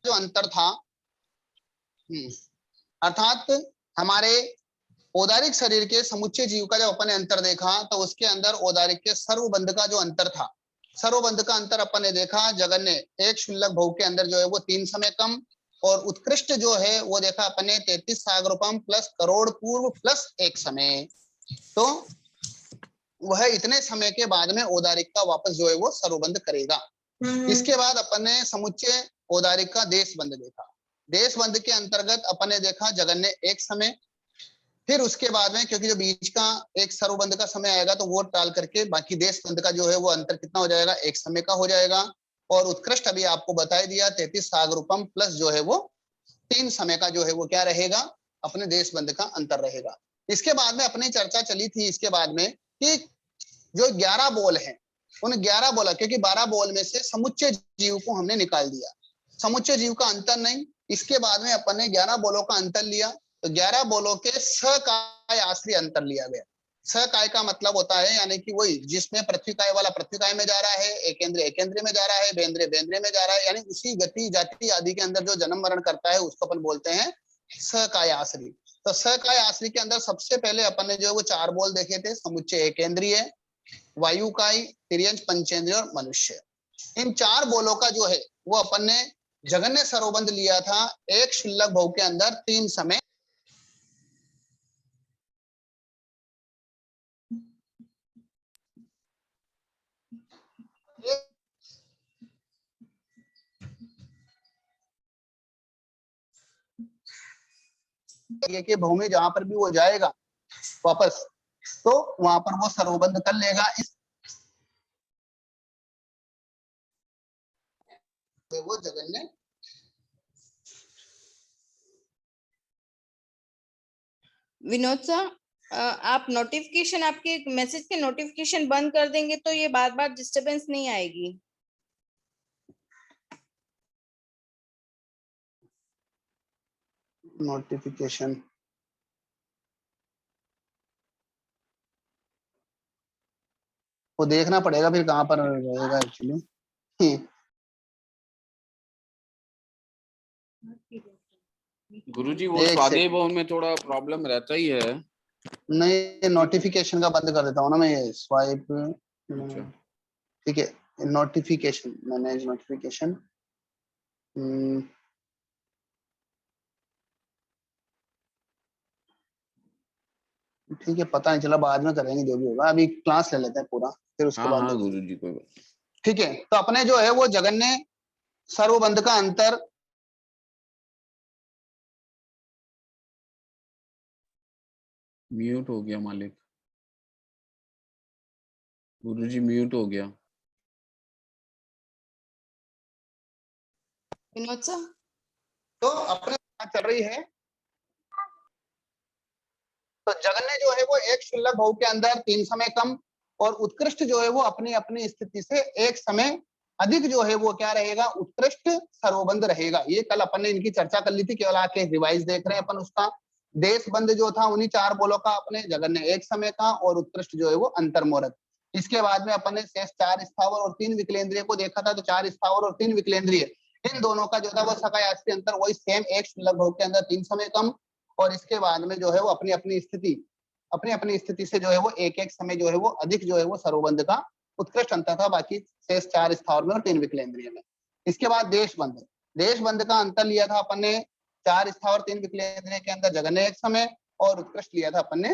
जो अंतर था, अर्थात हमारे औदारिक शरीर के समुच्चय जीव का जब अपन ने अंतर देखा तो उसके अंदर औदारिक के सर्वबंध का जो अंतर था, सर्वबंध का अंतर अपन ने देखा। जगन्य एक क्षुल्लक भोग के अंदर जो है वो 3 समय कम, और उत्कृष्ट जो है वो देखा अपन ने 33 सागरोपम प्लस करोड़ पूर्व प्लस 1 समय। तो वह इतने समय के बाद में औदारिक का वापस जो है वो सर्वबंध करेगा। इसके बाद अपन ने समुच्चय औदारिक का देश बंध देखा। देश बंध के अंतर्गत अपन ने देखा जगन्य एक समय, फिर उसके बाद में क्योंकि जो बीच का एक सर्वबंध का समय आएगा तो वो टाल करके बाकी देश बंध का जो है वो अंतर कितना हो जाएगा, 1 समय का हो जाएगा। और उत्कृष्ट अभी आपको बता दिया 33 सागरूपम प्लस जो है वो 3 समय का जो है वो क्या रहेगा, अपने देश बंध का अंतर रहेगा। इसके बाद में अपनी चर्चा चली थी इसके बाद में कि जो 11 बोल हैं उन 11 बोला, क्योंकि 12 बोल में से समुच्चय जीव को हमने निकाल दिया, समुच्चय जीव का अंतर नहीं। इसके बाद में अपन ने 11 बोलों का अंतर लिया, तो 11 बोलों के सकाय आश्रय अंतर लिया गया। सकाय का मतलब होता है यानी कि वही जिसमें पृथ्वी काय वाला पृथ्वी काय में जा रहा है, एकेंद्रिय एकेंद्रिय में जा रहा है, बेंद्रिय बेंद्रिय में जा रहा है, यानी उसी गति जाति आदि के अंदर जो जन्म मरण करता है उसको अपन बोलते हैं सकाय आश्रय। तो सकाय आश्रय के अंदर सबसे पहले अपन ने जो वो 4 बोल देखे थे, समुच्चय एकेंद्रिय, वायुकाय, तिर्यंच, पंचेंद्रिय और मनुष्य। इन 4 बोलों का जो है वो अपन ने जगन्य सर्वबंध लिया था एक क्षुल्लक भोग के अंदर 3 समय। के भूमि जहां पर भी वो जाएगा वापस तो वहां पर वो सर्वबंध कर लेगा। इस वो जगन्य विनोद सर, आप नोटिफिकेशन, आपके मैसेज के नोटिफिकेशन बंद कर देंगे तो ये बार बार डिस्टरबेंस नहीं आएगी। नोटिफिकेशन वो देखना पड़ेगा फिर कहां पर रहेगा एक्चुअली। गुरुजी वो स्वाध्याय भवन में थोड़ा प्रॉब्लम रहता ही है। नहीं, नोटिफिकेशन का बंद कर देता हूँ ना मैं, ये स्वाइप। ठीक है, नोटिफिकेशन, मैनेज नोटिफिकेशन। ठीक है, पता नहीं चला, बाद में करेंगे जो भी होगा, अभी क्लास ले लेते हैं पूरा फिर उसके बाद। हाँ गुरुजी कोई बात। ठीक है, तो अपने जो है वो जगन्य सर्वबंध का अंतर म्यूट हो गया मालिक, गुरुजी म्यूट हो गया। विनोद सर, तो अपने बात चल रही है। तो जगन्य जो है वो एक क्षुल्लक भोग के अंदर 3 समय कम, और उत्कृष्ट जो है वो अपनी अपनी स्थिति से 1 समय अधिक जो है वो क्या रहेगा, उत्कृष्ट सर्वबंध रहेगा। ये कल अपन ने इनकी चर्चा कर ली थी, केवल आके रिवाइज देख रहे हैं अपन उसका। देश बंध जो था उन्हीं 4 बोलों का, अपने जगन्य 1 समय का, और उत्कृष्ट जो है वो अंतर्मोरत। इसके बाद में अपन ने शेष 4 स्थावर और 3 विकलेंद्रिय को देखा था। तो 4 स्थावर और 3 विकलेंद्रिय इन दोनों का जो था वो सकाय आश्रय अंतर वही सेम एक क्षुल्लक भोग के अंदर 3 समय कम, और इसके बाद में जो है वो अपनी अपनी स्थिति से जो है वो एक एक समय जो है वो अधिक जो है वो सर्वबंध का उत्कृष्ट अंतर था, बाकी शेष 4 स्थावर में और 3 विकलेंद्रिय में। इसके बाद देश बंध का अंतर लिया था अपन ने 4 स्थावर 3 विकलेंद्रिय के अंदर जगन्य 1 समय, और उत्कृष्ट लिया था अपन ने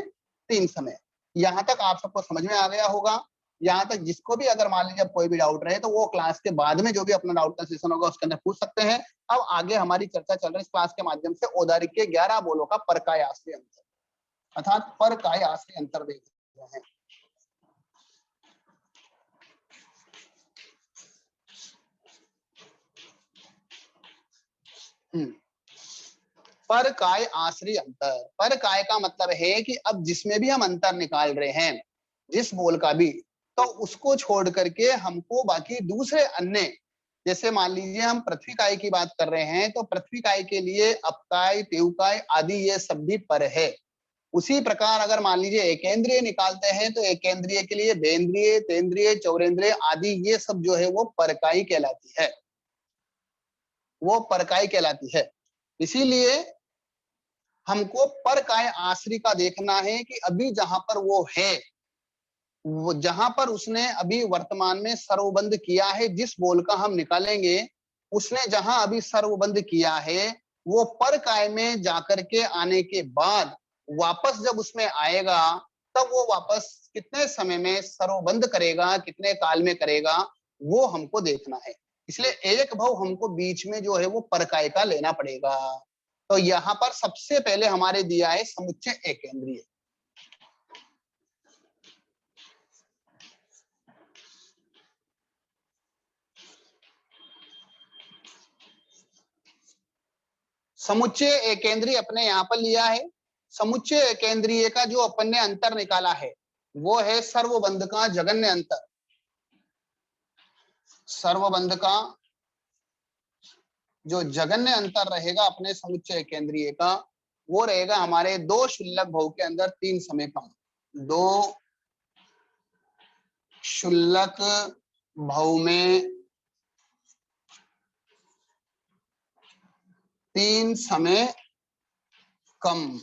3 समय। यहाँ तक आप सबको समझ में आ गया होगा। यहाँ तक जिसको भी अगर मान लीजिए कोई भी डाउट रहे तो वो क्लास के बाद में जो भी अपना डाउट का सेशन होगा उसके अंदर पूछ सकते हैं। अब आगे हमारी चर्चा चल रही है इस क्लास के माध्यम से औदारिक के 11 बोलों का परकाय आश्रय अंतर, अर्थात परकाय आश्रय अंतर देख रहे हैं। परकाय आश्रय अंतर, परकाय का मतलब है कि अब जिसमें भी हम अंतर निकाल रहे हैं जिस बोल का भी, तो उसको छोड़ करके हमको बाकी दूसरे अन्य, जैसे मान लीजिए हम पृथ्वी काय की बात कर रहे हैं तो पृथ्वी काय के लिए अपकाय, तेवकाय आदि ये सब भी पर है। उसी प्रकार अगर मान लीजिए एकेंद्रिय निकालते हैं तो एकेंद्रिय के लिए बेंद्रिय, तेंद्रिय, चौरेंद्रिय आदि ये सब जो है वो परकाई कहलाती है। वो परकाय कहलाती है। इसीलिए हमको परकाय आश्री का देखना है कि अभी जहां पर वो है, वो जहां पर उसने अभी वर्तमान में सर्वबंध किया है, जिस बोल का हम निकालेंगे, उसने जहां अभी सर्वबंध किया है, वो परकाय में जाकर के आने के बाद वापस जब उसमें आएगा, तब वो वापस कितने समय में सर्वबंध करेगा, कितने काल में करेगा, वो हमको देखना है। इसलिए एक भव हमको बीच में जो है वो परकाय का लेना पड़ेगा। तो यहाँ पर सबसे पहले हमारे दिया है समुच्चय एकेंद्रीय। समुच्चय एकेंद्रीय अपने यहाँ पर लिया है। समुच्चय एकेंद्रीय का जो अपन ने अंतर निकाला है वो है सर्वबंध का जगन्य अंतर। सर्वबंध का जो जगन्य अंतर रहेगा अपने समुच्चय केंद्रीय का, वो रहेगा हमारे 2 शुल्लक भव के अंदर 3 समय कम। 2 शुल्लक भव में 3 समय कम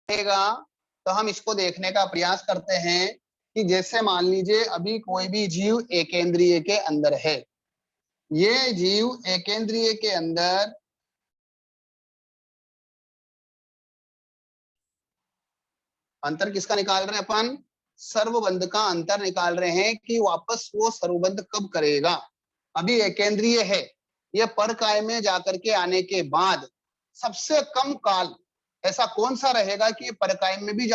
रहेगा। तो हम इसको देखने का प्रयास करते हैं कि जैसे मान लीजिए अभी कोई भी जीव एकेंद्रीय के अंदर है, ये जीव एकेंद्रीय के अंदर अंतर किसका निकाल रहे हैं अपन? सर्वबंध का अंतर निकाल रहे हैं कि वापस वो सर्वबंध कब करेगा। अभी एकेंद्रीय है, ये परकाय में जाकर के आने के बाद सबसे कम काल ऐसा कौन सा रहेगा कि परकाय में भी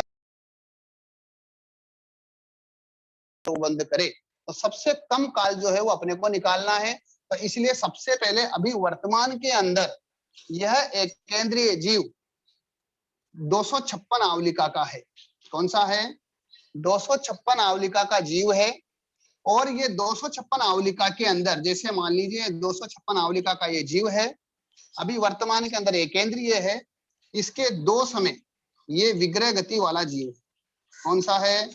सर्वबंध करे। तो सबसे कम काल जो है वो अपने को निकालना है। तो इसलिए सबसे पहले अभी वर्तमान के अंदर यह एकेंद्रीय जीव 256 आवलिका का है। कौन सा है? 256 आवलिका का जीव है। और ये 256 आवलिका के अंदर जैसे मान लीजिए 256 आवलिका का ये जीव है, अभी वर्तमान के अंदर एकेंद्रीय है। इसके 2 समय ये विग्रह गति वाला जीव है। कौन सा है?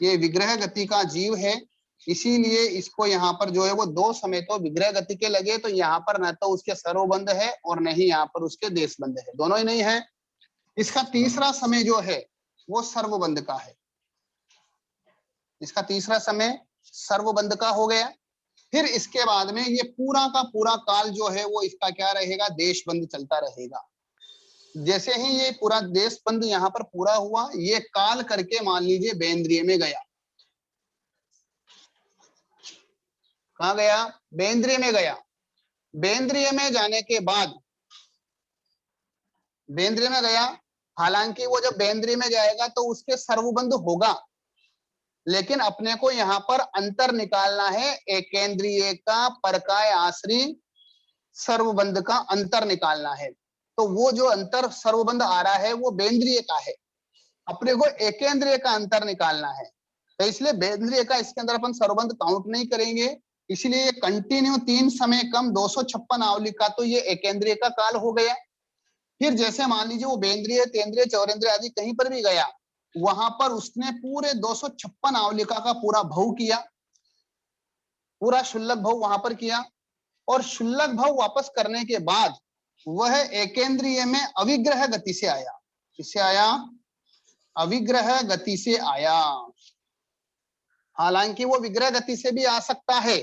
ये विग्रह गति का जीव है। इसीलिए इसको यहाँ पर जो है वो 2 समय तो विग्रह गति के लगे, तो यहाँ पर न तो उसके सर्वबंध है और न ही यहाँ पर उसके देशबंध है, दोनों ही नहीं है। इसका तीसरा समय जो है वो सर्वबंध का है। इसका तीसरा समय सर्वबंध का हो गया। फिर इसके बाद में ये पूरा का पूरा काल जो है वो इसका क्या रहेगा? देशबंध चलता रहेगा। जैसे ही ये पूरा देशबंध यहाँ पर पूरा हुआ, ये काल करके मान लीजिए बेंद्रिय में गया। कहाँ गया? बेंद्रिय में गया। बेंद्रिय में जाने के बाद बेंद्रिय में गया, हालांकि वो जब बेंद्रिय में जाएगा तो उसके सर्वबंध होगा, लेकिन अपने को यहाँ पर अंतर निकालना है। एकेंद्रीय का परकाय आश्री सर्वबंध का अंतर निकालना है। तो वो जो अंतर सर्वबंध आ रहा है वो बेंद्रिय का है, अपने को एकेंद्रीय का अंतर निकालना है। तो इसलिए बेंद्रिय का इसके अंदर अपन सर्वबंध काउंट नहीं करेंगे। इसलिए कंटिन्यू 3 समय कम 256 आवलिका तो ये एकेंद्रीय का काल हो गया। फिर जैसे मान लीजिए वो बेंद्रिय, तेंद्रिय, चौरेंद्रिय आदि कहीं पर भी गया, वहां पर उसने पूरे 256 आवलिका का पूरा भव किया, पूरा शुल्लक भव वहां पर किया। और शुल्लक भव वापस करने के बाद वह एकेंद्रीय में अविग्रह गति से आया। किससे आया? अविग्रह गति से आया। हालांकि वो विग्रह गति से भी आ सकता है,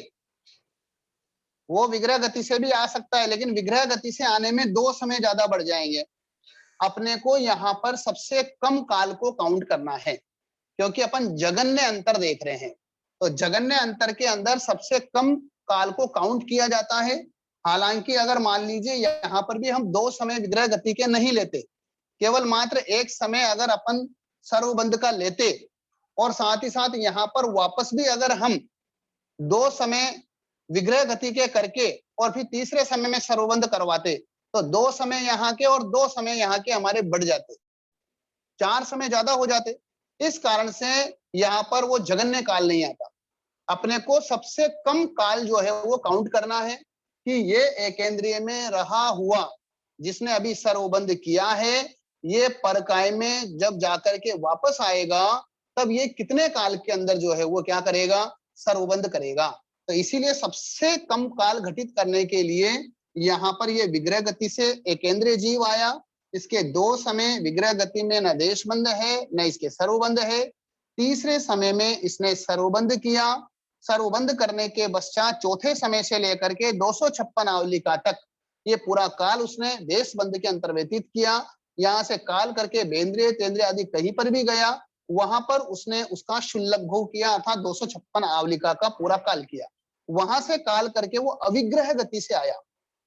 वो विग्रह गति से भी आ सकता है, लेकिन विग्रह गति से आने में 2 समय ज्यादा बढ़ जाएंगे। अपने को यहाँ पर सबसे कम काल को काउंट करना है, क्योंकि अपन जगन्य अंतर देख रहे हैं। तो जगन्य अंतर के अंदर सबसे कम काल को काउंट किया जाता है। हालांकि अगर मान लीजिए यहाँ पर भी हम 2 समय विग्रह गति के नहीं लेते, केवल मात्र 1 समय अगर अपन सर्वबंध का लेते और साथ ही साथ यहाँ पर वापस भी अगर हम 2 समय विग्रह गति के करके और फिर तीसरे समय में सर्वबंध करवाते, तो 2 समय यहाँ के और 2 समय यहाँ के हमारे बढ़ जाते, 4 समय ज्यादा हो जाते। इस कारण से यहाँ पर वो जगन्य काल नहीं आता। अपने को सबसे कम काल जो है वो काउंट करना है कि ये एकेंद्रीय में रहा हुआ जिसने अभी सर्वबंध किया है, ये परकाय में जब जाकर के वापस आएगा तब ये कितने काल के अंदर जो है वो क्या करेगा? सर्वबंध करेगा। तो इसीलिए सबसे कम काल घटित करने के लिए यहाँ पर ये विग्रह गति से एकेंद्रीय जीव आया। इसके 2 समय विग्रह गति में न देशबंध है न इसके सर्वबंध है। तीसरे समय में इसने सर्वबंध किया। सर्वबंध करने के पश्चात चौथे समय से लेकर के 256 आवलिका तक ये पूरा काल उसने देशबंध के अंतर व्यतीत किया। यहाँ से काल करके बेंद्रिय तेंद्रिय आदि कहीं पर भी गया, वहां पर उसने उसका शुल्लक भोग किया, अर्थात 256 आवलिका का पूरा काल किया। वहां से काल करके वो अविग्रह गति से आया।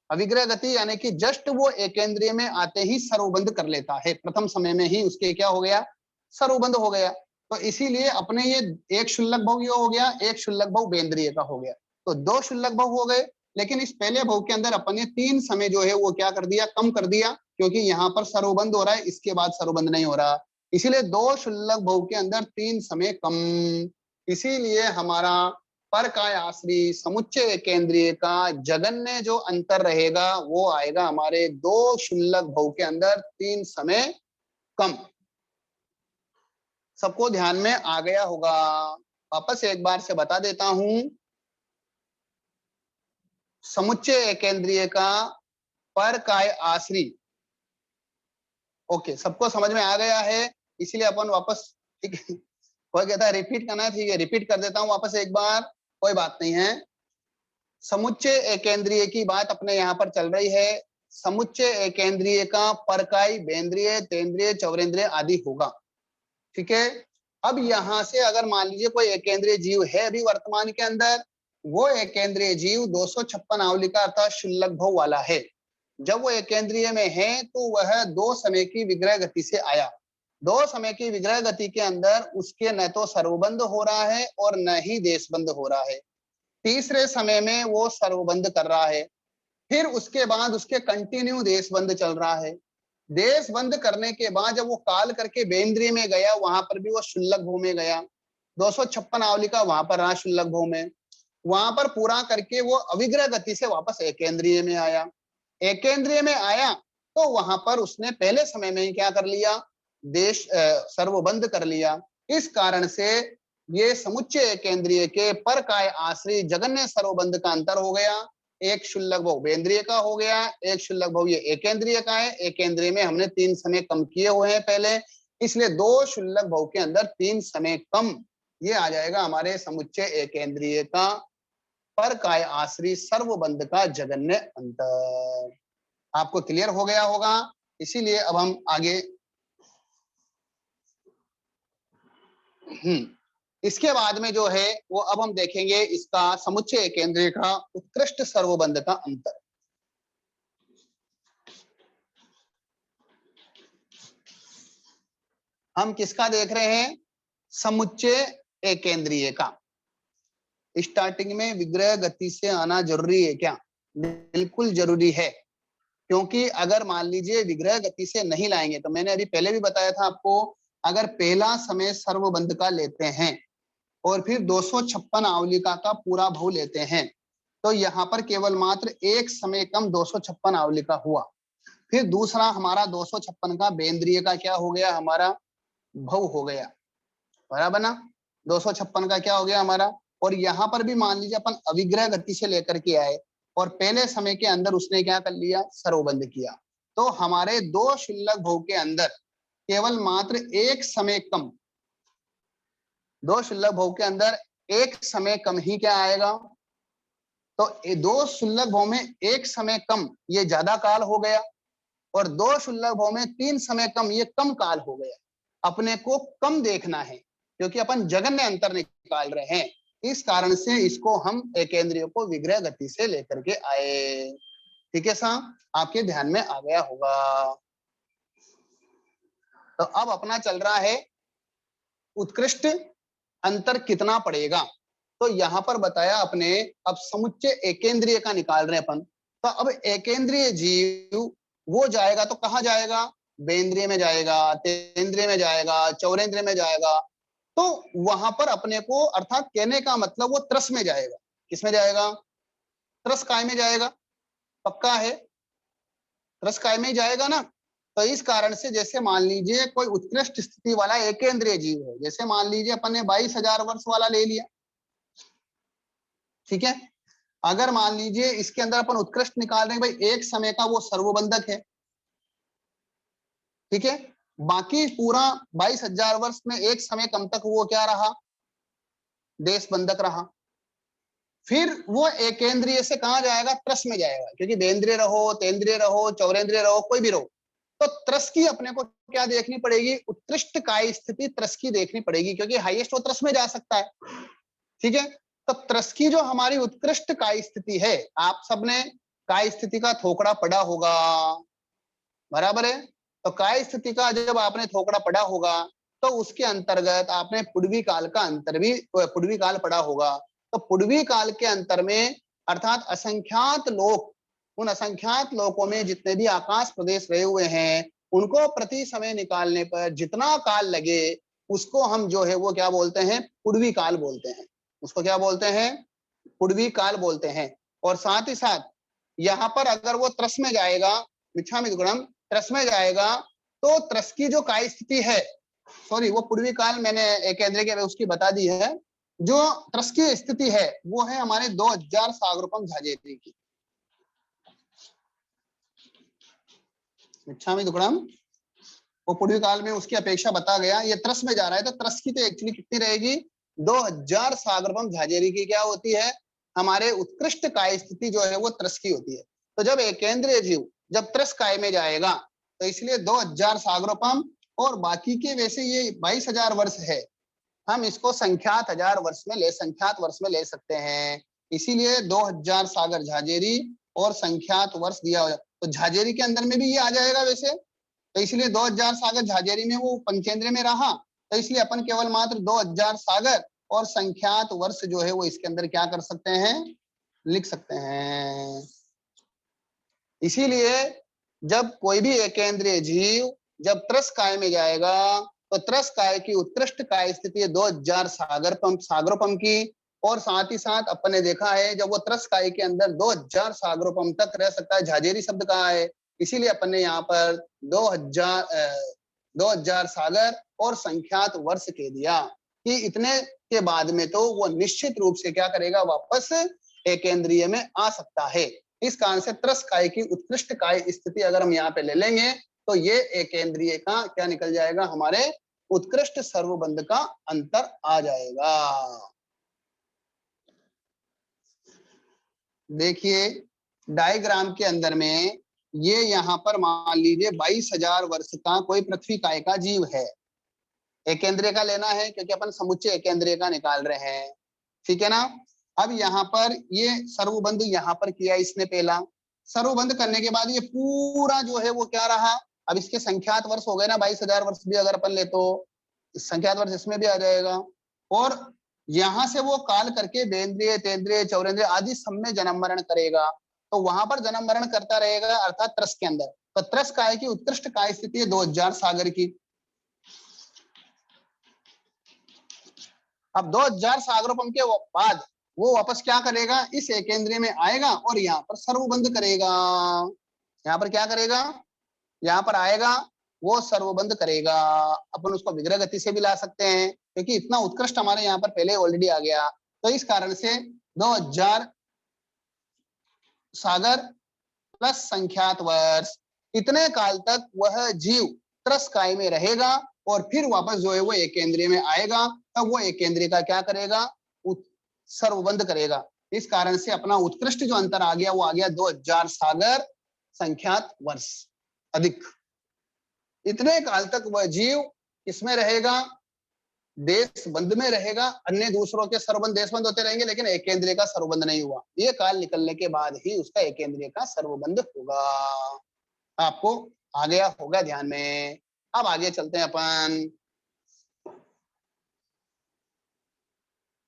अविग्रह गति यानी कि जस्ट वो एकेंद्रीय में आते ही सर्वबंध कर लेता है, प्रथम समय में ही उसके क्या हो गया, सर्वबंध हो गया। तो इसीलिए अपने ये एक शुल्लक भोग हो गया, एक शुल्लक भोग बेंद्रिय का हो गया, तो 2 शुल्लक भोग हो गए। लेकिन इस पहले भोग के अंदर अपन ने 3 समय जो है वो क्या कर दिया, कम कर दिया, क्योंकि यहाँ पर सर्वबंध हो रहा है, इसके बाद सर्वबंध नहीं हो रहा, इसीलिए 2 शुल्लक भोग के अंदर 3 समय कम। इसीलिए हमारा पर काय आश्री समुच्चय केंद्रीय का जगन्य जो अंतर रहेगा वो आएगा हमारे 2 शुल्लक भोग के अंदर 3 समय कम। सबको ध्यान में आ गया होगा। वापस एक बार से बता देता हूं, समुच्चय केंद्रीय का पर काय आश्री, ओके, सबको समझ में आ गया है। इसलिए अपन वापस, ठीक है, कोई कहता है रिपीट करना है, ठीक है रिपीट कर देता हूं वापस एक बार, कोई बात नहीं है। समुच्चय एकेंद्रीय की बात अपने यहाँ पर चल रही है। समुच्चय एकेंद्रीय का परकाई बेंद्रिय तेंद्रिय चौरेंद्रिय आदि होगा, ठीक है। अब यहाँ से अगर मान लीजिए कोई एकेंद्रीय जीव है अभी वर्तमान के अंदर, वो एकेंद्रीय जीव 256 आवलिका अर्थात शुल्लक भोग वाला है। जब वो एकेंद्रीय में है तो वह 2 समय की विग्रह गति से आया। 2 समय की विग्रह गति के अंदर उसके न तो सर्वबंध हो रहा है और न ही देशबंध हो रहा है। तीसरे समय में वो सर्वबंध कर रहा है, फिर उसके बाद उसके कंटिन्यू देशबंध चल रहा है। देशबंध करने के बाद जब वो काल करके बेंद्रिय में गया, वहां पर भी वो शुल्लक भोग में गया, 256 आवलिका वहां पर रहा शुल्लक भोग में, वहां पर पूरा करके वो अविग्रह गति से वापस एकेंद्रीय में आया। एकेंद्रीय में आया तो वहां पर उसने पहले समय में ही क्या कर लिया, देश सर्वबंध कर लिया। इस कारण से ये समुच्चय केंद्रीय के पर काय आश्रित जगन्य सर्वबंध का अंतर हो गया। एक शुल्लक भोग बेंद्रिय का हो गया, एक शुल्लक भोग ये एकेंद्रीय का है। एकेंद्रीय में हमने 3 समय कम किए हुए हैं पहले, इसलिए 2 शुल्लक भोग के अंदर 3 समय कम, ये आ जाएगा हमारे समुच्चय एकेंद्रीय का पर काय आश्रित सर्वबंध का जगन्य अंतर। आपको क्लियर हो गया होगा। इसीलिए अब हम आगे इसके बाद में जो है वो अब हम देखेंगे इसका समुच्चय केंद्रीय का उत्कृष्ट सर्वबंध का अंतर। हम किसका देख रहे हैं, समुच्चय एकेंद्रीय का। स्टार्टिंग में विग्रह गति से आना जरूरी है क्या, बिल्कुल जरूरी है, क्योंकि अगर मान लीजिए विग्रह गति से नहीं लाएंगे, तो मैंने अभी पहले भी बताया था आपको, अगर पहला समय सर्वबंध का लेते हैं और फिर 256 आवलिका का पूरा भोग लेते हैं, तो यहाँ पर केवल मात्र एक समय कम 256 आवलिका हुआ। फिर दूसरा हमारा 256 का बेंद्रिय का क्या हो गया, हमारा भोग हो गया, बराबर ना, 256 का क्या हो गया हमारा। और यहाँ पर भी मान लीजिए अपन अविग्रह गति से लेकर के आए और पहले समय के अंदर उसने क्या कर लिया, सर्वबंध किया, तो हमारे 2 शुल्लक भोग के अंदर केवल मात्र एक समय कम, 2 शुल्लक भोग के अंदर एक समय कम ही क्या आएगा, तो 2 शुल्लक भोग में एक समय कम ये ज्यादा काल हो गया, और 2 शुल्लक भोग में 3 समय कम ये कम काल हो गया। अपने को कम देखना है क्योंकि अपन जगन्य अंतर निकाल रहे हैं, इस कारण से इसको हम एकेंद्रीय को विग्रह गति से लेकर के आए। ठीक है साहब, आपके ध्यान में आ गया होगा। तो अब अपना चल रहा है उत्कृष्ट अंतर कितना पड़ेगा, तो यहां पर बताया अपने, अब समुच्चय एकेंद्रीय का निकाल रहे हैं अपन। तो अब एकेंद्रीय जीव वो जाएगा तो कहाँ जाएगा, बेंद्रिय में जाएगा, तेंद्रिय में जाएगा, चौरेंद्रिय में जाएगा। तो वहां पर अपने को, अर्थात कहने का मतलब वो त्रस में जाएगा। किसमें जाएगा, त्रस काय में जाएगा, पक्का है, त्रस काय में ही जाएगा ना। तो इस कारण से जैसे मान लीजिए कोई उत्कृष्ट स्थिति वाला एकेंद्रीय जीव है, जैसे मान लीजिए अपन ने 22,000 वर्ष वाला ले लिया, ठीक है। अगर मान लीजिए इसके अंदर अपन उत्कृष्ट निकाल रहे हैं भाई, एक समय का वो सर्वबंधक है, ठीक है। बाकी पूरा 22,000 वर्ष में एक समय कम तक वो क्या रहा, देश बंधक रहा। फिर वो एकेंद्रिय से कहां जाएगा, त्रस में जाएगा, क्योंकि बेंद्रिय रहो, तेंद्रिय रहो, चौरेंद्रिय रहो, कोई भी रहो, तो त्रस की अपने को क्या देखनी पड़ेगी, उत्कृष्ट काय स्थिति त्रस की देखनी पड़ेगी, क्योंकि हाईएस्ट वो त्रस में जा सकता है, ठीक है। तो त्रस की जो हमारी उत्कृष्ट काय स्थिति है, आप सबने काय स्थिति का थोकड़ा पढ़ा होगा, बराबर है। तो काय स्थिति का जब आपने थोकड़ा पढ़ा होगा तो उसके अंतर्गत आपने पुडवी काल का अंतर भी, पुडवी काल पढ़ा होगा। तो पुडवी काल के अंतर में अर्थात असंख्यात लोक, उन असंख्यात लोकों में जितने भी आकाश प्रदेश रहे हुए हैं, उनको प्रति समय निकालने पर जितना काल लगे उसको हम जो है वो क्या बोलते हैं, पुडवी काल बोलते हैं। उसको क्या बोलते हैं, पुडवी काल बोलते हैं। और साथ ही साथ यहाँ पर अगर वो त्रस में जाएगा, मिच्छामि दुक्कडम, त्रस में जाएगा, तो त्रस की जो काय स्थिति है, सॉरी वो पुडवी काल मैंने एकेंद्रिय के उसकी बता दी है, जो त्रस की स्थिति है वो है हमारे 2000 सागरोपम झाजेरी की। मिच्छामि दुक्कडम, वो पुडवी काल में उसकी अपेक्षा बता गया, ये त्रस में जा रहा है, तो त्रस की तो एक्चुअली कितनी रहेगी, 2000 सागरोपम झाजेरी की क्या होती है, हमारे उत्कृष्ट काय स्थिति जो है वो त्रस की होती है। तो जब एकेंद्रिय जीव जब त्रस काय में जाएगा तो इसलिए 2000 सागरोपम, और बाकी के वैसे ये 22,000 वर्ष है, हम इसको संख्यात हजार वर्ष में संख्यात वर्ष में ले सकते हैं, इसीलिए 2000 सागर झाजेरी और संख्यात वर्ष दिया हो। तो झाजेरी के अंदर में भी ये आ जाएगा वैसे, तो इसलिए 2000 सागर झाजेरी में वो पंचेंद्रिय में रहा, तो इसलिए अपन केवल मात्र 2000 सागर और संख्यात वर्ष जो है वो इसके अंदर क्या कर सकते हैं, लिख सकते हैं। इसीलिए जब कोई भी एकेंद्रिय जीव जब त्रस काय में जाएगा तो त्रस काय की उत्कृष्ट काय स्थिति है 2000 सागरोपम की, और साथ ही साथ अपन ने देखा है जब वो त्रस काय के अंदर 2000 सागरोपम तक रह सकता है, झाजेरी शब्द कहा है, इसीलिए अपन ने यहाँ पर 2000 सागर और संख्यात वर्ष कह दिया कि इतने के बाद में तो वो निश्चित रूप से क्या करेगा, वापस एकेंद्रिय में आ सकता है। इस कारण से त्रस काय की उत्कृष्ट काय स्थिति अगर हम यहाँ पे ले लेंगे तो ये एकेंद्रिय का क्या निकल जाएगा, हमारे उत्कृष्ट सर्वबंध का अंतर आ जाएगा। देखिए डायग्राम के अंदर में ये यहाँ पर मान लीजिए 22,000 वर्ष का कोई पृथ्वी काय का जीव है, एकेंद्रिय का लेना है क्योंकि अपन समुच्चय एकेंद्रिय का निकाल रहे हैं, ठीक है ना। अब यहाँ पर ये सर्वबंध यहाँ पर किया इसने, पहला सर्वबंध करने के बाद ये पूरा जो है वो क्या रहा, अब इसके संख्यात वर्ष हो गए ना 22,000 वर्ष भी अगर अपन ले तो संख्यात वर्ष इसमें भी आ जाएगा, और यहाँ से वो काल करके बेंद्रिय, तेंद्रिय, चौरेंद्रिय आदि सब में जन्म मरण करेगा, तो वहां पर जन्म मरण करता रहेगा अर्थात त्रस के अंदर। तो त्रस काय की उत्कृष्ट काय स्थिति है 2000 सागर की। अब 2000 सागरोपम के बाद वो वापस क्या करेगा, इस एकेंद्रिय में आएगा और यहाँ पर सर्वबंध करेगा। यहाँ पर क्या करेगा, यहाँ पर आएगा वो सर्वबंध करेगा। अपन उसको विग्रह गति से भी ला सकते हैं क्योंकि इतना उत्कृष्ट हमारे यहाँ पर पहले ऑलरेडी आ गया, तो इस कारण से 2000 सागर प्लस संख्यात वर्ष, इतने काल तक वह जीव त्रस काय में रहेगा और फिर वापस जो है वो एकेंद्रिय में आएगा, तब वो एकेंद्रिय का क्या करेगा, सर्वबंध करेगा। इस कारण से अपना उत्कृष्ट जो अंतर आ गया वो आ गया 2000 सागर संख्यात वर्ष अधिक। इतने काल तक वह जीव किसमें रहेगा, देश बंद में रहेगा, अन्य दूसरों के सर्वबंध देश बंद होते रहेंगे लेकिन एकेंद्रिय का सर्वबंध नहीं हुआ। ये काल निकलने के बाद ही उसका एकेंद्रिय का सर्वबंध होगा। आपको आ गया होगा ध्यान में। अब आगे चलते हैं अपन।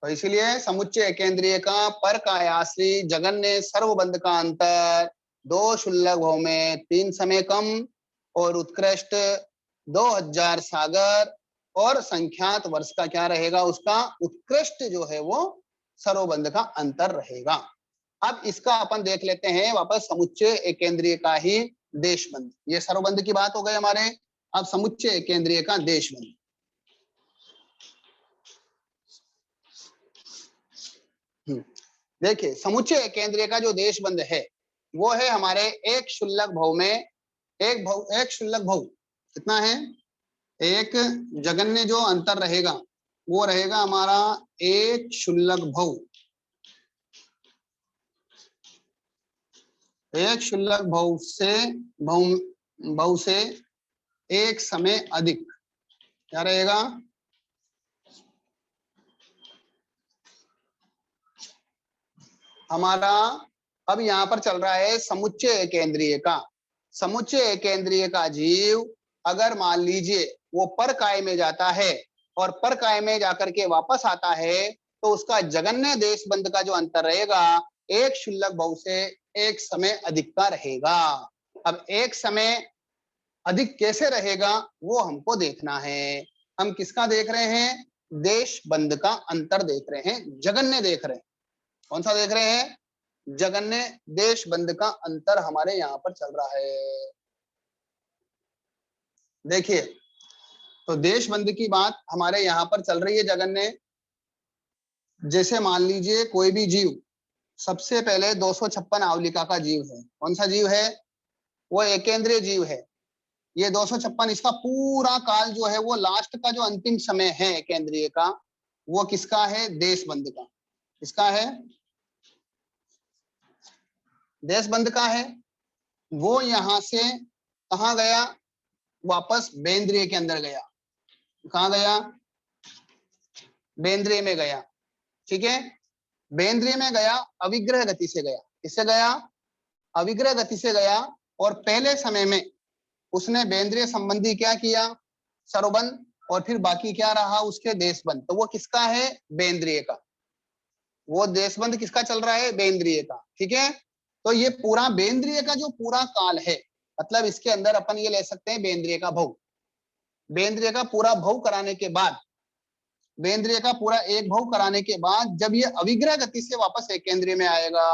तो इसलिए समुच्चय एकेंद्रिय का पर कायाश्री जगन्य सर्वबंध का अंतर 2 शुल्लक भव में 3 समय कम और उत्कृष्ट 2000 सागर और संख्यात वर्ष का क्या रहेगा, उसका उत्कृष्ट जो है वो सर्वबंध का अंतर रहेगा। अब इसका अपन देख लेते हैं वापस समुच्चय एकेंद्रिय का ही देशबंध। ये सर्वबंध की बात हो गई हमारे, अब समुच्चय एकेंद्रिय का देशबंध। देखिए समुच्चय एकेंद्रीय का जो देश बंद है वो है हमारे एक शुल्लक भव में एक शुल्लक भव कितना है, एक जगन्य जो अंतर रहेगा वो रहेगा हमारा एक शुल्लक भव, एक शुल्लक भव से एक समय अधिक क्या रहेगा, हमारा अब यहाँ पर चल रहा है समुच्चय केंद्रीय का। समुच्चय केंद्रीय का जीव अगर मान लीजिए वो परकाय में जाता है और परकाय में जाकर के वापस आता है तो उसका जगन्य देश बंद का जो अंतर रहेगा एक शुल्लक भव से एक समय अधिक का रहेगा। अब एक समय अधिक कैसे रहेगा वो हमको देखना है। हम किसका देख रहे हैं, देश बंद का अंतर देख रहे हैं, जगन्य देख रहे हैं। कौन सा देख रहे हैं, जगन्य देश बंद का अंतर हमारे यहाँ पर चल रहा है। देखिए तो देश बंद की बात हमारे यहाँ पर चल रही है जगन्य। जैसे मान लीजिए कोई भी जीव सबसे पहले 256 आवलिका का जीव है। कौन सा जीव है, वो एकेंद्रीय जीव है। ये 256 इसका पूरा काल जो है वो लास्ट का जो अंतिम समय है एकेंद्रीय का वो किसका है, देश बंद का। किसका है, देश बंद का है। वो यहां से कहा गया, वापस बेंद्रिय के अंदर गया। कहा गया, बेंद्रिय में गया। ठीक है, बेंद्रिय में गया, अविग्रह गति से गया। किससे गया, अविग्रह गति से गया। और पहले समय में उसने बेंद्रिय संबंधी क्या किया, सर्वबंध, और फिर बाकी क्या रहा उसके देशबंद। तो वो किसका है, बेंद्रिय का। वो देशबंद किसका चल रहा है, बेंद्रिय का। ठीक है, तो ये पूरा बेंद्रिय का जो पूरा काल है, मतलब इसके अंदर अपन ये ले सकते हैं बेंद्रिय का भव। बेंद्रिय का पूरा भव कराने के बाद, बेंद्रिय का पूरा एक भव कराने के बाद जब ये अविग्रह गति से वापस एकेंद्रीय में आएगा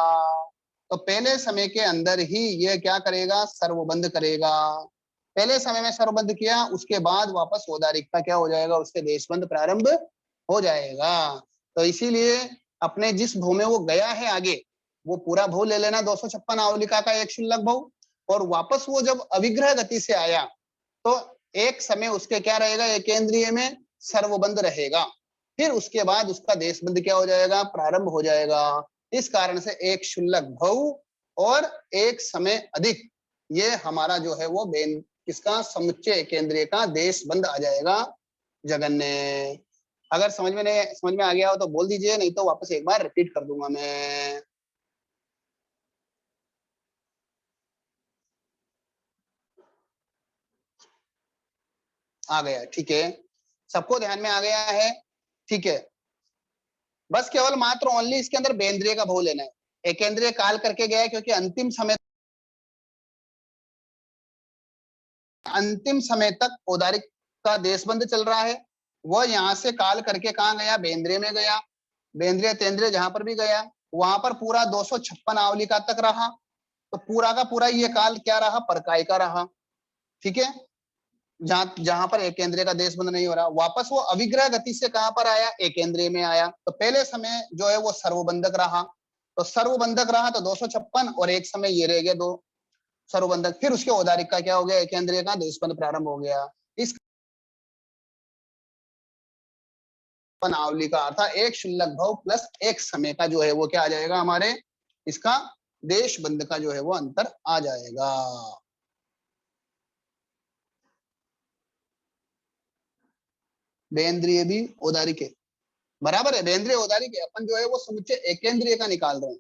तो पहले समय के अंदर ही ये क्या करेगा, सर्वबंध करेगा। पहले समय में सर्वबंध किया, उसके बाद वापस औदारिक का क्या हो जाएगा, उसके देशबंध प्रारंभ हो जाएगा। तो इसीलिए अपने जिस भव में वो गया है आगे, वो पूरा भव ले लेना 256 आवलिका का एक शुल्लक भव। और वापस वो जब अविग्रह गति से आया तो एक समय उसके क्या रहेगा, एकेंद्रीय में सर्वबंध रहेगा। फिर उसके बाद उसका देशबंध क्या हो जाएगा, प्रारंभ हो जाएगा। इस कारण से एक शुल्लक भव और एक समय अधिक, ये हमारा जो है वो किसका, समुच्चय केंद्रीय का देशबंध आ जाएगा जगन्य। अगर समझ में आ गया हो तो बोल दीजिए, नहीं तो वापस एक बार रिपीट कर दूंगा मैं। आ गया, ठीक है, सबको ध्यान में आ गया है। ठीक है, बस केवल मात्र ओनली इसके अंदर बेंद्रिय का भव लेना है। एकेंद्रीय काल करके गया क्योंकि अंतिम समय तक औदारिक का देशबंध चल रहा है। वह यहाँ से काल करके कहाँ गया, बेंद्रिय में गया। बेंद्रिय तेंद्रिय जहां पर भी गया वहां पर पूरा 256 आवलिका तक रहा। तो पूरा का पूरा ये काल क्या रहा, परकाय का रहा। ठीक है, जहां पर एकेंद्रीय का देशबंध नहीं हो रहा, वापस वो अविग्रह गति से कहां पर आया, एकेंद्रीय में आया। तो पहले समय जो है वो सर्वबंधक रहा। तो सर्वबंधक रहा तो 256 और एक समय ये रह गया दो सर्वबंधक। फिर उसके औदारिक का क्या हो गया, एकेंद्रीय का देशबंध प्रारंभ हो गया। इस आवली का अर्थ एक शुल्लक भव प्लस एक समय का जो है वो क्या आ जाएगा, हमारे इसका देशबंध का जो है वो अंतर आ जाएगा। बेंद्रिय भी औदारिक है, बराबर है, बेंद्रिय औदारिक है। अपन जो है वो समुच्चय एकेंद्रीय का निकाल रहे हैं।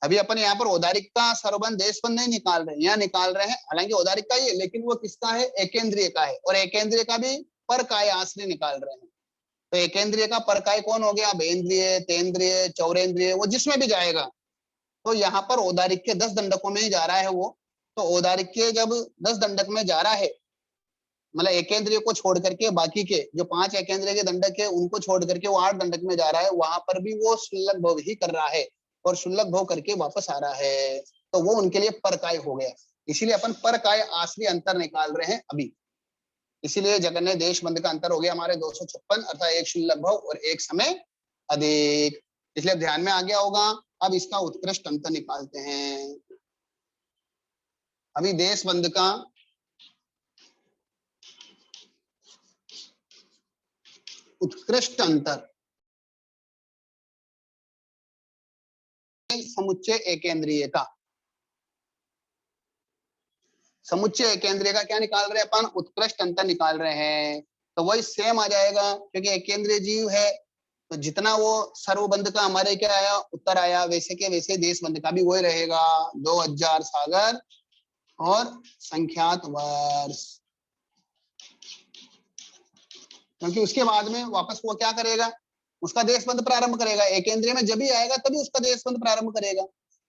अभी अपन यहाँ पर औदारिक का सर्वबंध देशबंध नहीं निकाल रहे हैं, यहाँ निकाल रहे हैं। हालांकि औदारिक का ही है लेकिन वो किसका है, एकेंद्रीय का है। और एकेंद्रीय का भी परकाय आश्रय निकाल रहे हैं। तो एकेंद्रीय का परकाय कौन हो गया, बेंद्रिय, तेंद्रिय, चौरेंद्रिय, वो जिसमें भी जाएगा। तो यहाँ पर औदारिक के 10 दंडकों में ही जा रहा है वो। तो औदारिक के जब 10 दंडक में जा रहा है, मतलब एकेंद्रीय को छोड़ करके बाकी के जो 5 एकेंद्रीय के दंडक है उनको छोड़ करके वो 8 दंडक में जा रहा है, वहां पर भी वो शुल्लक भव ही कर रहा है और शुल्लक भव करके वापस आ रहा है। तो वो उनके लिए परकाय हो गया। इसीलिए अपन परकाय आश्रय अंतर निकाल रहे हैं अभी। इसीलिए जगन्य देशबंध का अंतर हो गया हमारे 256, अर्थात एक शुल्लक भव और एक समय अधिक। इसलिए ध्यान में आ गया होगा। अब इसका उत्कृष्ट अंतर निकालते हैं। अभी देशबंध का उत्कृष्ट अंतर समुच्चय एकेंद्रीय का, समुच्चय एकेंद्रीय का क्या निकाल रहे हैं अपन? उत्कृष्ट अंतर निकाल रहे हैं। तो वही सेम आ जाएगा, क्योंकि एकेंद्रीय जीव है तो जितना वो सर्वबंध का हमारे क्या आया, उत्तर आया, वैसे के वैसे देशबंध का भी वही रहेगा, 2000 सागर और संख्यात वर्ष। क्योंकि उसके बाद में वापस वो क्या करेगा, उसका देशबंध प्रारंभ करेगा। एकेंद्रीय में जब भी आएगा तभी उसका देशबंध प्रारंभ करेगा।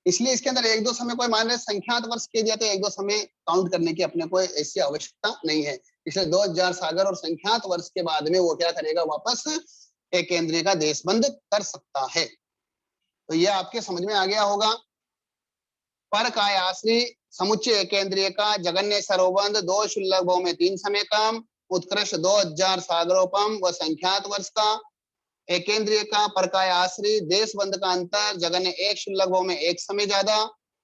इसलिए इसके अंदर एक दो समय कोई मान रहे संख्यात वर्ष के दिया तो एक दो समय काउंट करने की अपने को ऐसी आवश्यकता नहीं है। इसलिए 2000 सागर और संख्यात वर्ष के बाद में वो क्या करेगा, वापस एकेंद्रीय का देशबंध कर सकता है। तो ये आपके समझ में आ गया होगा। पर काय आश्री समुच्चय एकेंद्रीय का जगन्य सरोबंध 2 शुल्लक भाव में 3 समय कम, उत्कृष्ट 2000 सागरोपम व संख्यात वर्ष का, एकेंद्रीय का परकाय आश्री देशबंध का अंतर जगन्य 1 शुल्लक भाव में 1 समय ज्यादा,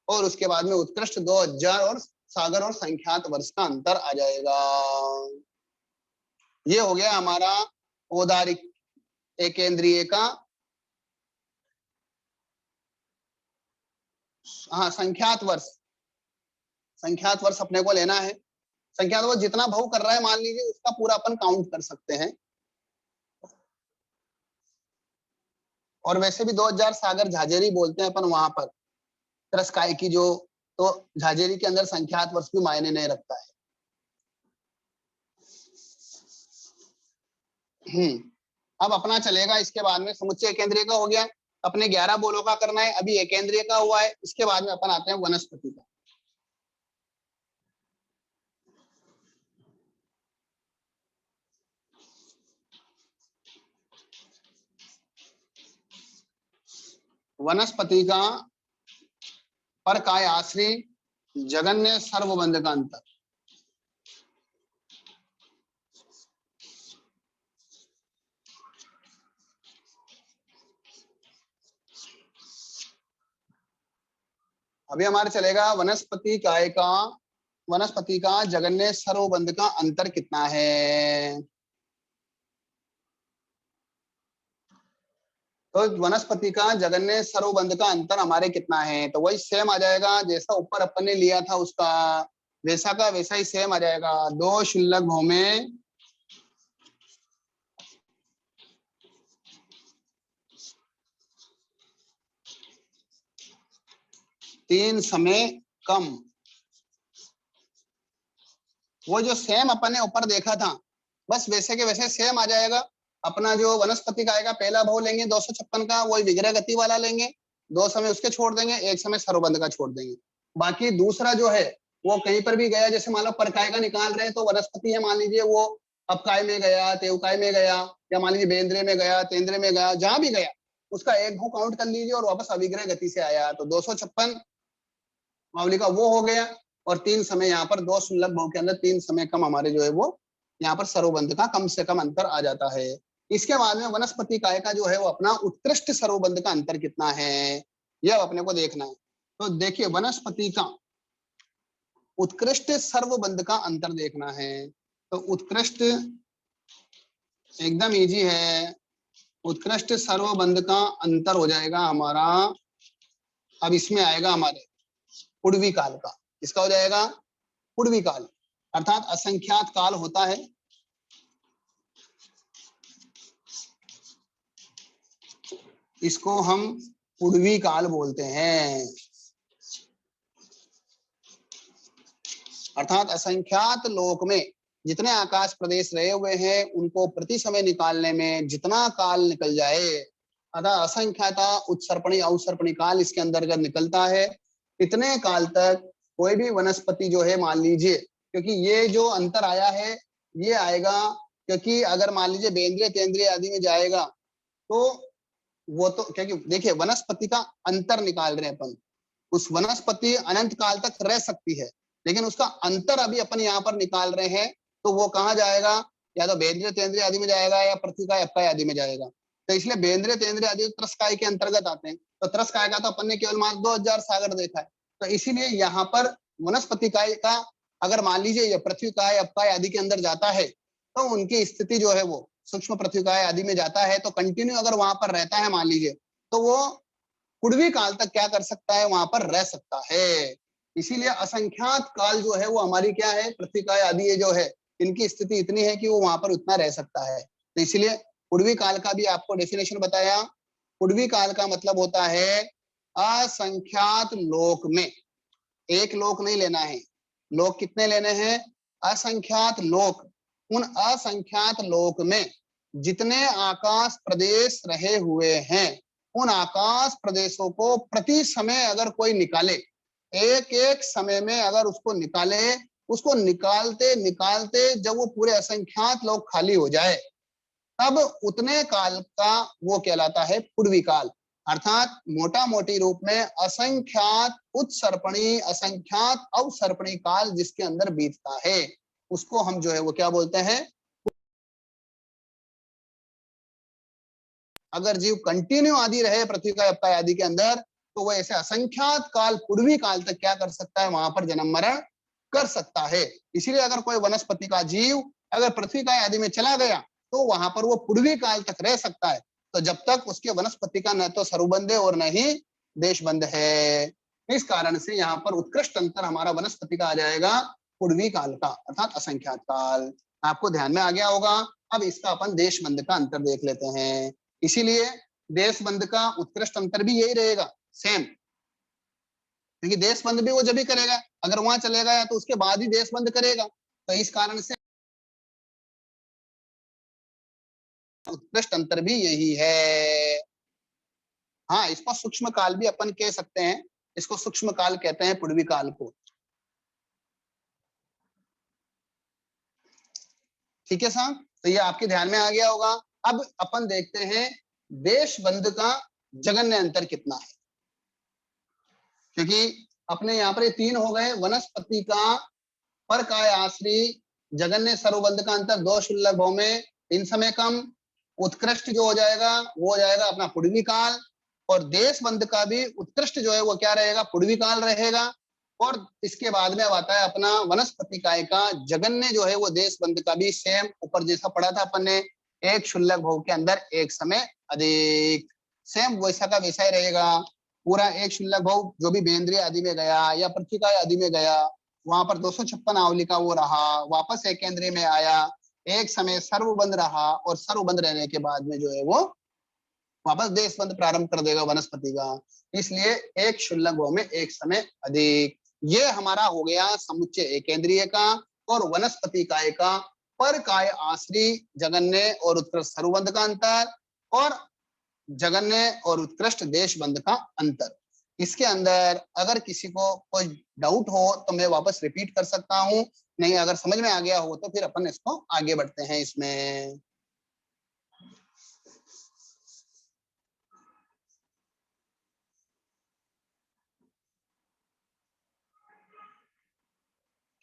और उसके बाद में उत्कृष्ट 2000 और सागर और संख्यात वर्ष का अंतर आ जाएगा। ये हो गया हमारा औदारिक एकेंद्रीय का। हाँ, संख्यात वर्ष, संख्यात वर्ष अपने को लेना है। संख्यात वर्ष जितना भाव कर रहा है मान लीजिए उसका पूरा अपन काउंट कर सकते हैं। और वैसे भी 2000 सागर झाझेरी बोलते हैं अपन वहां पर त्रस्काई की जो, तो झाझेरी के अंदर संख्यात वर्ष भी मायने नहीं रखता है। अब अपना चलेगा इसके बाद में समुच्चय एकेंद्रीय का हो गया, अपने 11 बोलों का करना है। अभी एकेंद्रीय का हुआ है, इसके बाद में अपन आते हैं वनस्पति का। वनस्पति का पर काय आश्री जगन्य सर्वबंध का अंतर। अभी हमारे चलेगा वनस्पति काय का, वनस्पति का जगन्य सर्वबंध का अंतर कितना है। तो वनस्पति का जगन्य सर्वबंध का अंतर हमारे कितना है, तो वही सेम आ जाएगा जैसा ऊपर अपन ने लिया था उसका, वैसा का वैसा ही सेम आ जाएगा। 2 शुल्लक भाव में 3 समय कम। वो जो सेम अपन ने ऊपर देखा था बस वैसे के वैसे सेम आ जाएगा। अपना जो वनस्पति का आएगा पहला भाव लेंगे 256 का, वही विग्रह गति वाला लेंगे, 2 समय उसके छोड़ देंगे, 1 समय सर्वबंध का छोड़ देंगे। बाकी दूसरा जो है वो कहीं पर भी गया, जैसे मान लो परकाय का निकाल रहे हैं तो वनस्पति है मान लीजिए वो अपकाय में गया, तेवकाय में गया, या मान लीजिए बेंद्रे में गया, तेंद्रे में गया, जहां भी गया उसका एक भाव काउंट कर लीजिए और वापस अविग्रह गति से आया तो 256 मावली का वो हो गया। और 3 समय यहाँ पर 2 शुल्लक भाव के अंदर 3 समय कम हमारे जो है वो यहाँ पर सर्वबंध का कम से कम अंतर आ जाता है। इसके बाद में वनस्पति काय का जो है वो अपना उत्कृष्ट सर्वबंध का अंतर कितना है यह अपने को देखना है। तो देखिए वनस्पति का उत्कृष्ट सर्वबंध का अंतर देखना है। तो उत्कृष्ट एकदम इजी है, उत्कृष्ट सर्वबंध का अंतर हो जाएगा हमारा। अब इसमें आएगा हमारे पूर्वी काल का, इसका हो जाएगा पूर्वी काल, अर्थात असंख्यात काल होता है। इसको हम पूर्वी काल बोलते हैं, अर्थात असंख्यात लोक में जितने आकाश प्रदेश रहे हुए हैं उनको प्रति समय निकालने में जितना काल निकल जाए, अर्थात असंख्याता उत्सर्पणी अवसर्पणी काल इसके अंतर्गत निकलता है। इतने काल तक कोई भी वनस्पति जो है मान लीजिए, क्योंकि ये जो अंतर आया है ये आएगा क्योंकि अगर मान लीजिए बेंद्रिय तेंद्रिय आदि में जाएगा तो वो तो क्योंकि देखिए वनस्पति का अंतर निकाल रहे हैं अपन, उस वनस्पति अनंत काल तक रह सकती है लेकिन उसका अंतर अभी अपन यहाँ पर निकाल रहे हैं, तो वो कहाँ जाएगा, या तो बेंद्रिय तेंद्रिय आदि में जाएगा या प्रतिकाय अपकाय आदि में जाएगा। तो इसलिए बेंद्रे तेंद्रे आदि त्रस्काय के अंतर्गत आते हैं। तो त्रस्काय का तो अपन ने केवल मात्र 2000 सागर देखा है। तो इसीलिए यहाँ पर वनस्पति काय का अगर मान लीजिए ये पृथ्वी काय अपकाय आदि के अंदर जाता है तो उनकी स्थिति जो है वो सूक्ष्म पृथ्वी काय आदि में जाता है, तो कंटिन्यू अगर वहां पर रहता है मान लीजिए, तो वो कुड़वी काल तक क्या कर सकता है, वहां पर रह सकता है। इसीलिए असंख्यात काल जो है वो हमारी क्या है, पृथ्वी काय आदि ये जो है इनकी स्थिति इतनी है कि वो वहां पर उतना रह सकता है। तो इसलिए कुड़वी काल का भी आपको डेफिनेशन बताया। कुड़वी काल का मतलब होता है असंख्यात लोक में, एक लोक नहीं लेना है, लोक कितने लेने हैं, असंख्यात लोक। उन असंख्यात लोक में जितने आकाश प्रदेश रहे हुए हैं उन आकाश प्रदेशों को प्रति समय अगर कोई निकाले, एक एक समय में अगर उसको निकाले, उसको निकालते निकालते जब वो पूरे असंख्यात लोग खाली हो जाए तब उतने काल का वो कहलाता है पूर्वी काल। अर्थात मोटा मोटी रूप में असंख्यात उत्सर्पणी असंख्यात अवसर्पणी काल जिसके अंदर बीतता है उसको हम जो है वो क्या बोलते हैं। अगर जीव कंटिन्यू आदि रहे पृथ्वी का अपकाय आदि के अंदर तो वह ऐसे असंख्यात काल पूर्वी काल तक क्या कर सकता है, वहां पर जन्म मरण कर सकता है। इसीलिए अगर कोई वनस्पति का जीव अगर पृथ्वी का आदि में चला गया तो वहां पर वो पूर्वी काल तक रह सकता है। तो जब तक उसके वनस्पति का न तो सर्वबंध है और न ही देशबंध है। इस कारण से यहाँ पर उत्कृष्ट अंतर हमारा वनस्पति का आ जाएगा पूर्वी काल का अर्थात असंख्यात काल। आपको ध्यान में आ गया होगा। अब इसका अपन देशबंध का अंतर देख लेते हैं। इसीलिए देशबंध का उत्कृष्ट अंतर भी यही रहेगा सेम, क्योंकि देशबंध भी वो जब भी करेगा अगर वहां चलेगा या तो उसके बाद ही देशबंध करेगा। तो इस कारण से उत्कृष्ट अंतर भी यही है। हाँ, इसको सूक्ष्म काल भी अपन कह सकते हैं, इसको सूक्ष्म काल कहते हैं पूर्वी काल को। ठीक है साहब, तो ये आपके ध्यान में आ गया होगा। अब अपन देखते हैं देशबंध का जगन्य अंतर कितना है, क्योंकि अपने यहाँ पर ये तीन हो गए, वनस्पति का परकाय आश्री जगन्य सर्वबंध का अंतर दो शुल्लक भाव में इन समय कम। उत्कृष्ट जो हो जाएगा वो हो जाएगा अपना पूर्वी काल, और देशबंध का भी उत्कृष्ट जो है वो क्या रहेगा, पूर्वी काल रहेगा। और इसके बाद में अब आता है अपना वनस्पति काय का जगन्य जो है वो देशबंध का भी सेम ऊपर जैसा पढ़ा था अपन ने, एक शुल्लक भाव के अंदर एक समय अधिक, सेम वैसा का वैसा ही रहेगा। पूरा एक शुल्लक भाव जो भी बेंद्रिय आदि में गया या पृथ्वी काय आदि में गया वहां पर 256 आवली का वो रहा, वापस एक केंद्रीय में आया, एक समय सर्वबंध रहा और सर्वबंध रहने के बाद में जो है वो वापस देशबंध प्रारंभ कर देगा वनस्पति का। इसलिए एक शुल्लक भाव में एक समय अधिक। ये हमारा हो गया समुच्चय एक केंद्रीय का और वनस्पति काय का पर काय आश्री जगन्य और उत्कृष्ट सर्वबंध का अंतर और जगन्य और उत्कृष्ट देशबंध का अंतर। इसके अंदर अगर किसी को कोई डाउट हो तो मैं वापस रिपीट कर सकता हूं, नहीं अगर समझ में आ गया हो तो फिर अपन इसको आगे बढ़ते हैं इसमें।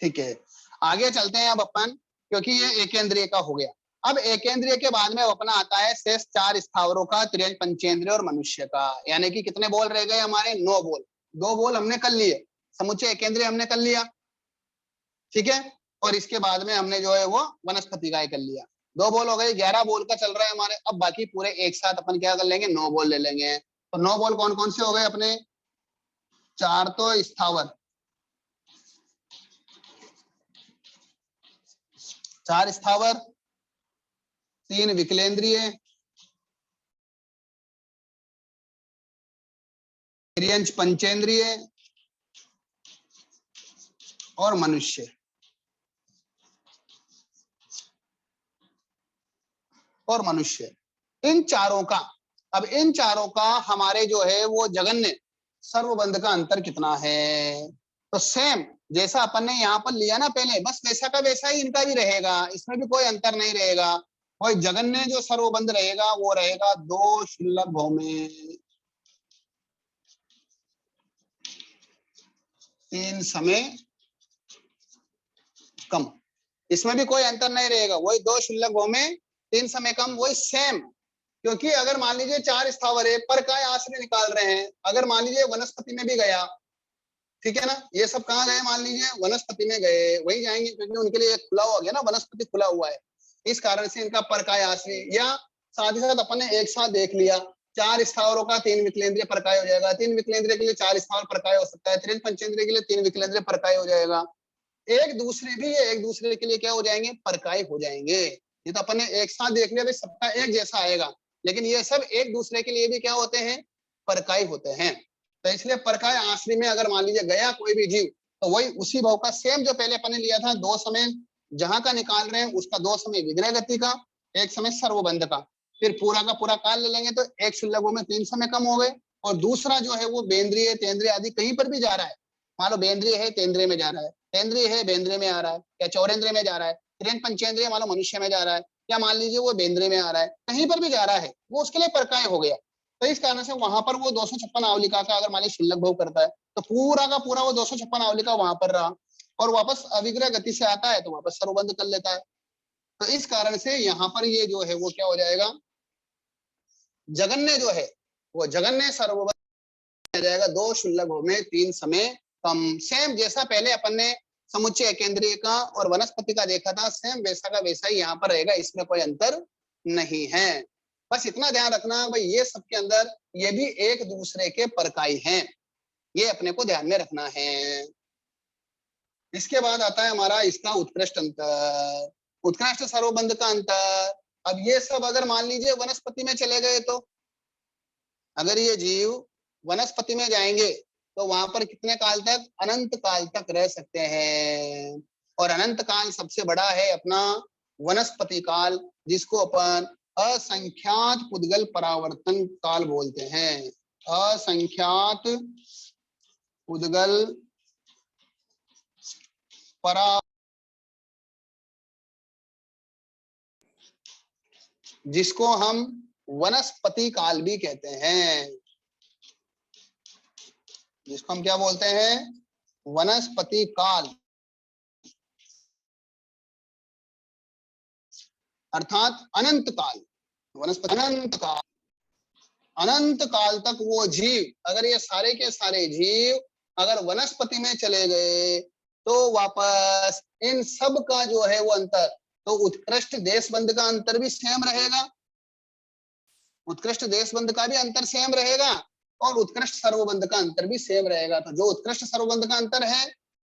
ठीक है, आगे चलते हैं अब अपन, क्योंकि ये एकेंद्रिय का हो गया। अब एकेंद्रिय के बाद में अपना आता है शेष चार स्थावरों का, त्रियंज पंचेंद्रिय और मनुष्य का। यानी कि कितने बोल रह गए हमारे, 9 बोल। 2 बोल हमने कर लिए, समुच्चय एकेंद्रिय हमने कर लिया, ठीक है। और इसके बाद में हमने जो है वो वनस्पति काय कर लिया, 2 बोल हो गए, 11 बोल का चल रहा है हमारे। अब बाकी पूरे एक साथ अपन क्या कर लेंगे, 9 बोल ले लेंगे। तो 9 बोल कौन कौन से हो गए अपने, 4 तो स्थावर, 4 स्थावर, 3 विकलेंद्रिय, त्रियंज पंचेंद्रिय और मनुष्य। और मनुष्य, इन चारों का, अब इन चारों का हमारे जो है वो जगन्य सर्वबंध का अंतर कितना है। तो सेम जैसा अपन ने यहाँ पर लिया ना पहले, बस वैसा का वैसा ही इनका भी रहेगा, इसमें भी कोई अंतर नहीं रहेगा। और जगन्य जो सर्वबंध रहेगा वो रहेगा 2 शुल्लक भाव में 3 समय कम, इसमें भी कोई अंतर नहीं रहेगा, वही 2 शुल्लक भाव में 3 समय कम, वही सेम। क्योंकि अगर मान लीजिए 4 स्थावर है, परकाय आश्रय निकाल रहे हैं, अगर मान लीजिए वनस्पति में भी गया, ठीक है ना, ये सब कहाँ गए, मान लीजिए वनस्पति में गए, वही जाएंगे क्योंकि उनके लिए खुला हो गया ना, वनस्पति खुला हुआ है, इस कारण से इनका परकाय आश्रय। या साथ ही साथ अपन ने एक साथ देख लिया 4 स्थावरों का 3 विकलेंद्रिय परकाय हो जाएगा, 3 विकलेंद्रिय के लिए 4 स्थावर परकाय हो सकता है, 3 पंचेंद्रिय के लिए 3 विकलेंद्रिय परकाय हो जाएगा। एक दूसरे भी ये एक दूसरे के लिए क्या हो जाएंगे, परकाय हो जाएंगे। ये तो अपन ने एक साथ देख लिया, सबका एक जैसा आएगा, लेकिन ये सब एक दूसरे के लिए भी क्या होते हैं, परकाय होते हैं। तो इसलिए परकाय आश्रय में अगर मान लीजिए गया कोई भी जीव, तो वही उसी भाव का सेम जो पहले अपन ने लिया था, 2 समय जहां का निकाल रहे हैं उसका 2 समय विग्रह गति का, 1 समय सर्वबंध का, फिर पूरा का पूरा काल ले लेंगे तो एक शुल्लक में 3 समय कम हो गए। और दूसरा जो है वो बेंद्रिय तेंद्रिय आदि कहीं पर भी जा रहा है, मान लो बेंद्रिय है तेंद्रिय में जा रहा है, तेंद्रिय है बेंद्रिय में आ रहा है, या चौरेंद्रिय में जा रहा है, त्रिन पंचेंद्रिय मान लो मनुष्य में जा रहा है, या मान लीजिए वो बेंद्रिय में आ रहा है, कहीं पर भी जा रहा है, वो उसके लिए परकाय हो गया। तो इस कारण से वहां पर वो 256 आवलिका का अगर मान लीजिए शुल्लक भोग करता है तो पूरा का पूरा वो 256 आवलिका वहां पर रहा, और वापस अविग्रह गति से आता है तो वापस सर्वबंध कर लेता है। तो इस कारण से यहाँ पर ये जो है वो क्या हो जाएगा, जगन्य जो है वो जगन्य सर्वबंध जाएगा, 2 शुल्लक भोग में 3 समय कम। सेम जैसा पहले अपन ने समुच्चय केंद्रीय का और वनस्पति का देखा था, सेम वैसा का वैसा ही यहाँ पर रहेगा, इसमें कोई अंतर नहीं है। बस इतना ध्यान रखना भाई, ये सबके अंदर ये भी एक दूसरे के परकाई हैं, ये अपने को ध्यान में रखना है। इसके बाद आता है हमारा इसका उत्कृष्ट अंतर, उत्कृष्ट सर्वबंध का अंतर। अब ये सब अगर मान लीजिए वनस्पति में चले गए, तो अगर ये जीव वनस्पति में जाएंगे तो वहां पर कितने काल तक, अनंत काल तक रह सकते हैं। और अनंत काल सबसे बड़ा है अपना वनस्पति काल, जिसको अपन असंख्यात पुद्गल परावर्तन काल बोलते हैं। असंख्यात पुद्गल परा, जिसको हम वनस्पति काल भी कहते हैं, जिसको हम क्या बोलते हैं, वनस्पति काल, अर्थात अनंत काल। वनस्पति अनंत काल, अनंत काल तक वो जीव, अगर ये सारे के सारे जीव अगर वनस्पति में चले गए तो वापस इन सब का जो है वो अंतर, तो उत्कृष्ट देशबंध का अंतर भी सेम रहेगा, उत्कृष्ट देशबंध का भी अंतर सेम रहेगा, और उत्कृष्ट सर्वबंध का अंतर भी सेम रहेगा। तो जो उत्कृष्ट सर्वबंध का अंतर है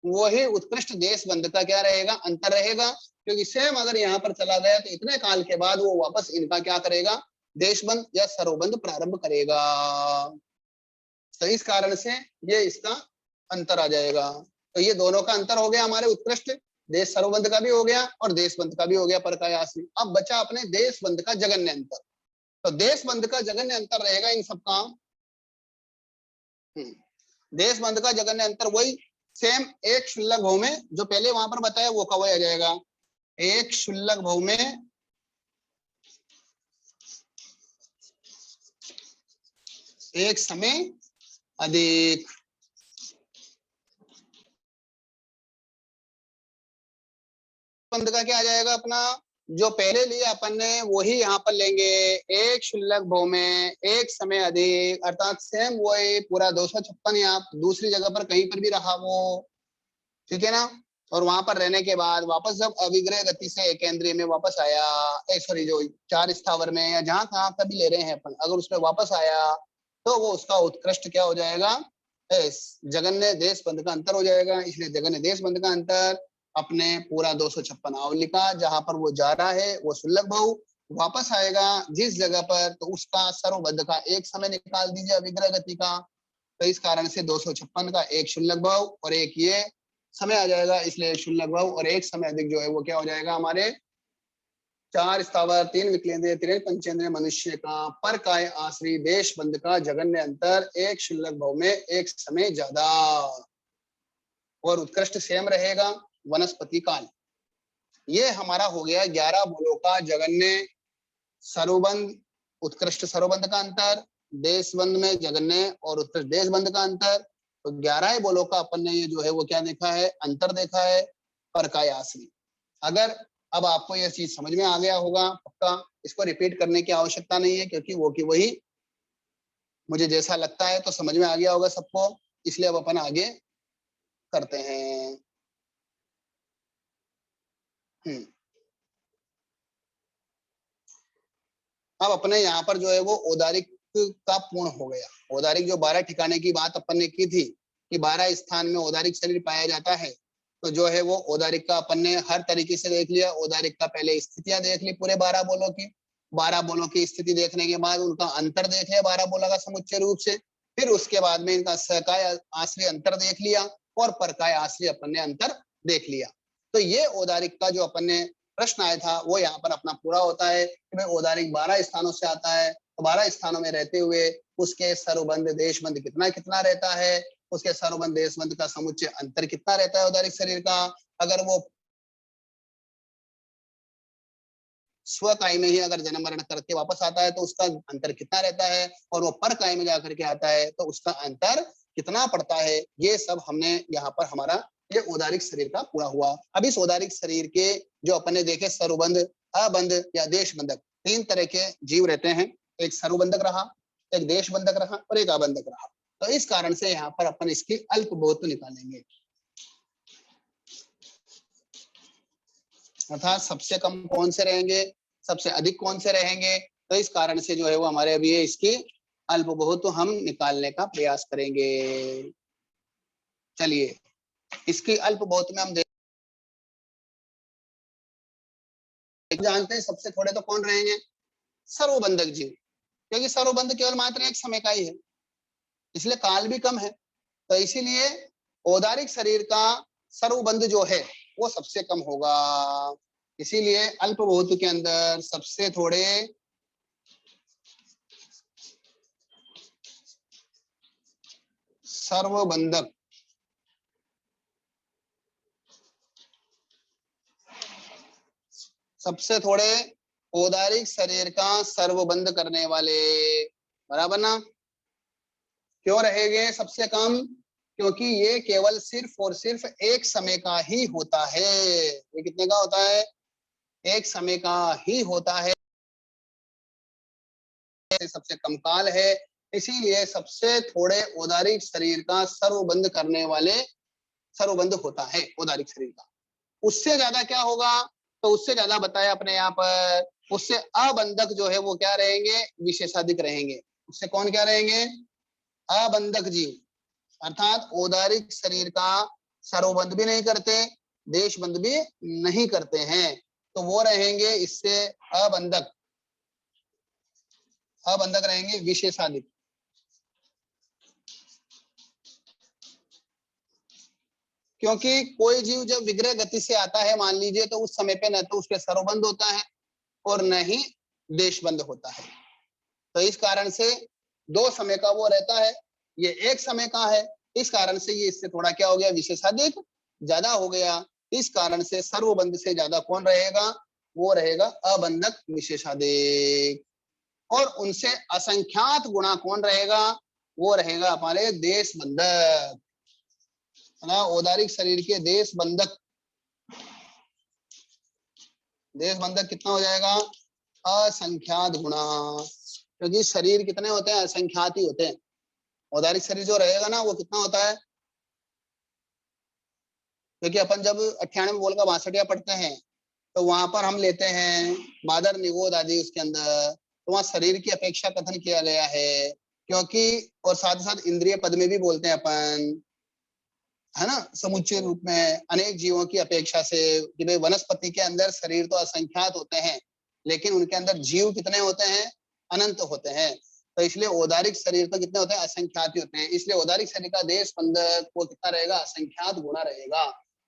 वही उत्कृष्ट देशबंध का क्या रहेगा, अंतर रहेगा। क्योंकि सेम अगर यहाँ पर चला गया तो इतने काल के बाद वो वापस इनका क्या करेगा, देशबंध या सर्वबंध प्रारंभ करेगा। तो इस कारण से ये इसका अंतर आ जाएगा। तो ये दोनों का अंतर हो गया हमारे, उत्कृष्ट देश सर्वबंध का भी हो गया और देशबंध का भी हो गया परकाय आश्रय। अब बचा अपने देशबंध का जगन्य अंतर। तो देशबंध का जगन्य अंतर रहेगा इन सबका, देशबंध का जगन्य अंतर वही सेम एक शुल्लक भव में, जो पहले वहां पर बताया वो कवय आ जाएगा, एक शुल्लक भव में एक समय अधिक। बंध का क्या आ जाएगा अपना, जो पहले लिया अपन ने वही यहाँ पर लेंगे, एक शुल्लक भव में एक समय अधिक, अर्थात सेम वही पूरा 256 यहाँ दूसरी जगह पर कहीं पर भी रहा वो, ठीक है ना। और वहां पर रहने के बाद वापस जब अविग्रह गति से केंद्रीय में वापस आया, सॉरी जो 4 स्थावर में या जहां कहां का भी ले रहे हैं अपन, अगर उसमें वापस आया तो वो उसका उत्कृष्ट क्या हो जाएगा, जगन्य देशबंध का अंतर हो जाएगा। इसलिए जगन्य देशबंध का अंतर अपने पूरा 256 आवलिका जहां पर वो जा रहा है वो शुल्लक भव, वापस आएगा जिस जगह पर तो उसका सर्वबंध का एक समय निकाल दीजिए अविग्रह गति का। तो इस कारण से 256 का एक शुल्लक भव और एक ये समय आ जाएगा, इसलिए शुल्लक भव और एक समय अधिक जो है वो क्या हो जाएगा हमारे 4 स्थावर 3 विकलेंद्रिय 3 पंचेंद्रिय मनुष्य का परकाय आश्रय देशबंध का जगन्य अंतर, एक शुल्लक भव में एक समय ज्यादा, और उत्कृष्ट सेम रहेगा वनस्पति काल। ये हमारा हो गया 11 बोलों का जगन्य सर्वबंध, उत्कृष्ट सर्वबंध का अंतर, देशबंध में जगन्य और उत्कृष्ट देशबंध का अंतर। तो 11 बोलों का अपन ने ये जो है वो क्या देखा है, अंतर देखा है परकाय आश्रय। अगर अब आपको यह चीज समझ में आ गया होगा पक्का, इसको रिपीट करने की आवश्यकता नहीं है, क्योंकि वो की वही मुझे जैसा लगता है तो समझ में आ गया होगा सबको, इसलिए अब अपन आगे करते हैं। अब अपने यहाँ पर जो है वो औदारिक का पूर्ण हो गया। औदारिक जो 12 ठिकाने की बात अपन ने की थी कि 12 स्थान में औदारिक शरीर पाया जाता है, तो जो है वो औदारिक का अपन ने हर तरीके से देख लिया। औदारिक का पहले स्थितियां देख ली पूरे 12 बोलों की, 12 बोलों की स्थिति देखने के बाद उनका अंतर देख लिया 12 बोला का समुच्चय रूप से, फिर उसके बाद में इनका सहकाय आश्रय अंतर देख लिया और परकाय आश्रय अपन ने अंतर देख लिया। तो ये औदारिक का जो अपन ने प्रश्न आया था वो यहाँ पर अपना पूरा होता है कि भाई औदारिक 12 स्थानों से आता है, तो 12 स्थानों में रहते हुए उसके सर्वबंध देशबंध कितना कितना रहता है, उसके सर्वबंध देशबंध का समुच्चय अंतर कितना रहता है औदारिक शरीर का, अगर वो स्वकाय में ही अगर जन्म मरण करके वापस आता है तो उसका अंतर कितना रहता है, और वो पर काय में जाकर के आता है तो उसका अंतर कितना पड़ता है। ये सब हमने यहाँ पर हमारा ये औदारिक शरीर का पूरा हुआ। अब इस औदारिक शरीर के जो अपने देखे सर्वबंध, अबंध या देशबंधक, 3 तरह के जीव रहते हैं। एक सर्वबंधक रहा, एक देशबंधक रहा और एक अबंधक रहा। तो इस कारण से यहाँ पर अपन इसकी अल्प बहुत निकालेंगे, अर्थात सबसे कम कौन से रहेंगे, सबसे अधिक कौन से रहेंगे। तो इस कारण से जो है वो हमारे अभी इसकी अल्प बहुत तो हम निकालने का प्रयास करेंगे। चलिए इसकी अल्प बहुत में हम जानते हैं सबसे थोड़े तो कौन रहेंगे, सर्वबंधक जीव, क्योंकि सर्वबंध केवल मात्र एक समय का ही है, इसलिए काल भी कम है। तो इसीलिए औदारिक शरीर का सर्वबंध जो है वो सबसे कम होगा। इसीलिए अल्प बहुत के अंदर सबसे थोड़े सर्वबंधक सबसे थोड़े औदारिक शरीर का सर्वबंध करने वाले, बराबर ना, क्यों रहेंगे सबसे कम, क्योंकि ये केवल सिर्फ और सिर्फ एक समय का ही होता है। ये कितने का होता है, एक समय का ही होता है, सबसे कम काल है। इसीलिए सबसे थोड़े औदारिक शरीर का सर्वबंध करने वाले सर्वबंध होता है औदारिक शरीर का। उससे ज्यादा क्या होगा, तो उससे ज्यादा बताया अपने यहाँ पर, उससे अबंधक जो है वो क्या रहेंगे, विशेषाधिक रहेंगे। उससे कौन क्या रहेंगे, अबंधक जीव, अर्थात औदारिक शरीर का सर्वबंध भी नहीं करते, देशबंध भी नहीं करते हैं, तो वो रहेंगे इससे अबंधक, अबंधक रहेंगे विशेषाधिक। क्योंकि कोई जीव जब विग्रह गति से आता है मान लीजिए, तो उस समय पे न तो उसके सर्वबंध होता है और न ही देशबंध होता है। तो इस कारण से 2 समय का वो रहता है, ये एक समय का है, इस कारण से ये इससे थोड़ा क्या हो गया, विशेषाधिक ज्यादा हो गया। इस कारण से सर्वबंध से ज्यादा कौन रहेगा, वो रहेगा अबंधक विशेषाधिक। और उनसे असंख्यात गुणा कौन रहेगा, वो रहेगा हमारे देशबंधक। औदारिक शरीर के देशबंधक, देशबंधक कितना हो जाएगा, असंख्यात गुणा, क्योंकि शरीर कितने होते हैं, असंख्यात ही होते हैं। औदारिक शरीर जो रहेगा ना वो कितना होता है, क्योंकि अपन जब 98 बोल का 62 पढ़ते हैं तो वहां पर हम लेते हैं बादर निगोद आदि उसके अंदर, तो वहां शरीर की अपेक्षा कथन किया गया है, क्योंकि और साथ ही साथ इंद्रिय पद में भी बोलते हैं अपन, है ना, समुच्चय रूप में अनेक जीवों की अपेक्षा से, कि भाई वनस्पति के अंदर शरीर तो असंख्यात होते हैं लेकिन उनके अंदर जीव कितने होते हैं, अनंत होते हैं। तो इसलिए औदारिक शरीर तो कितने होते हैं, असंख्यात ही होते हैं। इसलिए औदारिक शरीर का देशबंधक वो कितना रहेगा, असंख्यात गुणा रहेगा।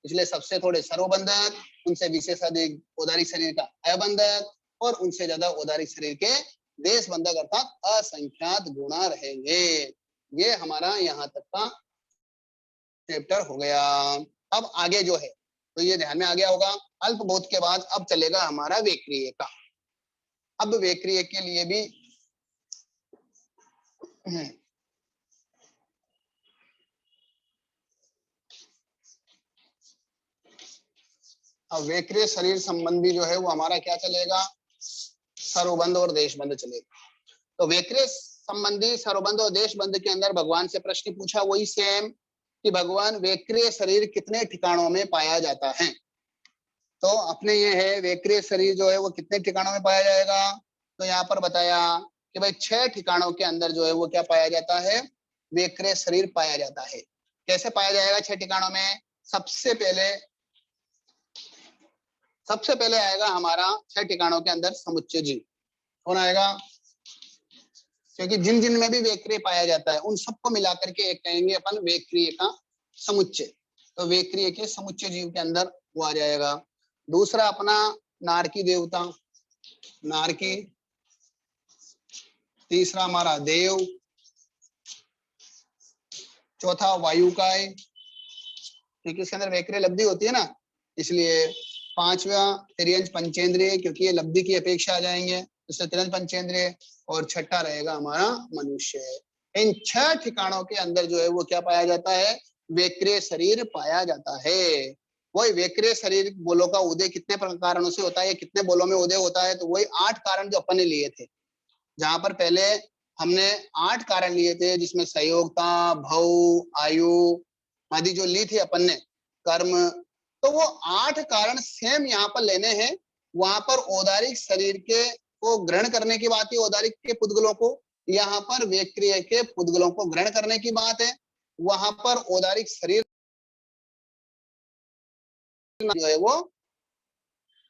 इसलिए सबसे थोड़े सर्वबंधक, उनसे विशेष अधिक औदारिक शरीर का अबंधक, और उनसे ज्यादा औदारिक शरीर के देशबंधक अर्थात असंख्यात गुणा रहेंगे। ये हमारा यहाँ तक का चैप्टर हो गया। अब आगे जो है तो ये ध्यान में आ गया होगा। अल्प बोध के बाद अब चलेगा हमारा वेक्रिय का। अब वेक्रिय के लिए भी अब वेक्रिय शरीर संबंधी जो है वो हमारा क्या चलेगा, सर्वबंध और देशबंध चलेगा। तो वेक्रिय संबंधी सर्वबंध और देशबंध के अंदर भगवान से प्रश्न पूछा वही सेम कि भगवान वेक्रिय शरीर कितने ठिकानों में पाया जाता है। तो अपने ये है वेक्रिय शरीर जो है वो कितने ठिकानों में पाया जाएगा, तो यहाँ पर बताया कि भाई 6 ठिकानों के अंदर जो है वो क्या पाया जाता है, वेक्रिय शरीर पाया जाता है। कैसे पाया जाएगा 6 ठिकानों में, सबसे पहले आएगा हमारा 6 ठिकानों के अंदर समुच्चय जीव। कौन आएगा, क्योंकि जिन जिन में भी वेक्रिय पाया जाता है उन सबको मिलाकर के एक कहेंगे अपन वेक्रिय का समुच्चय। तो वेक्रिय के समुच्चय जीव के अंदर वो आ जाएगा। दूसरा अपना नारकी देवता, नारकी। तीसरा हमारा देव। चौथा वायुकाय, क्योंकि इसके अंदर वेक्रिय लब्धि होती है ना, इसलिए। पांचवा तिर्यंच पंचेंद्रिय, क्योंकि ये लब्धि की अपेक्षा आ जाएंगे, इसलिए तिर्यंच पंचेंद्रिय। और छठा रहेगा हमारा मनुष्य। इन 6 ठिकानों के अंदर जो है वो क्या पाया जाता है, वेक्रिय शरीर पाया जाता है। वही वेक्रिय शरीर बोलों का उदय कितने कारणों से होता है, कितने बोलों में उदय होता है, तो वही 8 कारण जो अपन ने लिए थे, जहां पर पहले हमने 8 कारण लिए थे, जिसमें संयोगता, भव, आयु आदि जो ली थी अपन ने, कर्म, तो वो 8 कारण सेम यहाँ पर लेने हैं। वहां पर औदारिक शरीर के को ग्रहण करने की बात है, औदारिक के पुद्गलों को, यहाँ पर वेक्रिय के पुद्गलों को ग्रहण करने की बात है। वहां पर औदारिक शरीर जो है वो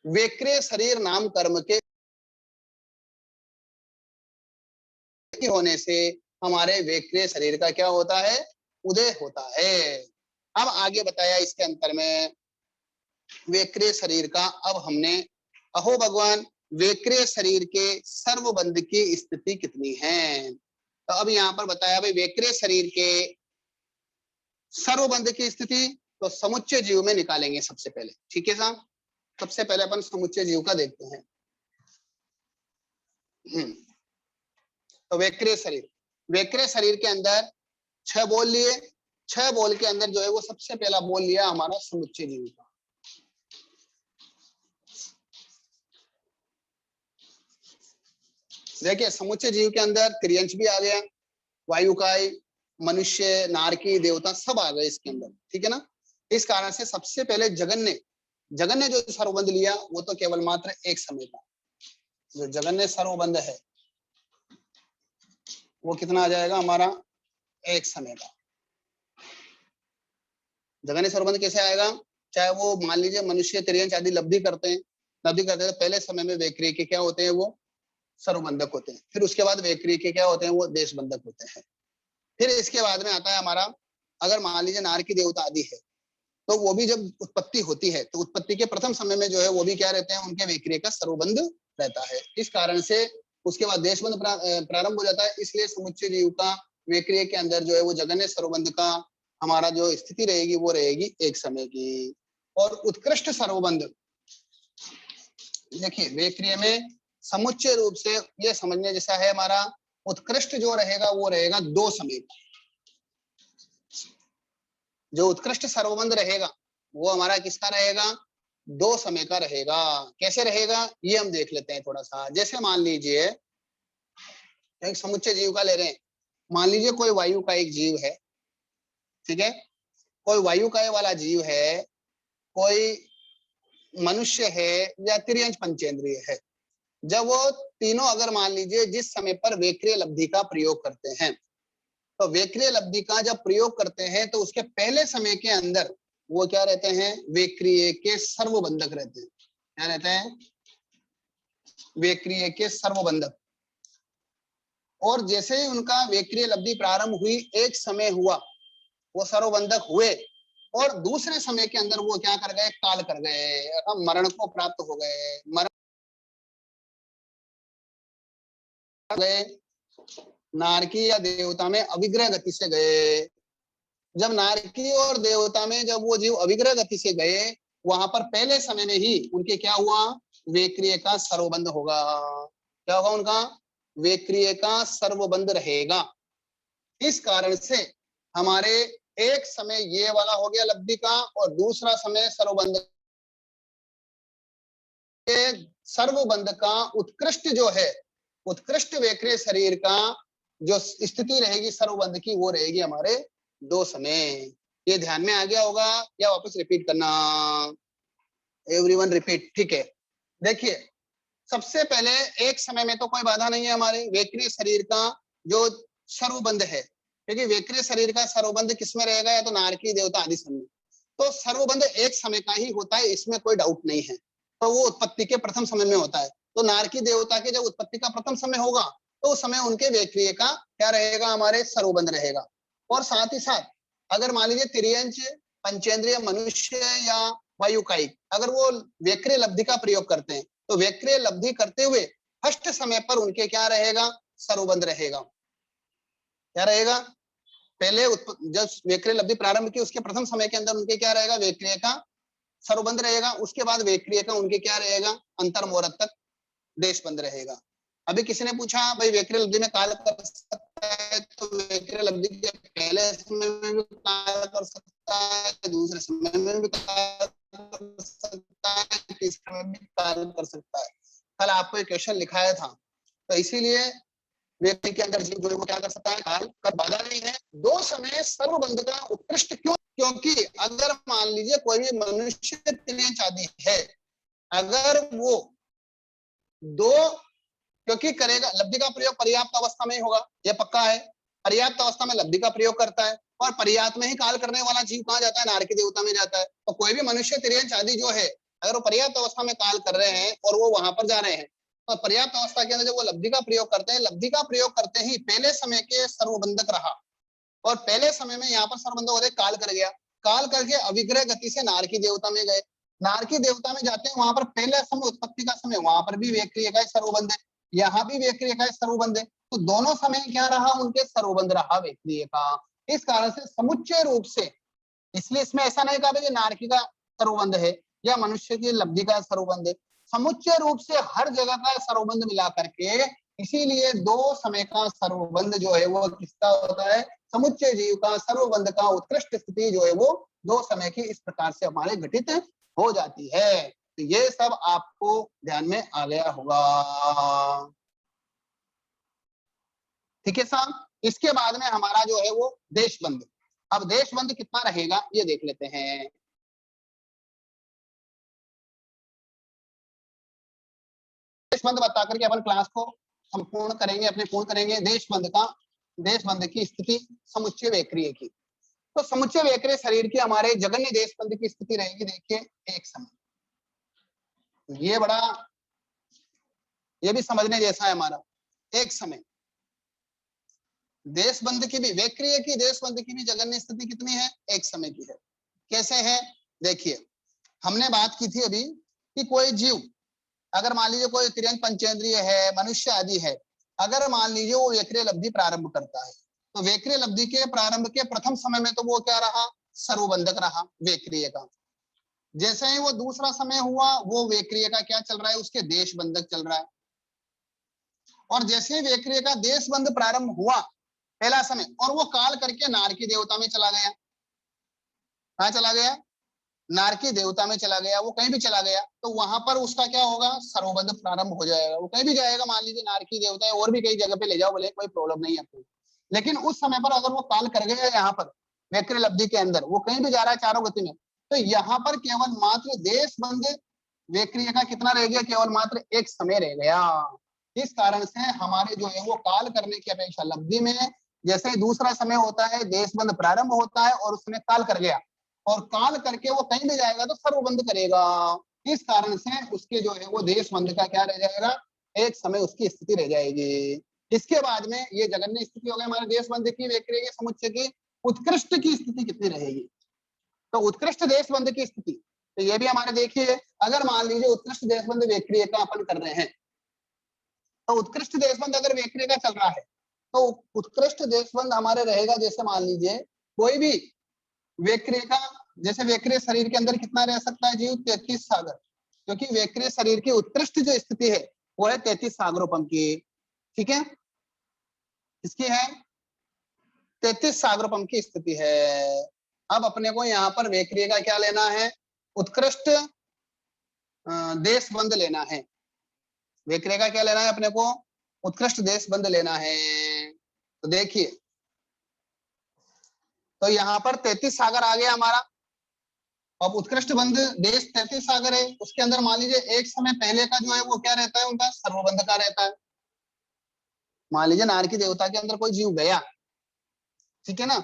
वेक्रिय शरीर नाम कर्म के होने से हमारे वेक्रिय शरीर का क्या होता है, उदय होता है। अब आगे बताया इसके अंतर में वेक्रिय शरीर का। अब हमने अहो भगवान वेक्रिय शरीर के सर्वबंध की स्थिति कितनी है, तो अब यहाँ पर बताया भाई वेक्रिय शरीर के सर्वबंध की स्थिति तो समुच्चय जीव में निकालेंगे सबसे पहले। ठीक है साहब, सबसे पहले अपन समुच्चय जीव का देखते हैं। तो वेक्रिय शरीर के अंदर 6 बोल लिए। 6 बोल के अंदर जो है वो सबसे पहला बोल लिया हमारा समुच्चय जीव का। देखिए समुच्चय जीव के अंदर त्रियंच भी आ गया, वायुकाय, मनुष्य, नारकी, देवता सब आ गए इसके अंदर। ठीक है ना। इस कारण से सबसे पहले जगन ने जो सर्वबंध लिया वो तो केवल मात्र एक समय का, जो जगन ने सर्वबंध है वो कितना आ जाएगा हमारा, एक समय का। जगन सर्वबंध कैसे आएगा, चाहे वो मान लीजिए मनुष्य त्रियंच आदि लब्धि करते हैं तो पहले समय में वेक्रिय के क्या होते हैं, वो सर्वबंधक होते हैं। फिर उसके बाद वेक्रिय के क्या होते हैं, वो देशबंधक होते हैं। फिर इसके बाद में आता है हमारा, अगर मान लीजिए नारकी देवता आदि है तो वो भी जब उत्पत्ति होती है तो उत्पत्ति के प्रथम समय में जो है वो भी क्या रहते हैं, उनके वेक्रिय का सर्वबंध रहता है। इस कारण से उसके बाद देशबंध प्रारंभ हो जाता है। इसलिए समुच्चय जीव का वेक्रिय के अंदर जो है वो जगन्य सर्वबंध का हमारा जो स्थिति रहेगी वो रहेगी एक समय की। और उत्कृष्ट सर्वबंध, देखिए वेक्रिय में समुच्चय रूप से ये समझने जैसा है, हमारा उत्कृष्ट जो रहेगा वो रहेगा 2 समय का। जो उत्कृष्ट सर्वबंध रहेगा वो हमारा किसका रहेगा, 2 समय का रहेगा। कैसे रहेगा ये हम देख लेते हैं थोड़ा सा। जैसे मान लीजिए एक समुच्चय जीव का ले रहे हैं, मान लीजिए कोई वायु का एक जीव है, ठीक है, कोई वायु का वाला जीव है, कोई मनुष्य है या त्रियंच पंचेंद्रिय है। जब वो तीनों अगर मान लीजिए जिस समय पर वेक्रिय लब्धि का प्रयोग करते हैं, तो वेक्रिय लब्धि का जब प्रयोग करते हैं तो उसके पहले समय के अंदर वो क्या रहते हैं, वेक्रिय के सर्वबंधक रहते हैं। क्या रहते हैं, वेक्रिय के सर्वबंधक। और जैसे ही उनका वेक्रिय लब्धि प्रारंभ हुई, एक समय हुआ वो सर्वबंधक हुए और दूसरे समय के अंदर वो क्या कर गए, काल कर गए, मरण को प्राप्त हो गए, मरण गए, नारकी या देवता में अविग्रह गति से गए। जब नारकी और देवता में जब वो जीव अविग्रह गति से गए, वहां पर पहले समय में ही उनके क्या हुआ, वेक्रिय का सर्वबंध होगा। क्या होगा उनका, वेक्रिय का सर्वबंध रहेगा। इस कारण से हमारे एक समय ये वाला हो गया लब्धि का और दूसरा समय सर्वबंध सर्वबंध का उत्कृष्ट जो है, उत्कृष्ट वेक्रिय शरीर का जो स्थिति रहेगी सर्वबंध की, वो रहेगी हमारे 2 समय। ये ध्यान में आ गया होगा या वापस रिपीट करना? एवरीवन रिपीट, ठीक है। देखिए, सबसे पहले एक समय में तो कोई बाधा नहीं है हमारे वेक्रिय शरीर का जो सर्वबंध है, क्योंकि वेक्रिय शरीर का सर्वबंध किसमें रहेगा? या तो नारकी देवता आदि समय। तो सर्वबंध एक समय का ही होता है, इसमें कोई डाउट नहीं है। तो वो उत्पत्ति के प्रथम समय में होता है। तो नारकी देवता के जब उत्पत्ति का प्रथम समय होगा तो उस समय उनके वेक्रिय का क्या रहेगा? हमारे सर्वबंध रहेगा। और साथ ही साथ अगर मान लीजिए तिर्यंच, पंचेंद्रिय मनुष्य या वायुकायिक, अगर वो वेक्रिय लब्धि का प्रयोग करते हैं तो वेक्रिय लब्धि करते हुए फर्स्ट समय पर उनके क्या रहेगा? सर्वबंध रहेगा। क्या रहेगा? पहले जब वेक्रिय लब्धि प्रारंभ की उसके प्रथम समय के अंदर उनके क्या रहेगा? वेक्रिय का सर्वबंध रहेगा। उसके बाद वेक्रिय का उनके क्या रहेगा? अंतर मुहूर्त तक देशबंध रहेगा। अभी किसी ने पूछा भाई वेक्रिय लब्धि में काल कर सकता है, तो वेक्रिय लब्धि के पहले समय में भी काल कर सकता है, दूसरे समय में भी काल कर सकता है, तीसरे में भी काल कर सकता है। कल आपको एक क्वेश्चन लिखाया था, तो इसीलिए व्यक्ति के अंदर जीव जो है वो क्या कर सकता है? काल कर बाधा नहीं है। 2 समय सर्वबंध का उत्कृष्ट क्यों? क्योंकि अगर मान लीजिए कोई भी मनुष्य तिर्यंच आदि है, अगर वो 2, क्योंकि करेगा लब्धि का प्रयोग पर्याप्त अवस्था में ही होगा, यह पक्का है। पर्याप्त अवस्था में लब्धि का प्रयोग करता है और पर्याप्त में ही काल करने वाला जीव कहाँ जाता है? नारकी देवता में जाता है। तो कोई भी मनुष्य तिर्यंच आदि जो है, अगर वो पर्याप्त अवस्था में काल कर रहे हैं और वो वहां पर जा रहे हैं, तो पर्याप्त अवस्था के अंदर जब वो लब्धि का प्रयोग करते हैं, लब्धि का प्रयोग करते ही पहले समय के सर्वबंधक रहा और पहले समय में यहाँ पर सर्वबंधक होते काल कर गया, काल करके अविग्रह गति से नारकी देवता में गए। नारकी देवता में जाते हैं, वहां पर पहले समय उत्पत्ति का समय, वहां पर भी वेक्रिय का सर्वबंध है, यहाँ भी वेक्रिय का सर्वबंध है। तो दोनों समय क्या रहा? उनके सर्वबंध रहा वेक्रिय का। इस कारण से समुच्चय रूप से, इसलिए इसमें ऐसा नहीं कहा कि नारकी का सर्वबंध है या मनुष्य की लब्धि का सर्वबंध है, समुच्चय रूप से हर जगह का सर्वबंध मिला करके, इसीलिए 2 समय का सर्वबंध जो है वो किसका होता है? समुच्चय जीव का सर्वबंध का उत्कृष्ट स्थिति जो है वो 2 समय की इस प्रकार से हमारे घटित हो जाती है। तो ये सब आपको ध्यान में आ गया होगा, ठीक है साहब। इसके बाद में हमारा जो है वो देशबंध। अब देशबंध कितना रहेगा ये देख लेते हैं। देशबंध बता करके अपन क्लास को संपूर्ण करेंगे, अपने पूर्ण करेंगे। देशबंध की स्थिति समुच्चय वेक्रिय की। तो समुच्चय वेक्रिय शरीर की हमारे जगन्य देशबंध की स्थिति रहेगी। देखिए, एक समय, ये भी समझने जैसा है हमारा। एक समय देशबंध की भी, वेक्रिय की, देशबंध की भी जगन्य स्थिति कितनी है? एक समय की है। कैसे है? देखिए, हमने बात की थी अभी कि कोई जीव, अगर मान लीजिए कोई तिर्यंच पंचेंद्रिय है, मनुष्य आदि है, अगर मान लीजिए वो वेक्रिय लब्धि प्रारंभ करता है, तो वेक्रिय लब्धि के प्रारंभ के प्रथम समय में तो वो क्या रहा? सर्वबंधक रहा वेक्रिय का। जैसे ही वो दूसरा समय हुआ, वो वेक्रिय का क्या चल रहा है? उसके देशबंधक चल रहा है। और जैसे ही वेक्रिय का देशबंध प्रारंभ हुआ पहला समय, और वो काल करके नारकी देवता में चला गया। कहाँ चला गया? नारकी देवता में चला गया। वो कहीं भी चला गया तो वहां पर उसका क्या होगा? सर्वबंध प्रारंभ हो जाएगा। वो कहीं भी जाएगा, मान लीजिए नारकी देवता है, और भी कई जगह पे ले जाओ, बोले कोई प्रॉब्लम नहीं है आपको। लेकिन उस समय पर अगर वो काल कर गया यहाँ पर वेक्रिय लब्धि के अंदर, वो कहीं भी जा रहा है चारों गति में, तो यहाँ पर केवल मात्र देशबंध वेक्रिय का कितना रह गया? केवल मात्र एक समय रह गया। इस कारण से हमारे जो है वो काल करने की अपेक्षा लब्धि में जैसे दूसरा समय होता है, देशबंध प्रारंभ होता है और उसमें काल कर गया, और काल करके वो कहीं भी जाएगा तो सर्वबंध करेगा। इस कारण से उसके जो है वो देशबंध का क्या रह जाएगा? एक समय उसकी स्थिति रह जाएगी। इसके बाद में ये जगन्य स्थिति हो गई हमारे देशबंध की, वेक्रिय के समुच्चय की। उत्कृष्ट की स्थिति कितनी रहेगी? तो उत्कृष्ट देशबंध की स्थिति, तो ये भी हमारे देखिए, अगर मान लीजिए उत्कृष्ट देशबंध वेक्रिय का अपन कर रहे हैं, तो उत्कृष्ट देशबंध अगर वेक्रिय का चल रहा है तो उत्कृष्ट देशबंध हमारे रहेगा, जैसे मान लीजिए कोई भी वेक्रिय का, जैसे वेक्रिय शरीर के अंदर कितना रह सकता है जीव? 33 सागर, क्योंकि वेक्रिय शरीर की उत्कृष्ट जो स्थिति है वो है 33 सागरोपम की। ठीक है, इसकी है 33 सागरोपम की स्थिति है। अब अपने को यहाँ पर वेक्रिय का क्या लेना है? उत्कृष्ट देश बंद लेना है। विक्रय का क्या लेना है अपने को? उत्कृष्ट देश बंद लेना है। तो देखिए, तो यहाँ पर 33 सागर आ गया हमारा। अब उत्कृष्ट बंद देश 33 सागर है, उसके अंदर मान लीजिए एक समय पहले का जो है वो क्या रहता है, उनका सर्वबंध का रहता है। मान लीजिए नारकी देवता के अंदर कोई जीव गया, ठीक है ना,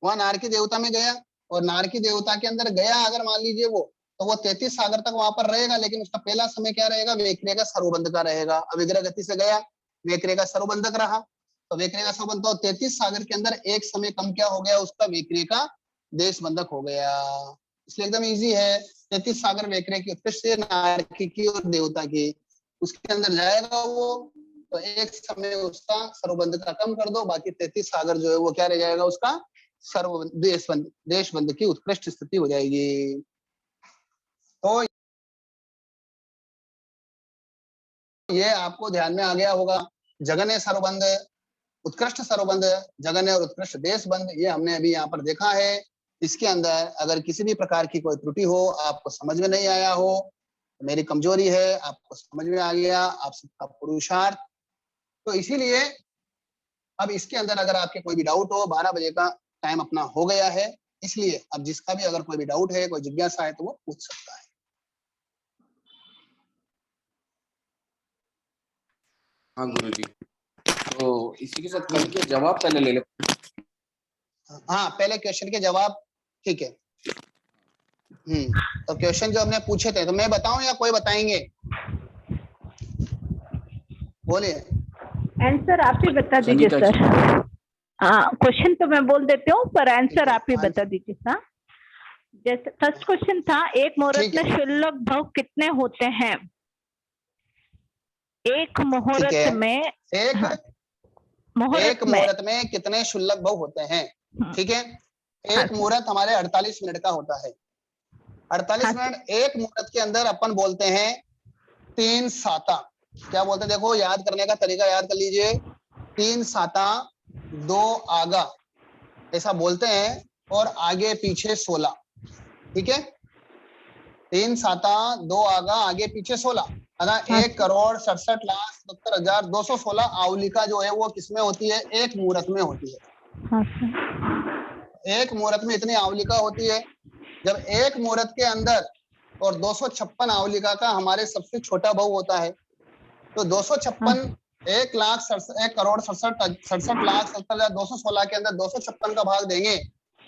वहां नारकी देवता में गया, और नारकी देवता के अंदर गया अगर मान लीजिए वो, तो वो 33 सागर तक वहां पर रहेगा, लेकिन उसका पहला समय क्या रहेगा? वेक्रिय का सर्वबंध का रहेगा। अविग्रह गति से गया, वेक्रिय का सर्वबंधक रहा, तो वेक्रिय का सर्वबंध, तो 33 सागर के अंदर एक समय कम क्या हो गया? उसका वेक्रिय का देश बंधक हो गया। इसलिए एकदम इजी है। 33 सागर वेक्रिय की उत्कृष्ट नारकी की और देवता की, उसके अंदर जाएगा वो, तो एक समय उसका सर्वबंध का कम कर दो, बाकी 33 सागर जो है वो क्या रह जाएगा? उसका सर्व देश बंध की उत्कृष्ट स्थिति हो जाएगी। तो ये आपको ध्यान में आ गया होगा। जगन्य सर्वबंध, उत्कृष्ट सर्वबंध, जगन्य और उत्कृष्ट देश बंध, ये हमने अभी यहाँ पर देखा है। इसके अंदर अगर किसी भी प्रकार की कोई त्रुटि हो, आपको समझ में नहीं आया हो, तो मेरी कमजोरी है, आपको समझ में आ गया, आप सबका पुरुषार्थ। तो इसीलिए अब इसके अंदर अगर आपके कोई भी डाउट हो, 12 बजे का टाइम अपना हो गया है, इसलिए अब जिसका भी अगर कोई भी डाउट है, कोई जिज्ञासा है, तो वो पूछ सकता है। हाँ गुरुजी, तो इसी के साथ कल के जवाब पहले ले लेते। हाँ, पहले क्वेश्चन के जवाब, ठीक है। तो क्वेश्चन जो हमने पूछे थे, तो मैं बताऊं या कोई बताएंगे? बोलिए। आंसर आप ही बता दीजिए सर। हाँ, क्वेश्चन तो मैं बोल देती हूँ, पर आंसर आप ही बता दीजिए सर। जैसे फर्स्ट क्वेश्चन था, एक मुहूर्त में शुल्लक भव कितने होते हैं? एक मुहूर्त में एक मुहूर्त में कितने शुल्लक भव होते हैं? ठीक है, एक मुहूर्त हमारे 48 मिनट का होता है। 48 मिनट, एक मुहूर्त के अंदर अपन बोलते हैं 3 साता। क्या बोलते हैं? देखो, याद करने का तरीका याद कर लीजिए। 3 साता 2 आगा, ऐसा बोलते हैं, और आगे पीछे 16। ठीक है, 3 साता 2 आगा, आगे पीछे 16, अगर 1,67,67,216 आवलिका जो है वो किसमें होती है? एक मुहूर्त में होती है। एक मुहूर्त में इतनी आवलिका होती है। जब एक मुहूर्त के अंदर और 256 आवलिका का हमारे सबसे छोटा बहु होता है, तो 256 1,67,67,216 के अंदर 256 का भाग देंगे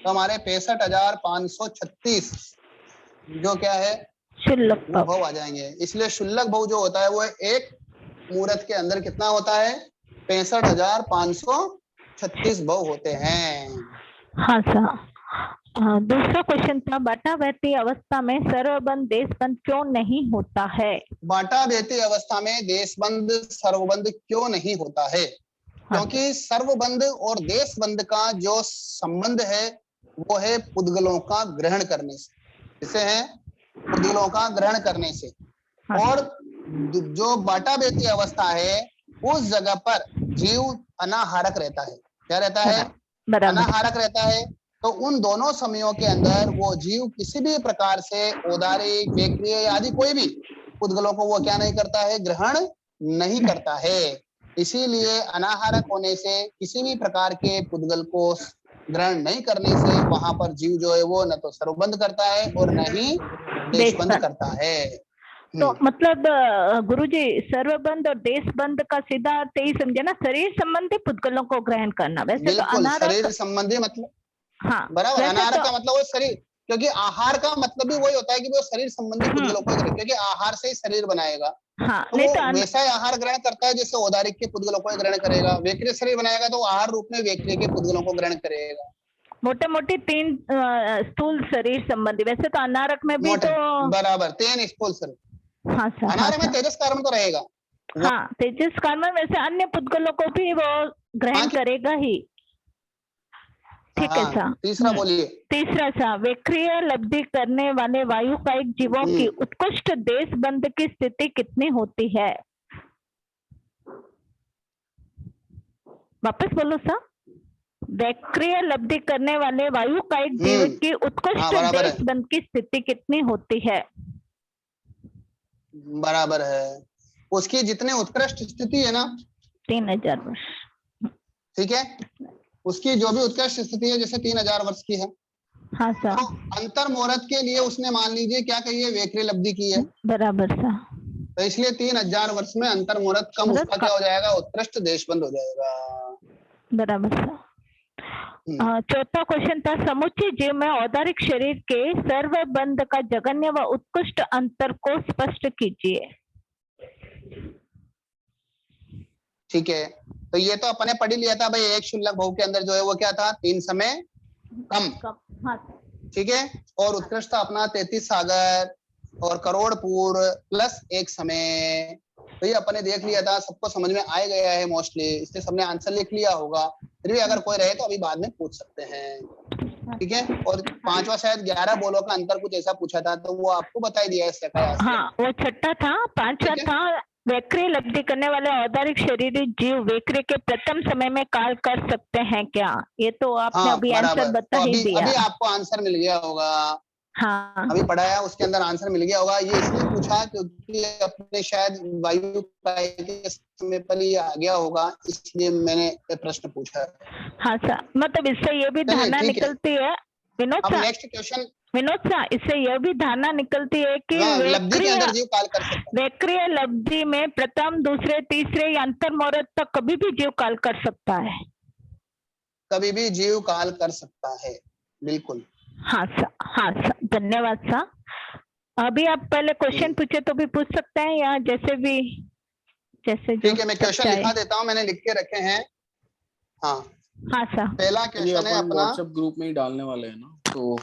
तो हमारे 65,536 जो क्या है? शुल्लक भव आ जाएंगे। इसलिए शुल्लक भव जो होता है वो एक मुहूर्त के अंदर कितना होता है? 65,536 भव होते हैं। हाँ सर। दूसरा क्वेश्चन था, बाटा बहती अवस्था में सर्वबंध देशबंद क्यों नहीं होता है? बाटा बहती अवस्था में देशबंद सर्वबंध क्यों नहीं होता है? क्योंकि सर्वबंध और देशबंध का जो संबंध है वो है पुद्गलों का ग्रहण करने से। इसे है पुद्गलों का ग्रहण करने से। और जो बाटा बहती अवस्था है उस जगह पर जीव अनाहारक रहता है। क्या रहता है? अनाहारक रहता है। तो उन दोनों समयों के अंदर वो जीव किसी भी प्रकार से औदारिक, वेक्रिय आदि कोई भी पुद्गलों को वो क्या नहीं करता है? ग्रहण नहीं करता है। इसीलिए अनाहारक होने से, किसी भी प्रकार के पुद्गल को ग्रहण नहीं करने से वहां पर जीव जो है वो न तो सर्वबंध करता है और न ही देशबंध करता है। तो मतलब गुरुजी, सर्वबंध और देशबंध का सीधा अर्थ ही समझे ना, शरीर संबंधी पुद्गलों को ग्रहण करना। वैसे तो अनाहारक शरीर संबंधी मतलब, हाँ बराबर, अनाहारक का मतलब वो शरीर, क्योंकि आहार का मतलब भी वही होता है कि वो शरीर संबंधी पुद्गलों को ग्रहण, क्योंकि आहार से ही शरीर बनाएगा। हाँ, तो वो वैसा ही आहार ग्रहण करता है जैसे औदारिक के पुद्गलों को ग्रहण करेगा। वेक्रिय शरीर बनाएगा तो आहार रूप में वेक्रिय के पुद्गलों को ग्रहण करेगा। मोटे मोटे 3 स्थूल शरीर संबंधी। वैसे तो अनारक में भी तो बराबर 3 स्थूल शरीर। हाँ सर, अनारक में तेजस कार्बन तो रहेगा। हाँ, तेजस कार्बन। वैसे अन्य पुद्गलों को भी वो ग्रहण करेगा ही। ठीक है सर। तीसरा बोलिए। तीसरा सा, वेक्रिय लब्धि करने वाले वायुकायिक जीवों की उत्कृष्ट देशबंध की स्थिति कितनी होती है? वापस बोलो सर। वेक्रिय लब्धि करने वाले वायुकायिक जीव की उत्कृष्ट देशबंध की स्थिति कितनी होती है? बराबर है। उसकी जितने उत्कृष्ट स्थिति है ना 3000 वर्ष। ठीक है, उसकी जो भी उत्कृष्ट स्थिति है जैसे 3000 वर्ष की है, हाँ सर तो अंतर मुहूर्त के लिए उसने मान लीजिए क्या कही है, वेक्री लब्धि की है, बराबर सर। तो इसलिए 3000 वर्ष में अंतर मुहूर्त कम मुहूर्त उसका क्या हो जाएगा, उत्कृष्ट देशबंद हो जाएगा। बराबर सर। चौथा क्वेश्चन था समुच्चय जीव में औदारिक शरीर के सर्वबंध का जघन्य व उत्कृष्ट अंतर को स्पष्ट कीजिए। ठीक है, तो ये तो अपने पढ़ ही लिया था भाई, एक शुल्लक बहु के अंदर जो है वो क्या था, 3 समय कम। हाँ ठीक है, और उत्कृष्ट था अपना 33 सागर और करोड़ पूर्ण प्लस 1 समय। तो ये अपने देख लिया था, सबको समझ में आ गया है मोस्टली, इसलिए सबने आंसर लिख लिया होगा। फिर भी अगर कोई रहे तो अभी बाद में पूछ सकते हैं। ठीक है, और पांचवा शायद 11 बोलों का अंतर कुछ ऐसा पूछा था, तो वो आपको बता ही दिया है इसका कयास से। हाँ, वो छठा था। पांचवा था वैक्री लब्धि करने वाले औदारिक शरीरी जीव वैक्री के प्रथम समय में काल कर सकते हैं क्या? ये तो आपने अभी आंसर बता ही दिया। अभी आपको आंसर मिल गया होगा। हाँ, अभी पढ़ाया उसके अंदर आंसर मिल गया होगा। ये इसलिए पूछा क्योंकि अपने शायद वायु के समय पर ही आ गया होगा, इसलिए मैंने प्रश्न पूछा। हाँ सर, मतलब इससे ये भी धारणा निकलती है विनोद अब sir, next question Vinod sir, इससे यह भी धारणा निकलती है कि लब्धि के अंदर जीव काल कर सकता है। वैक्रिय लब्धि में प्रथम दूसरे तीसरे या अंतर मुहूर्त तक कभी भी जीव काल कर सकता है। कभी भी जीव काल कर सकता है, बिल्कुल। हाँ सर, हाँ सर, धन्यवाद सर। अभी आप पहले क्वेश्चन पूछे तो भी पूछ सकते हैं या जैसे भी, जैसे ठीक है, मैं क्वेश्चन लिखा देता हूँ, मैंने लिख के रखे हैं। हाँ हाँ सर, पहला क्वेश्चन है अपना, व्हाट्सएप ग्रुप में ही डालने वाले हैं ना, तो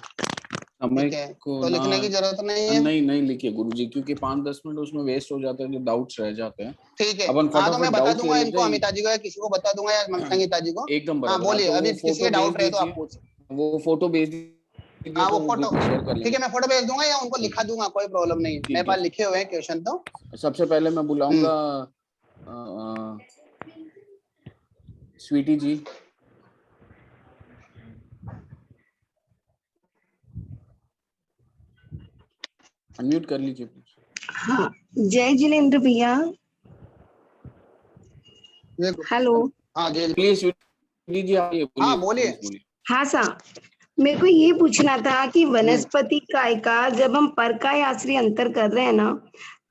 हमें को तो लिखने की जरूरत नहीं है। नहीं लिखिए गुरुजी, क्योंकि 5-10 मिनट उसमें वेस्ट हो जाते हैं, जो डाउट्स रह जाते हैं। ठीक है, अपन हाँ तो मैं बता दूंगा इनको, हैं। अमिता जी को या किसी को बता दूंगा या संगीता जी को। एकदम हाँ बराबर। बोलिए, तो अभी किसी के डाउट रहे तो आप पूछ। वो फोटो भेज दीजिए, हाँ वो तो फोटो, ग्रुप में शेयर कर ठीक लेंगे। है, मैं फोटो भेज दूंगा या उनको लिखा दूंगा, कोई प्रॉब्लम नहीं है, मेरे पास लिखे हुए हैं क्वेश्चन। तो सबसे पहले मैं बुलाऊंगा स्वीटी जी। अनम्यूट कर लीजिए प्लीज। हाँ, जय जिनेन्द्र भैया। हेलो। हाँ जी प्लीज स्वीटी जी आइए, हाँ बोलिए। हाँ सर, मेरे को ये पूछना था कि वनस्पति काय का जब हम परकाय आश्रय अंतर कर रहे हैं ना,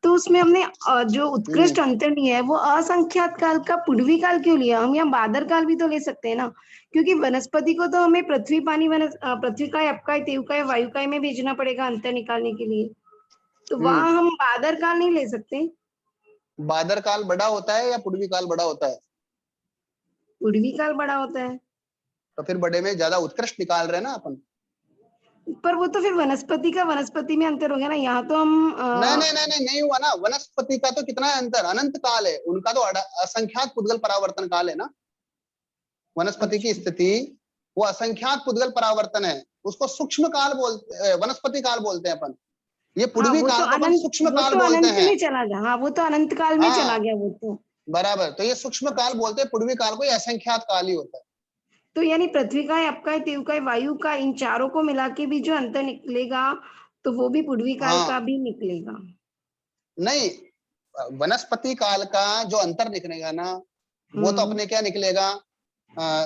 तो उसमें हमने जो उत्कृष्ट अंतर लिया है वो असंख्यात काल का पूर्वी काल क्यों लिया? हम यहाँ बादर काल भी तो ले सकते हैं ना, क्योंकि वनस्पति को तो हमें पृथ्वी पानी पृथ्वी काय, अपकाय, तेवकाय, वायुकाय में भेजना पड़ेगा अंतर निकालने के लिए, तो वहां हम बादर काल नहीं ले सकते? बादर काल बड़ा होता है या पूर्वी काल बड़ा होता है? पूर्वी काल बड़ा होता है। तो फिर बड़े में ज्यादा उत्कृष्ट निकाल रहे हैं ना अपन। पर वो तो फिर वनस्पति का वनस्पति में अंतर हो गया ना, यहाँ तो हम नहीं हुआ ना। वनस्पति का तो कितना है अंतर, अनंत काल है, उनका तो असंख्यात पुद्गल परावर्तन काल है ना। वनस्पति की स्थिति वो असंख्यात पुद्गल परावर्तन है, उसको सूक्ष्म काल बोलते, वनस्पति काल बोलते हैं अपन। ये पूर्वी काल को अपन सूक्ष्म काल बोलते हैं। में चला गया, हाँ वो तो अनंत काल में चला गया वो तो बराबर। तो ये सूक्ष्म काल बोलते हैं, पूर्वी काल को ये असंख्यात काल ही होता है। तो यानी पृथ्वी का, अपकाय, तेवकाय, वायु का, इन चारों को मिला के भी जो अंतर निकलेगा तो वो भी पूर्वी काल का भी निकलेगा? नहीं, वनस्पति काल का जो अंतर निकलेगा ना वो तो अपने क्या निकलेगा,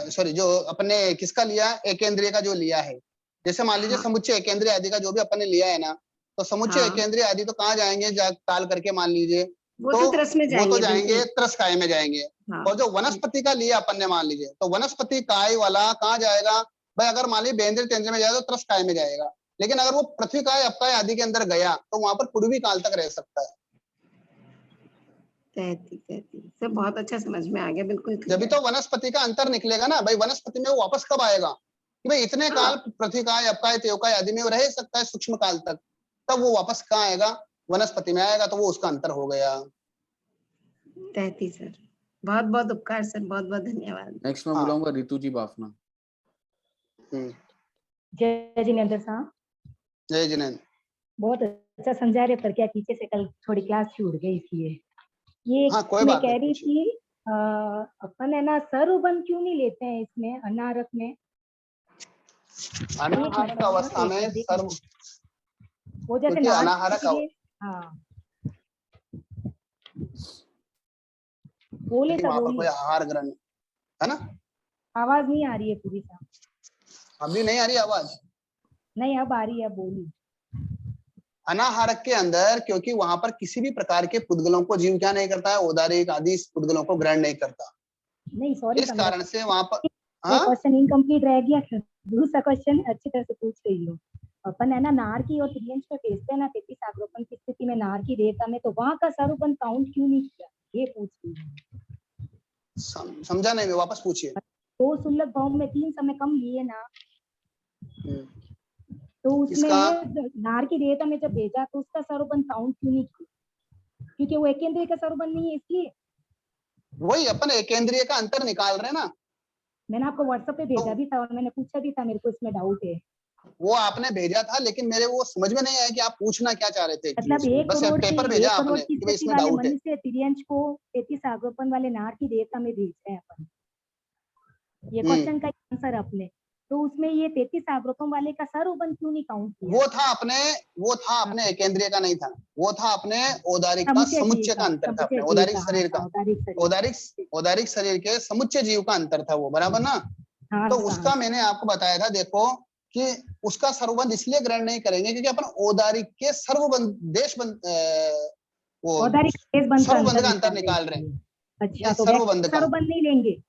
सॉरी जो अपने किसका लिया, एकेंद्रिय का जो लिया है। जैसे मान लीजिए समुच्चय एकेंद्रिय आदि का जो भी अपने लिया है ना, तो समुच्चय एकेंद्रिय आदि तो कहाँ जाएंगे, काल करके मान लीजिए, वो तो त्रस में जाएंगे, वो तो जाएंगे त्रस काय में जाएंगे। और जो वनस्पति का लिया अपन ने मान लीजिए, तो वनस्पति काय वाला कहाँ जाएगा भाई, अगर मान लीजिए बेंद्र तेंद्र में जाएगा तो त्रस काय में जाएगा, लेकिन अगर वो पृथ्वी काय, अपकाय आदि के अंदर गया तो वहां पर पूर्वी काल तक रह सकता है। सब बहुत अच्छा समझ में आ गया, बिल्कुल। जब भी तो वनस्पति का अंतर निकलेगा ना भाई, वनस्पति में वो वापस कब आएगा कि भाई इतने काल पृथ्वी काय, अपकाय, तेवकाय आदि में वो रह सकता है सूक्ष्म काल तक, तब वो वापस कहाँ आएगा, वनस्पति में आएगा, तो वो उसका अंतर हो गया। सर बहुत बहुत उपकार सर, बहुत बहुत धन्यवाद। नेक्स्ट मैं बुलाऊंगा रितु जी बाफना। जय जिनेन्द्र साहब। जय जिनेन्द्र। बहुत अच्छा समझा रहे, पर क्या पीछे से कल थोड़ी क्लास छूट गई थी ये मैं कह रही थी अपन है ना सर्वबंध क्यों नहीं लेते हैं इसमें अनारक में? अनाहारक अवस्था में सर्व, वो जैसे अनाहारक, हाँ बोले क्योंकि तो वहां पर बोलिए, कोई आहार ग्रहण है ना। आवाज नहीं आ रही है पूरी साहब। अभी नहीं आ रही आवाज? नहीं अब आ रही है, बोलिए। अनाहारक के अंदर, क्योंकि वहां पर किसी भी प्रकार के पुद्गलों को जीव क्या नहीं करता है, औदारिक आदि पुद्गलों को ग्रहण नहीं करता। नहीं सॉरी इस सर, मेरा कारण से वहां पर एक क्वेश्चन इनकम्प्लीट रह गया। दूसरा क्वेश्चन अच्छी तरह से पूछ रही हो। अपन है ना नार की और त्रियंश पे भेजते हैं ना 33 आग्रोपन की स्थिति में नार की रेता में, तो वहां का सर्वबंध काउंट क्यों नहीं किया, ये पूछ रही हूँ। समझा नहीं मैं, वापस पूछिए। दो सुलभ भाव में 3 समय कम लिए ना, तो उसमें इसका नार की रेता में जब भेजा तो उसका सर्वबंध काउंट क्यों नहीं किया? क्योंकि वो एकेंद्रीय का सर्वबंध नहीं है इसलिए। वही अपन एकेंद्रीय का अंतर निकाल रहे हैं ना। मैंने आपको व्हाट्सएप पे भेजा भी था और मैंने पूछा भी था, मेरे को इसमें डाउट है। वो आपने भेजा था, लेकिन मेरे वो समझ में नहीं आया कि आप पूछना क्या चाह रहे थे। मतलब बस पेपर भेजा आपने की कि भाई स्थिति इसमें वाले डाउट है। मनुष्य त्रियंश को 33 आग्रोपन वाले नार की रेता में भेज रहे हैं अपन, ये क्वेश्चन का आंसर अपने। तो उसमें ये 33 आग्रोपन वाले का सर्वबंध क्यों नहीं काउंट किया? वो था अपने एकेंद्रीय का नहीं था, वो था अपने औदारिक का समुच्चय का अंतर था, अपने औदारिक शरीर का, औदारिक शरीर के समुच्चय जीव का अंतर था वो, बराबर ना। तो उसका मैंने आपको बताया था, देखो कि उसका सर्वबंध इसलिए ग्रहण नहीं करेंगे क्योंकि अपन औदारिक के सर्वबंध वो सर्वबंध का अंतर निकाल रहे हैं। अच्छा, तो सर्वबंध नहीं लेंगे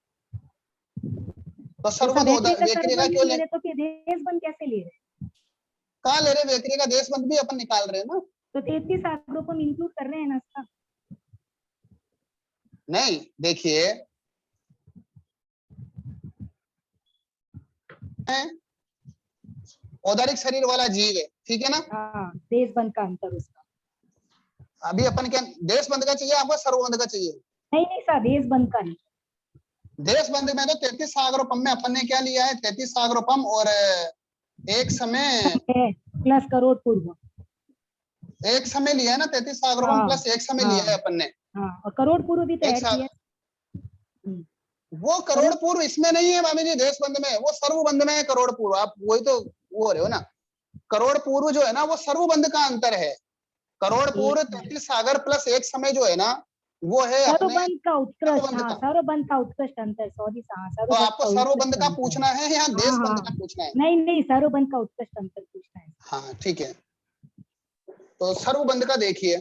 तो सर्वबंध व्यक्ति का क्यों ले, तो फिर देशबंध कैसे ले रहे? कहाँ ले रहे? व्यक्ति का देशबंध भी अपन निकाल रहे हैं ना। तो 33 आग्रोपन इंक्लूड कर रहे हैं ना इसका? नहीं, देखिए औदारिक शरीर वाला जीव है, ठीक है ना। हाँ, देशबंध का अंतर उसका। अभी अपन क्या देशबंध का चाहिए आपको, सर्वबंध का चाहिए? नहीं सर, देशबंध का नहीं। देशबंध में तो 33 आग्रोपम में अपन ने क्या लिया है, 33 आग्रोपम और एक समय प्लस करोड़ पूर्व, एक समय लिया है ना, 33 आग्रोपम प्लस एक समय लिया है अपन ने। हाँ, और करोड़ पूर्व भी तो ऐड किया। वो करोड़ पूर्व इसमें नहीं है मामी जी, देशबंध में, वो सर्वबंध में है करोड़ पूर्व। आप वही तो वो हो रहे हो ना। करोड़ पूर्व जो है ना वो सर्वबंध का अंतर है। करोड़ पूर्व 33 सागर प्लस एक समय जो है ना, वो है सर्वबंध का उत्कृष्ट, सर्वबंध का उत्कृष्ट अंतर। सॉरी सर, तो आपको सर्वबंध का पूछना है या देशबंध का पूछना है? नहीं, सर्वबंध का उत्कृष्ट अंतर पूछना है। हाँ ठीक है, तो सर्वबंध का देखिए,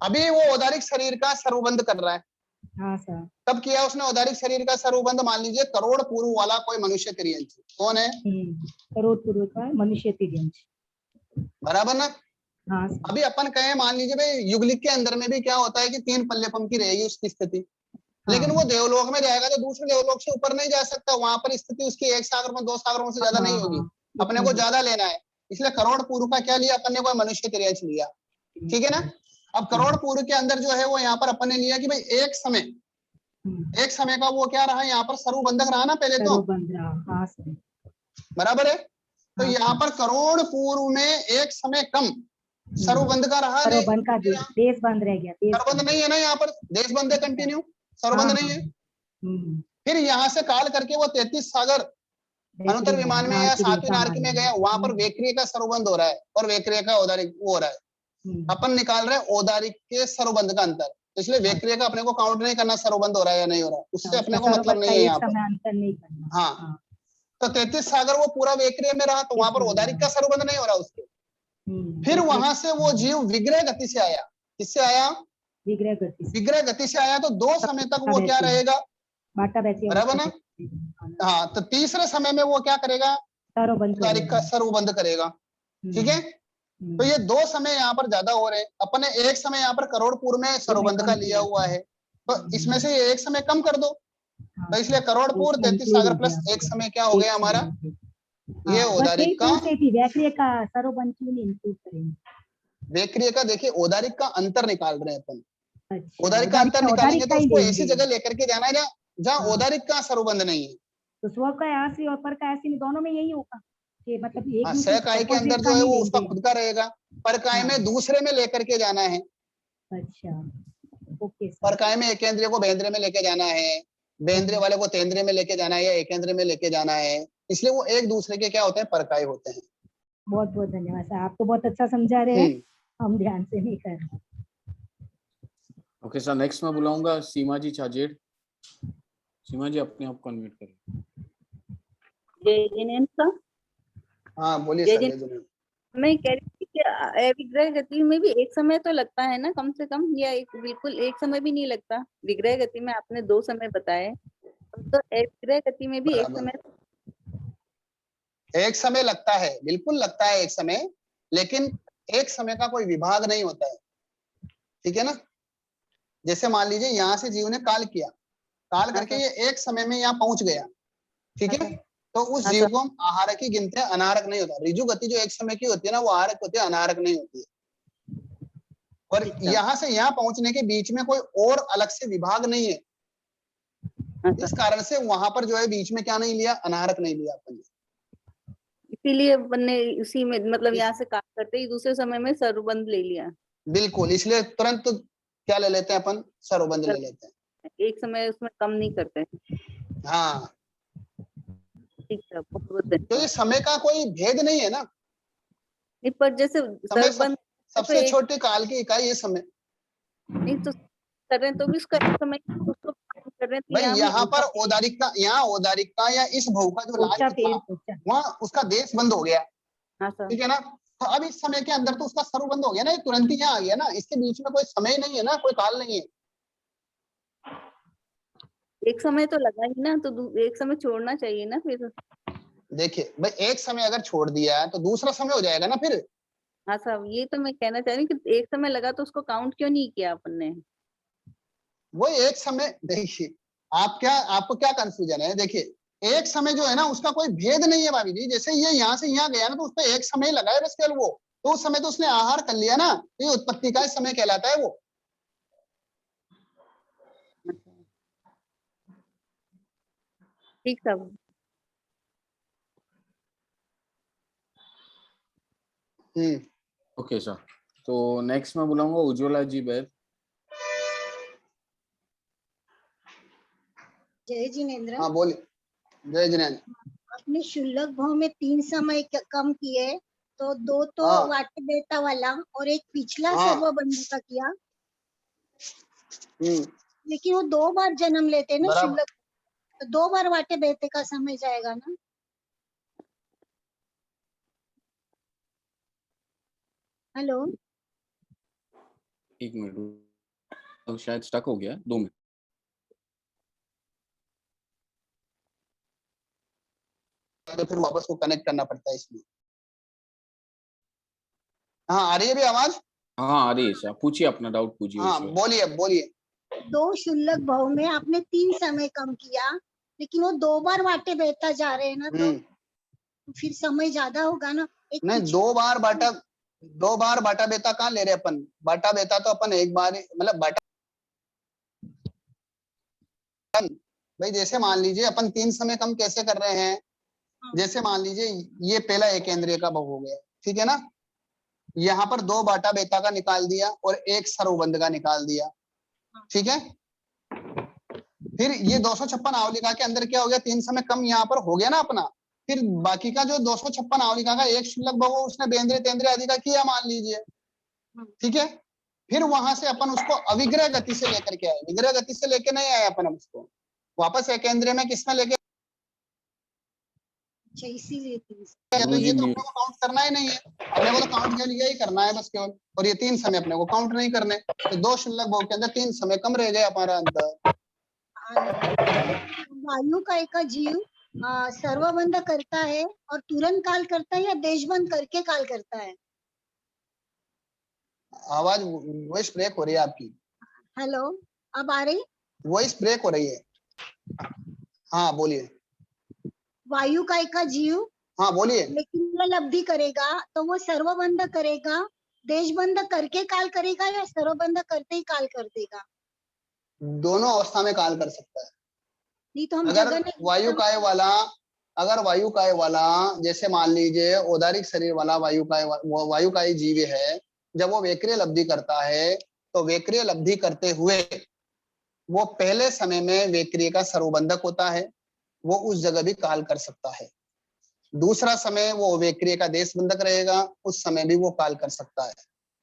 अभी वो औदारिक शरीर का सर्वबंध कर रहा है। हाँ सर। कब किया उसने औदारिक शरीर का सर्वबंध? मान लीजिए करोड़ पूर्व वाला कोई मनुष्य त्रियंश, कौन है? करोड़ पूर्व का मनुष्य त्रियंश, बराबर ना। हाँ। अभी अपन कहें, मान लीजिए भाई युगलिक के अंदर में भी क्या होता है कि 3 पल्लेपम की रहेगी उसकी स्थिति, लेकिन वो देवलोक में जाएगा तो दूसरे देवलोक से ऊपर नहीं जा सकता, वहां पर स्थिति उसकी 1 सागर में 2 सागरों से ज्यादा नहीं होगी। अपने को ज्यादा लेना है, इसलिए करोड़ पूर्व का क्या लिया अपन ने, कोई मनुष्य त्रियंश लिया, ठीक है ना। अब करोड़ पूर्व के अंदर जो है वो यहाँ पर अपन ने लिया कि भाई एक समय का वो क्या रहा, यहाँ पर सर्वबंधक रहा ना पहले तो, बराबर है। तो यहाँ पर करोड़ पूर्व में एक समय कम सर्वबंध का रहा, देशबंध रह गया। सर्वबंध नहीं है ना यहाँ पर, देशबंध है कंटिन्यू, सर्वबंध नहीं है। फिर यहाँ से काल करके वो 33 सागर अनुत्तर विमान में या 7वीं नारकी में गया, वहां पर वेक्रिय का सर्वबंध हो रहा है और वेक्रिय का औदारिक वो हो रहा है। अपन निकाल रहे हैं औदारिक के सर्वबंध का अंतर, तो इसलिए वेक्रिय का अपने को काउंट नहीं करना, सर्वबंध हो रहा है या नहीं हो रहा है, उससे अपने को मतलब नहीं है यहाँ पर। हाँ, तो 33 सागर वो पूरा वेक्रिय में रहा, तो वहां पर औदारिक का सर्वबंध नहीं हो रहा उसके। फिर वहां से वो जीव विग्रह गति से आया, किससे आया? विग्रह गति से आया, तो 2 समय तक वो क्या रहेगा, बराबर ना। हाँ, तो तीसरे समय में वो क्या करेगा, औदारिक का सर्वबंध करेगा, ठीक है। तो ये 2 समय यहाँ पर ज्यादा हो रहे हैं, अपने एक समय यहाँ पर करोड़ पूर्व में सर्वबंध का लिया हुआ है, तो इसमें से ये एक समय कम कर दो, तो इसलिए करोड़ पूर्व 33 सागर प्लस एक समय क्या हो गया हमारा, ये औदारिक का। वेक्रिय का सर्वबंध क्यों नहीं इंक्लूड करेंगे? वेक्रिय का देखिए औदारिक का अंतर निकाल रहे हैं अपन। औदारिक का अंतर निकालेंगे तो उसको ऐसी जगह लेकर के जाना है जहाँ औदारिक का सर्वबंध नहीं है। तो स्व का आसी और पर का आसी में दोनों में यही होगा कि मतलब एक सहकाय के अंदर जो है वो उसका खुद का रहेगा, परकाय में दूसरे में लेकर के जाना है। अच्छा, ओके। परकाय में एकेंद्रीय को बेंद्रे में लेके जाना है, बेंद्रे वाले को तेंद्रे में लेके जाना है या एकेंद्र में लेके जाना है, इसलिए वो एक दूसरे के क्या होते हैं, परकाय होते हैं। बहुत बहुत धन्यवाद सर, आप तो बहुत अच्छा समझा रहे हैं, हम ध्यान से नहीं कर रहे। ओके सर, नेक्स्ट मैं बुलाऊंगा सीमा जी छाजेड़। सीमा जी अपने आप को अनम्यूट करें। जय जिनेन्द्र सर। हाँ बोलिए जय सर। जिनेन्द्र। जय जिनेन्द्र। मैं कह रही थी कि विग्रह गति में भी एक समय तो लगता है ना, कम से कम, या बिल्कुल एक समय भी नहीं लगता? विग्रह गति में आपने 2 समय बताए, तो विग्रह गति में भी एक समय? एक समय लगता है, बिल्कुल लगता है एक समय, लेकिन एक समय का कोई विभाग नहीं होता है, ठीक है ना। जैसे मान लीजिए यहाँ से जीव ने काल किया, काल करके ये एक समय में यहाँ पहुंच गया, ठीक है, तो उस जीव को हम आहारक ही गिनते हैं, अनाहारक नहीं होता। ऋजु गति जो एक समय की होती है ना, वो आहारक होती है, अनाहारक नहीं होती है। और यहाँ से यहाँ पहुंचने के बीच में कोई और अलग से विभाग नहीं है, इस कारण से वहां पर जो है बीच में क्या नहीं लिया, अनाहारक नहीं लिया अपन ने। इसीलिए बनने उसी में, मतलब यहाँ से काट करते ही दूसरे समय में सर्वबंध ले लिया। बिल्कुल, इसलिए तुरंत क्या ले लेते हैं अपन, सर्वबंध ले लेते हैं, एक समय उसमें कम नहीं करते। हाँ, ठीक है, बहुत धन्यवाद। तो ये समय का कोई भेद नहीं है ना, नहीं, पर जैसे समय सर्वबंध सबसे छोटी काल की इकाई ये समय। नहीं तो कर रहे हैं तो भी उसका एक समय उसको कर रहे हैं, तो भाई यहाँ भी पर औदारिकता, यहाँ औदारिकता या इस भव का जो लास्ट था वहाँ उसका देश बंद हो गया, हाँ सर, ठीक है ना। तो अब इस समय के अंदर तो उसका सर्व बंद हो गया ना, ये तुरंत ही यहाँ आ गया ना, इसके बीच में कोई समय नहीं है ना, कोई काल नहीं है। एक समय तो लगा ही ना, तो एक समय छोड़ना चाहिए ना फिर। देखिए भाई, एक समय अगर छोड़ दिया है तो दूसरा समय हो जाएगा ना फिर। हाँ साहब, ये तो मैं कहना चाह रही हूँ कि एक समय लगा तो उसको काउंट क्यों नहीं किया अपन ने? वो एक समय, देखिए आपको क्या कंफ्यूजन है। देखिए एक समय जो है ना उसका कोई भेद नहीं है भाभी जी, जैसे ये यहाँ से यहाँ गया ना तो उसको एक समय लगा है बस केवल, वो तो उस समय तो उसने आहार कर लिया ना, ये उत्पत्ति का समय कहलाता है वो। ठीक साहब। ओके सर, तो नेक्स्ट मैं बुलाऊंगा उज्ज्वला जी बैद। जय जिनेन्द्र। हाँ बोलिए। जय जिनेन्द्र। आपने शुल्लक भाव में 3 समय कम किए, तो 2 तो हाँ। वाटे बेटा वाला और एक पिछला हाँ। सर्वबंध का किया, हम्म, लेकिन वो 2 बार जन्म लेते हैं ना बराबर। शुल्लक, तो 2 बार वाटे बेटे का समय जाएगा ना। हेलो, एक मिनट, तो शायद स्टक हो गया, 2 मिनट। तो फिर वापस को कनेक्ट करना पड़ता है इसलिए। हाँ आ रही है भी आवाज? हाँ आ रही है सर, पूछिए अपना डाउट पूछिए। हाँ बोलिए बोलिए। 2 शुल्लक भाव में आपने 3 समय कम किया, लेकिन वो 2 बार वाटे बेटा जा रहे हैं ना, तो फिर समय ज्यादा होगा ना। एक नहीं, 2 बार बाटा बेटा कहाँ ले रहे अपन, बाटा बेटा तो अपन एक बार मतलब बाटा। भाई जैसे मान लीजिए अपन 3 समय कम कैसे कर रहे हैं, जैसे मान लीजिए ये पहला एक इंद्रिय का भव हो गया, ठीक है ना, यहाँ पर 2 बाटा बेटा का निकाल दिया और एक सर्वबंध का निकाल दिया, ठीक है। फिर ये 256 आवलिका के अंदर क्या हो गया, 3 समय कम यहाँ पर हो गया ना अपना। फिर बाकी का जो 256 आवलिका का एक शुल्लक भव उसने बेंद्रिय तेंद्रिय आदि का किया मान लीजिए, ठीक है। फिर वहां से अपन उसको अविग्रह गति से लेकर के आए, विग्रह गति से लेके नहीं आए अपन उसको वापस एक इंद्रिय में किसमें लेके, इसीलिए तो ये तो अपने को काउंट करना ही नहीं है, अपने को तो काउंट के लिए ही करना है बस केवल, और ये 3 समय अपने को काउंट नहीं करने, तो 2 शुल्लक भव के अंदर 3 समय कम रह गए हमारा अंतर। वायु का एक जीव सर्वबंध करता है और तुरंत काल करता है या देशबंद करके काल करता है? आवाज वॉइस ब्रेक हो रही है आपकी। हेलो, अब आ रही? वॉइस ब्रेक हो रही है। हाँ बोलिए। वायु का एक जीव, हाँ बोलिए। लेकिन वो लब्धि करेगा तो वो सर्वबंध करेगा, देशबंध करके काल करेगा या सर्वबंध करते ही काल कर देगा? दोनों अवस्था में काल कर सकता है। नहीं तो हम अगर वायु काय वाला जैसे मान लीजिए औदारिक शरीर वाला वायु काय जीव है, जब वो वेक्रिय लब्धि करता है तो वेक्रिय लब्धि करते हुए वो पहले समय में वेक्रिय का सर्वबंधक होता है, वो उस जगह भी काल कर सकता है। दूसरा समय वो वेक्रिय का देश बंधक रहेगा, उस समय भी वो काल कर सकता है।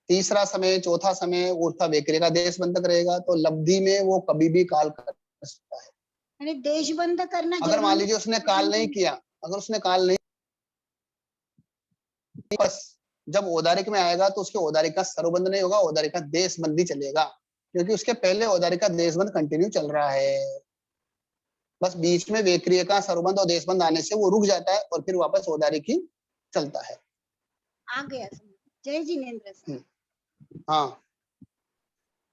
तीसरा समय, चौथा समय ऊर्ध्वा वेक्रिय का देश बंधक रहेगा, तो लब्धि में वो कभी भी काल कर सकता है। यानी देश बंद करना अगर मान जरूरी लीजिए उसने काल नहीं किया, अगर उसने काल नहीं, बस जब औदारिक में आएगा तो उसके औदारिक का सर्वबंध नहीं होगा, औदारिक का देशबंदी चलेगा, क्योंकि उसके पहले औदारिक का देशबंध कंटिन्यू चल रहा है। बस बीच में वेक्रिय का सर्वबंध और देशबंध आने से वो रुक जाता है और फिर वापस औदारिक ही चलता है। आ गया समझ। जय जिनेंद्र सर। हाँ।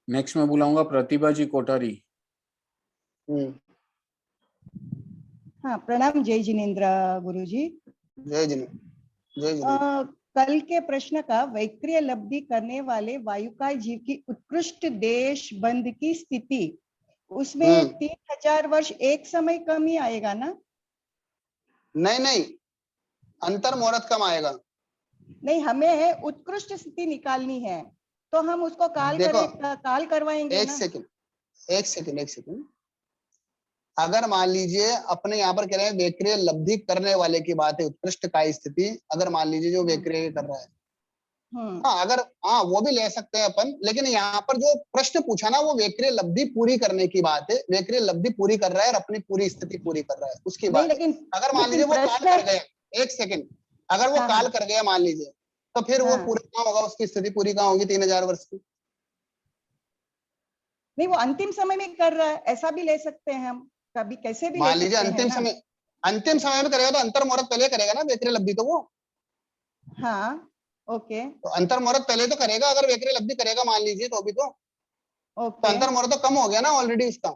नेक्स्ट मैं बुलाऊंगा प्रतिभा जी कोठारी। हाँ, प्रणाम जय जिनेंद्र गुरुजी। जय जिनेंद्र, जय जिनेंद्र। कल के प्रश्न का वैक्रिय लब्धि करने वाले वायुकाय जीव की उत्कृष्ट देश बंध की स्थिति, उसमें 3000 वर्ष एक समय कम ही आएगा ना? नहीं नहीं, अंतर मुहूर्त कम आएगा। नहीं, हमें उत्कृष्ट स्थिति निकालनी है, तो हम उसको काल करवाएंगे एक ना? सेकंड। अगर मान लीजिए अपने यहाँ पर कह रहे हैं वेक्रिय लब्धि करने वाले की बात है, उत्कृष्ट काय स्थिति, अगर मान लीजिए जो वेक्रिय कर रहा है, हाँ अगर वो भी ले सकते हैं अपन, लेकिन यहाँ पर जो प्रश्न पूछा ना वो वेक्रिय लब्धि पूरी करने की बात है। वेक्रिय लब्धि पूरी कर रहा है और अपनी पूरी स्थिति पूरी कर रहा है, उसकी बात है। अगर मान लीजिए वो काल कर गया, एक सेकंड, अगर वो काल कर गया मान लीजिए, तो फिर वो पूरा कहाँ होगा, उसकी स्थिति पूरी कहाँ होगी 3000 वर्ष की? नहीं, वो अंतिम समय में कर रहा है, ऐसा भी ले सकते हैं हम, कभी कैसे भी मान लीजिए अंतिम समय में करेगा तो अंतर मुहूर्त पहले करेगा ना वेक्रिय लब्धि, तो वो हाँ ओके, तो अंतर मुहूर्त पहले तो करेगा, अगर वेक्रिय लब्धि करेगा मान लीजिए तो अभी तो अंतर मुहूर्त तो कम हो गया ना ऑलरेडी उसका।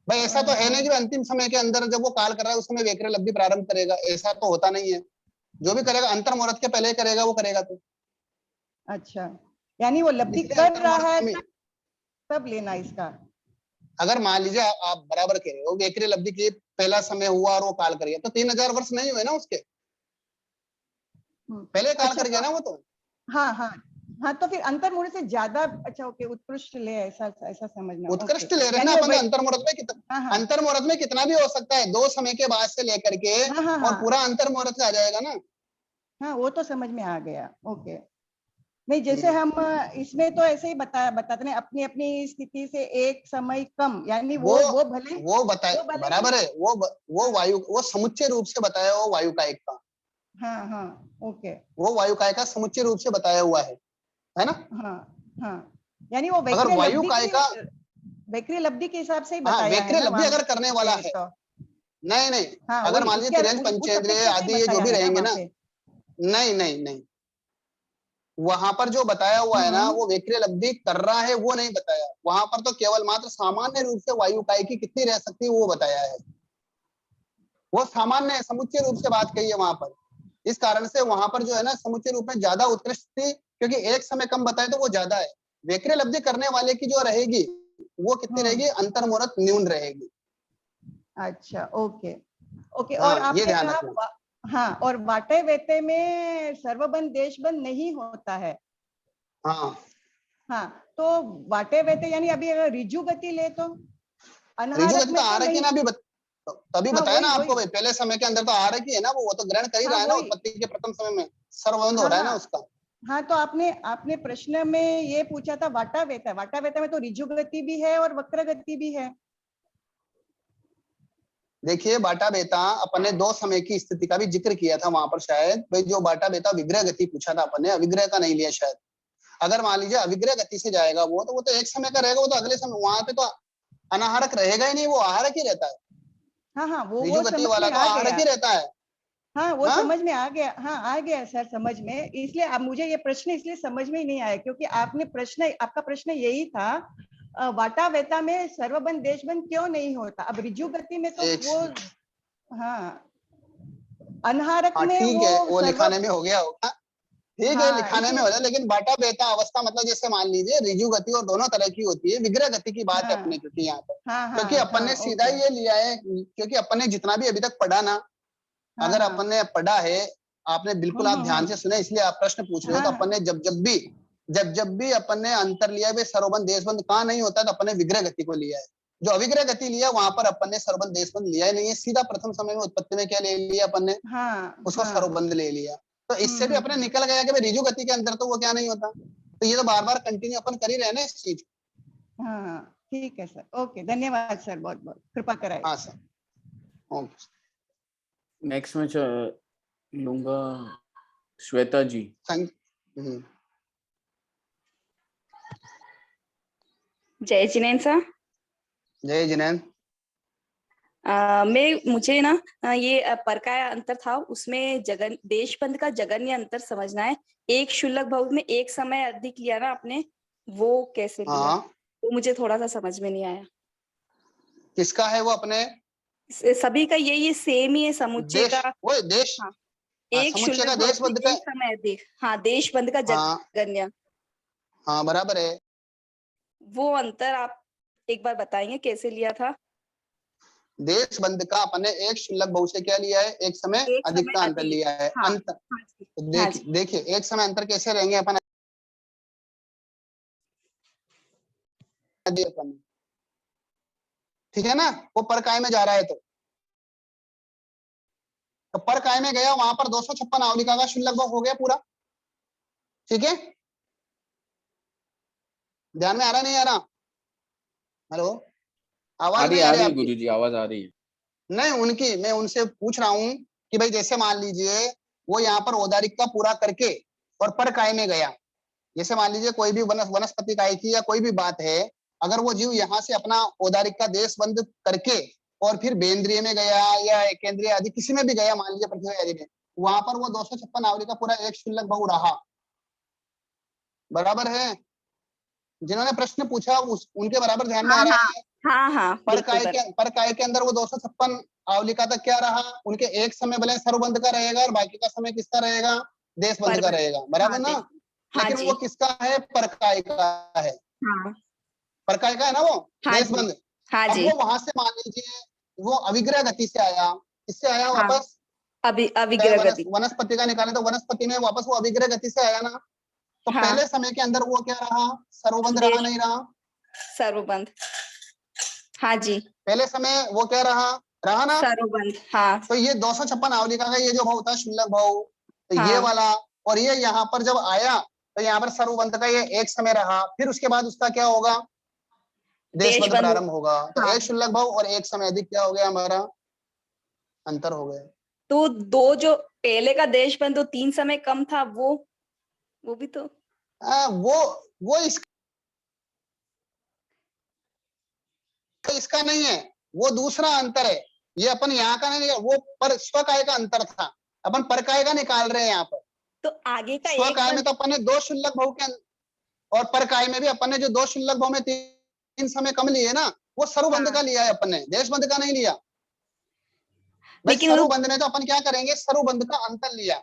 भाई ऐसा तो है नहीं कि अंतिम समय के अंदर जब वो काल कर रहा है उस समय वेक्रिय लब्धि प्रारंभ करेगा, ऐसा तो होता नहीं है। जो भी करेगा अंतर मुहूर्त के पहले करेगा, वो करेगा तो। अच्छा, यानी वो लब्धि कर रहा है तब लेना इसका। अगर मान लीजिए आप बराबर कह रहे हो वेक्रिय लब्धि की पहला समय हुआ और वो काल कर गया, तो 3000 वर्ष नहीं हुए ना उसके, पहले काल कर गया ना वो तो। हाँ, तो फिर अंतर मुहूर्त से ज्यादा, अच्छा ओके, उत्कृष्ट ले, ऐसा समझना। उत्कृष्ट ले रहे हैं ना अपन, अंतर मुहूर्त में कितना, अंतर मुहूर्त में कितना भी हो सकता है, 2 समय के बाद से लेकर के और पूरा अंतर मुहूर्त से आ जाएगा ना। हाँ, वो तो समझ में आ गया। ओके, नहीं जैसे हम इसमें तो ऐसे ही बताते हैं अपनी अपनी स्थिति से एक समय कम, यानी वो भले वो बताए बराबर है, वो वायु, वो समुच्चय रूप से बताया हुआ वायु का एक का। हाँ ओके, वो वायु काय का समुच्चय रूप से बताया हुआ है ना? हाँ, यानी वो अगर वायु काय का वैक्रिय लब्धि के हिसाब से ही बताया है। वैक्रिय लब्धि अगर करने वाला है, नहीं, अगर मान लीजिए तिर्यंत पंचेंद्रिय आदि ये जो भी रहेंगे ना, नहीं, वहां पर जो बताया हुआ है ना वो वैक्रिय लब्धि कर रहा है वो नहीं बताया, वहां पर तो केवल मात्र सामान्य रूप से वायु काय की कितनी रह सकती है वो बताया है। वो सामान्य समुच्चय रूप से बात कही है वहां पर, इस कारण से वहां पर जो है ना समुच्चय रूप में ज्यादा उत्कृष्ट थी, क्योंकि एक समय कम बताए तो वो ज्यादा है। वैक्रिय लब्धि करने वाले की जो रहेगी वो कितनी रहेगी, अंतर मुहूर्त न्यून रहेगी। अच्छा ओके, और आपने कहा हाँ, और वाटे वेते में सर्वबंध देशबंध नहीं होता है। हाँ, तो वाटे वेते यानी अभी अगर रिजु गति ले तो रिजु गति तो आ रही है ना, अभी तभी बताया ना आपको भाई, पहले समय के अंदर तो आ रही है ना, वो तो ग्रहण कर ही रहा है ना, उत्पत्ति के प्रथम समय में सर्वबंध हो रहा है ना उसका। हाँ, तो आपने प्रश्न में ये पूछा था वाटा वेता में तो रिजु गति भी है और वक्र गति भी है। देखिए बाटा बेटा अपन ने 2 समय की स्थिति का भी जिक्र किया था वहां पर, शायद भाई जो बाटा बेटा विग्रह गति पूछा था अपन ने, अविग्रह का नहीं लिया शायद। अगर मान लीजिए अविग्रह गति से जाएगा वो तो एक समय का रहेगा, वो तो अगले समय वहां पे तो अनाहारक रहेगा ही नहीं, वो आहारक ही रहता है। हाँ, वो गति वाला तो आहारक ही रहता है। हाँ, वो समझ में आ गया। हाँ, आ गया सर समझ में, इसलिए अब मुझे ये प्रश्न इसलिए समझ में ही नहीं आया क्योंकि आपका प्रश्न यही था वाटा वेता में सर्वबंध देशबंध क्यों नहीं होता। अब रिजु गति में तो वो अनहारक में ठीक है, वो लिखाने में हो गया होगा, ठीक है लिखाने में हो जाए, लेकिन बाटा बेटा अवस्था मतलब जैसे मान लीजिए रिजु गति और दोनों तरह की होती है, विग्रह गति की बात है अपने, क्योंकि यहाँ पर क्योंकि अपन ने सीधा ये लिया है, क्योंकि अपन ने जितना भी अभी तक पढ़ा ना, अगर अपन ने पढ़ा है, आपने बिल्कुल आप ध्यान से सुने इसलिए आप प्रश्न पूछ रहे हो, तो अपन ने जब भी अपन ने अंतर लिया है सर्वबंध देशबंध कहाँ नहीं होता है, तो अपन ने विग्रह गति को लिया है। जो अविग्रह गति लिया वहां पर अपन ने सर्वबंध देशबंध लिया ही नहीं है, सीधा प्रथम समय में उत्पत्ति में क्या ले लिया अपन ने, उसको सर्वबंध ले लिया। तो इससे भी अपने निकल गया कि भाई रिजु गति के अंदर तो वो क्या नहीं होता। तो ये तो बार बार कंटिन्यू अपन कर ही रहे हैं ना इस चीज। हाँ ठीक है सर, ओके, धन्यवाद सर, बहुत बहुत कृपा कराए। हाँ सर, ओके। नेक्स्ट में लूंगा श्वेता जी। जय जिनेन सर। जय जिनेन। मुझे ना ये पर का अंतर था, उसमें देश बंद का जगन्य अंतर समझना है। एक शुल्लक भाव में एक समय अधिक लिया ना आपने, वो कैसे लिया? वो मुझे थोड़ा सा समझ में नहीं आया। किसका है वो? अपने सभी का ये सेम ही है, समुच्चय का। वो देश, हाँ, एक शुल्लक भाव देश बंद का एक समय अधिक। हाँ, देश बंद का जगन्य। हाँ बराबर है। वो अंतर आप एक बार बताएंगे कैसे लिया था? देश बंद का अपने एक शुल्लक बहु से क्या लिया है? एक समय अधिक का अंतर लिया है। हाँ, अंतर देखिए एक समय अंतर कैसे रहेंगे अपन? ठीक है ना, वो पर काय में जा रहा है तो पर काय में गया, वहां पर 256 आवलिका का शुल्लक भाव हो गया पूरा। ठीक है, ध्यान में आ रहा नहीं आ रहा? हेलो, आवाज नहीं आ रही आपकी? गुरुजी आवाज आ रही है। नहीं उनकी, मैं उनसे पूछ रहा हूँ कि भाई जैसे मान लीजिए वो यहाँ पर औदारिक का पूरा करके और पर काय में गया, जैसे मान लीजिए कोई भी वनस्पति काय की या कोई भी बात है, अगर वो जीव यहाँ से अपना औदारिक का देश बंद करके और फिर बेंद्रिय में गया या केंद्रीय आदि किसी में भी गया, मान लीजिए पृथ्वी आदि में, वहां पर वो 256 आवली का पूरा एक शुल्लक बहु रहा। बराबर है? जिन्होंने प्रश्न पूछा उनके बराबर ध्यान में आ रहा है? हाँ, पर काय के अंदर वो 256 आवलिका तक क्या रहा? उनके एक समय भले सर्वबंध का रहेगा और बाकी का समय किसका रहेगा? देश बंद का रहेगा। बराबर ना? लेकिन वो किसका है? परकाय का है। परकाय का है ना वो देश बंद। अब वो वहां से मान लीजिए वो अविग्रह गति से आया, किससे आया वापस? अविग्रह गति। वनस्पति का निकाले तो वनस्पति में वापस वो अविग्रह गति से आया ना, तो पहले समय के अंदर वो क्या रहा? सर्वबंध रहा नहीं रहा? सर्वबंध। हाँ जी, पहले समय वो क्या रहा ना सर्वबंध। हाँ, तो ये 256 आवलिका का ये जो भाव था शुल्लक भाव, तो ये वाला, और ये यहाँ पर जब आया तो यहाँ पर सर्वबंध का ये एक समय रहा, फिर उसके बाद उसका क्या होगा? देशबंध प्रारंभ होगा। तो एक शुल्लक भाव और एक समय अधिक क्या हो गया? हमारा अंतर हो गया। तो दो जो पहले का देशबंध तो 3 समय कम था, वो भी तो वो इसका नहीं है, वो दूसरा अंतर है। ये अपन यहाँ का नहीं, वो पर स्वकाय का अंतर था, अपन परकाय का निकाल रहे हैं यहाँ पर। तो आगे का स्वकाय में तो अपन ने 2 शुल्लक भाव के और परकाय में भी अपन ने जो 2 शुल्लक भाव में 3 समय कम लिए ना, वो सर्वबंध का लिया है अपन ने, देशबंध का नहीं लिया। लेकिन सर्वबंध में तो अपन क्या करेंगे? सर्वबंध का अंतर लिया।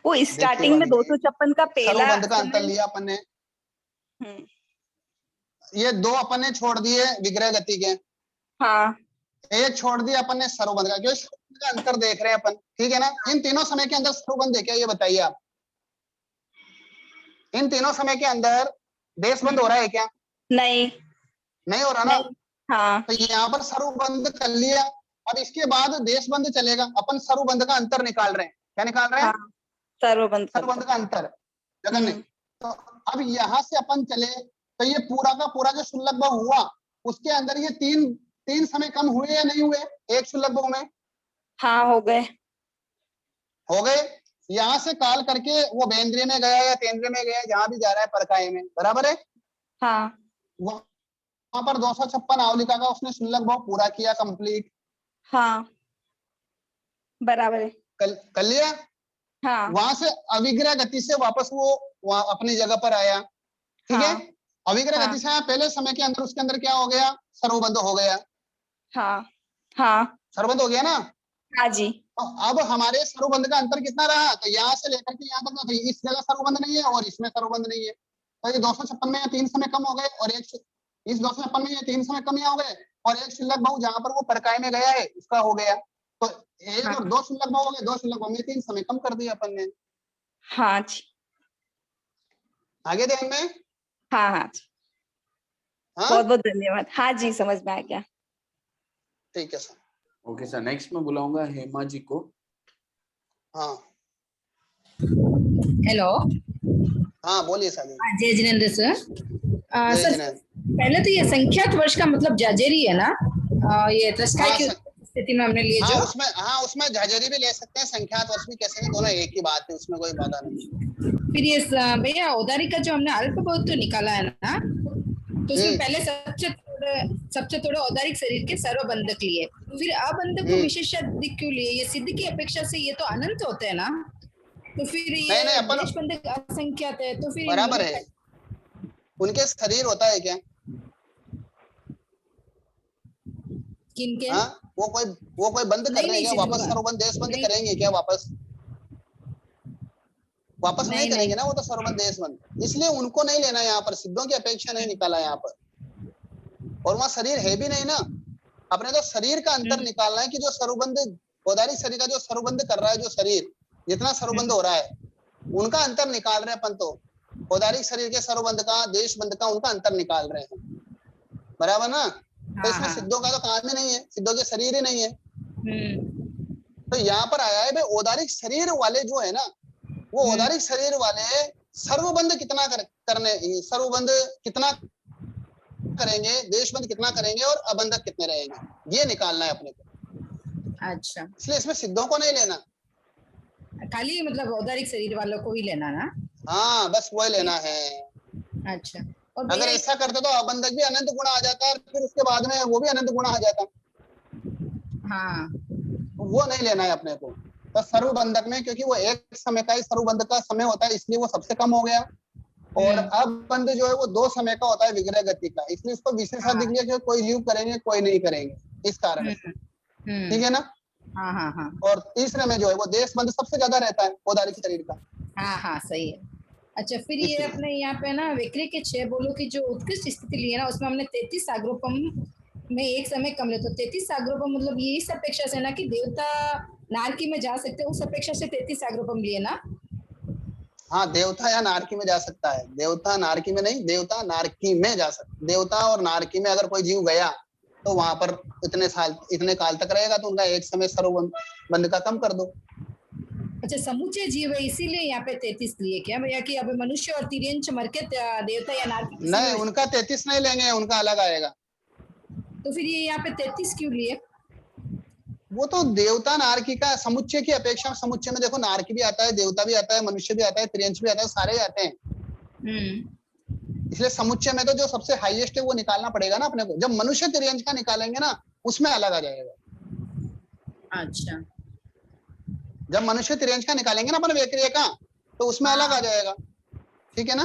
वो स्टार्टिंग में 256 का पहला सर्वबंध का अंतर लिया अपन ने। ये 2 अपन ने छोड़ दिए विग्रह गति के, एक छोड़ दिया अपन ने सर्वबंध का, क्योंकि सर्वबंध का अंतर देख रहे हैं अपन। ठीक है ना? इन तीनों समय के अंदर सर्वबंध है क्या? ये बताइए आप, इन तीनों समय के अंदर देशबंध हो रहा है क्या? नहीं हो रहा ना। तो यहाँ पर सर्वबंध कर लिया, अब इसके बाद देशबंध चलेगा। अपन सर्वबंध का अंतर निकाल रहे हैं। क्या निकाल रहे हैं? सर्वबंध का अंतर जगन्य। तो अब यहाँ से अपन चले तो ये पूरा का पूरा जो शुल्लक भाव हुआ, उसके अंदर ये तीन समय कम हुए या नहीं हुए? एक शुल्लक भाव में हो गए। यहाँ से काल करके वो बेंद्रिय में गया या केंद्रीय में गया, जहां भी जा रहा है परकाय में। बराबर है? वहां पर 256 आवलिका का उसने शुल्लक भाव पूरा किया, कंप्लीट। बराबर है, कर लिया। वहां से अविग्रह गति से वापस वो अपनी जगह पर आया। ठीक है? अविग्रह गति से आया, पहले समय के अंदर उसके अंदर क्या हो गया? सर्वबंध हो गया। सर्वबंध हो गया ना? हाँ जी। तो अब हमारे सर्वबंध का अंतर कितना रहा? तो यहाँ से लेकर के यहाँ तक, इस जगह सर्वबंध नहीं है और इसमें सर्वबंध नहीं है, तो ये 256 में 3 समय कम हो गए, और इस 256 में ये 3 समय कम हो गए, और एक शुल्लक भाव जहां पर वो परकाय में गया है उसका हो गया। तो एक और 2 शुल्लक भाव हो गए, 2 शुल्लक भाव में 3 समय कम कर दिया अपन ने। हाँ जी, आगे ध्यान में। हाँ, बहुत बहुत धन्यवाद। हाँ जी, समझ में आ गया। ठीक है सर। ओके सर, नेक्स्ट में बुलाऊंगा हेमा जी को। हाँ हेलो, हाँ बोलिए साजी। जय जिनेन्द्र सर। जय सर जिनेन्द्र। पहले तो ये संख्यात वर्ष का मतलब जाजेरी है ना? ये त्रस्काई हाँ, की स्थिति में हमने लिए जो उसमें झाझरी भी ले सकते हैं, संख्यात वर्ष भी कह सकते हैं, दोनों एक ही बात है, उसमें कोई बाधा नहीं। फिर ये भैया औदारी का जो हमने अल्प बहुत तो निकाला है ना, तो उसमें पहले सबसे थोड़ा औदारिक शरीर के सर्वबंधक लिए, फिर अबंधक को विशेषाधिक क्यों लिए? ये सिद्ध की अपेक्षा से ये तो अनंत होते हैं ना, तो फिर ये देशबंधक असंख्यात है, तो फिर बराबर है। उनके शरीर होता है क्या? किनके? वो कोई बंद कर देंगे वापस, सर्वबंध देश बंद करेंगे क्या वापस नहीं करेंगे ना, वो तो सर्वबंध देश बंद, इसलिए उनको नहीं लेना यहाँ पर, सिद्धों की अपेक्षा नहीं निकाला यहाँ पर, और वहां शरीर है भी नहीं ना। अपने तो शरीर का अंतर निकालना है कि जो सर्वबंध औदारिक शरीर का जो सर्वबंध कर रहा है, जो शरीर जितना सर्वबंध हो रहा है उनका अंतर निकाल रहे हैं अपन, तो औदारिक शरीर के सर्वबंध का, देश बंध का, उनका अंतर निकाल रहे हैं, बराबर ना। तो इसमें सिद्धों का तो काम ही नहीं है, सिद्धों के शरीर ही नहीं है। तो यहाँ पर आया है भाई औदारिक शरीर वाले जो है ना, वो औदारिक शरीर वाले सर्वबंध कितना सर्वबंध कितना करेंगे, देशबंध कितना करेंगे, और अबंधक कितने रहेंगे, ये निकालना है अपने को। अच्छा, इसलिए इसमें सिद्धों को नहीं लेना, खाली मतलब औदारिक शरीर वालों को ही लेना ना। हाँ बस वही लेना है। अच्छा, और अगर ऐसा करते तो अबंधक भी अनंत गुणा आ जाता है, और फिर उसके बाद में वो भी अनंत गुणा आ जाता। हाँ, वो नहीं लेना है अपने को। तो सर्वबंधक में क्योंकि वो एक समय का ही सर्वबंध का समय होता है, इसलिए वो सबसे कम हो गया, और अबंध जो है वो 2 समय का होता है विग्रह गति का, इसलिए उसको विशेषाधिक लिया कि कोई जीव करेंगे कोई नहीं करेंगे, इस कारण से, ठीक है ना। हाँ। और तीसरे में जो है वो देशबंध सबसे ज्यादा रहता है औदारिक शरीर का। हाँ सही है। अच्छा, फिर ये अपने यहाँ पे ना विक्री के 6 बोलों की जो उत्कृष्ट स्थिति ली है ना, उसमें हमने 33 साग्रोपम में एक समय कम ले, तो 33 साग्रोपम मतलब ये इस अपेक्षा से ना कि देवता नारकी में जा सकते हैं, उस अपेक्षा से 33 साग्रोपम लिए ना। हाँ, देवता या नारकी में जा सकता है, देवता नारकी में नहीं, देवता नारकी में जा सकता। देवता और नारकी में अगर कोई जीव गया तो वहां पर इतने काल तक रहेगा, तो उनका एक समय सर्वबंध का कम कर दो। अच्छा, समुचे जीव है इसीलिए यहाँ पे 33 लिए क्या भैया, कि अब मनुष्य और तिर्यंच मर के देवता या नारकी नहीं, उनका 33 नहीं लेंगे, उनका अलग आएगा। तो फिर ये यहाँ पे 33 क्यों लिए? वो तो देवता नारकी का समुच्चय की अपेक्षा, समुच्चय में देखो नारकी भी आता है, देवता भी आता है, मनुष्य भी आता है, त्रियंच भी आता है, सारे आते हैं। इसलिए समुच्चय में तो जो सबसे हाईएस्ट है वो निकालना पड़ेगा ना अपने को। जब मनुष्य त्रियंच का निकालेंगे ना, उसमें अलग आ जाएगा। अच्छा, जब मनुष्य त्रियंच का निकालेंगे ना अपन वैक्रिय का, तो उसमें अलग आ जाएगा, ठीक है ना।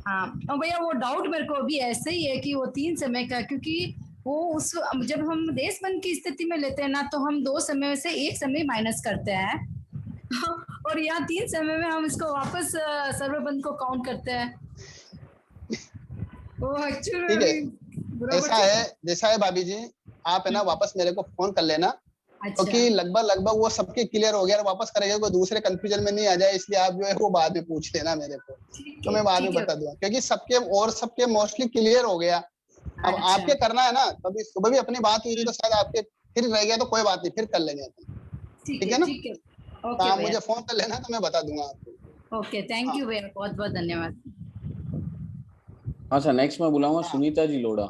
हाँ, और भैया वो डाउट मेरे को भी ऐसे ही है कि वो 3 समय का, क्योंकि वो जब हम देशबंध की स्थिति में लेते हैं ना, तो हम 2 समय से 1 समय माइनस करते हैं और यहाँ 3 समय में हम इसको वापस सर्वबंध को काउंट करते हैं। वो एक्चुअली ऐसा है भाभी जी, आप है ना वापस मेरे को फोन कर लेना, क्योंकि लगभग वो सबके क्लियर हो गया, वापस करेंगे, कोई दूसरे कंफ्यूजन में नहीं आ जाए, इसलिए आप जो है वो बाद में पूछ लेना मेरे को, तो मैं बाद में बता दूंगा, क्योंकि सबके मोस्टली क्लियर हो गया। अब आपके करना है ना, तभी सुबह भी अपनी बात हुई थी, तो शायद आपके फिर रह गया, तो कोई बात नहीं, फिर कर लेंगे, ठीक है ना। तो आप मुझे फोन कर लेना, तो मैं बता दूंगा आपको। ओके, थैंक यू भैया, बहुत बहुत धन्यवाद। हाँ सर, नेक्स्ट मैं बुलाऊंगा सुनीता जी लोढ़ा।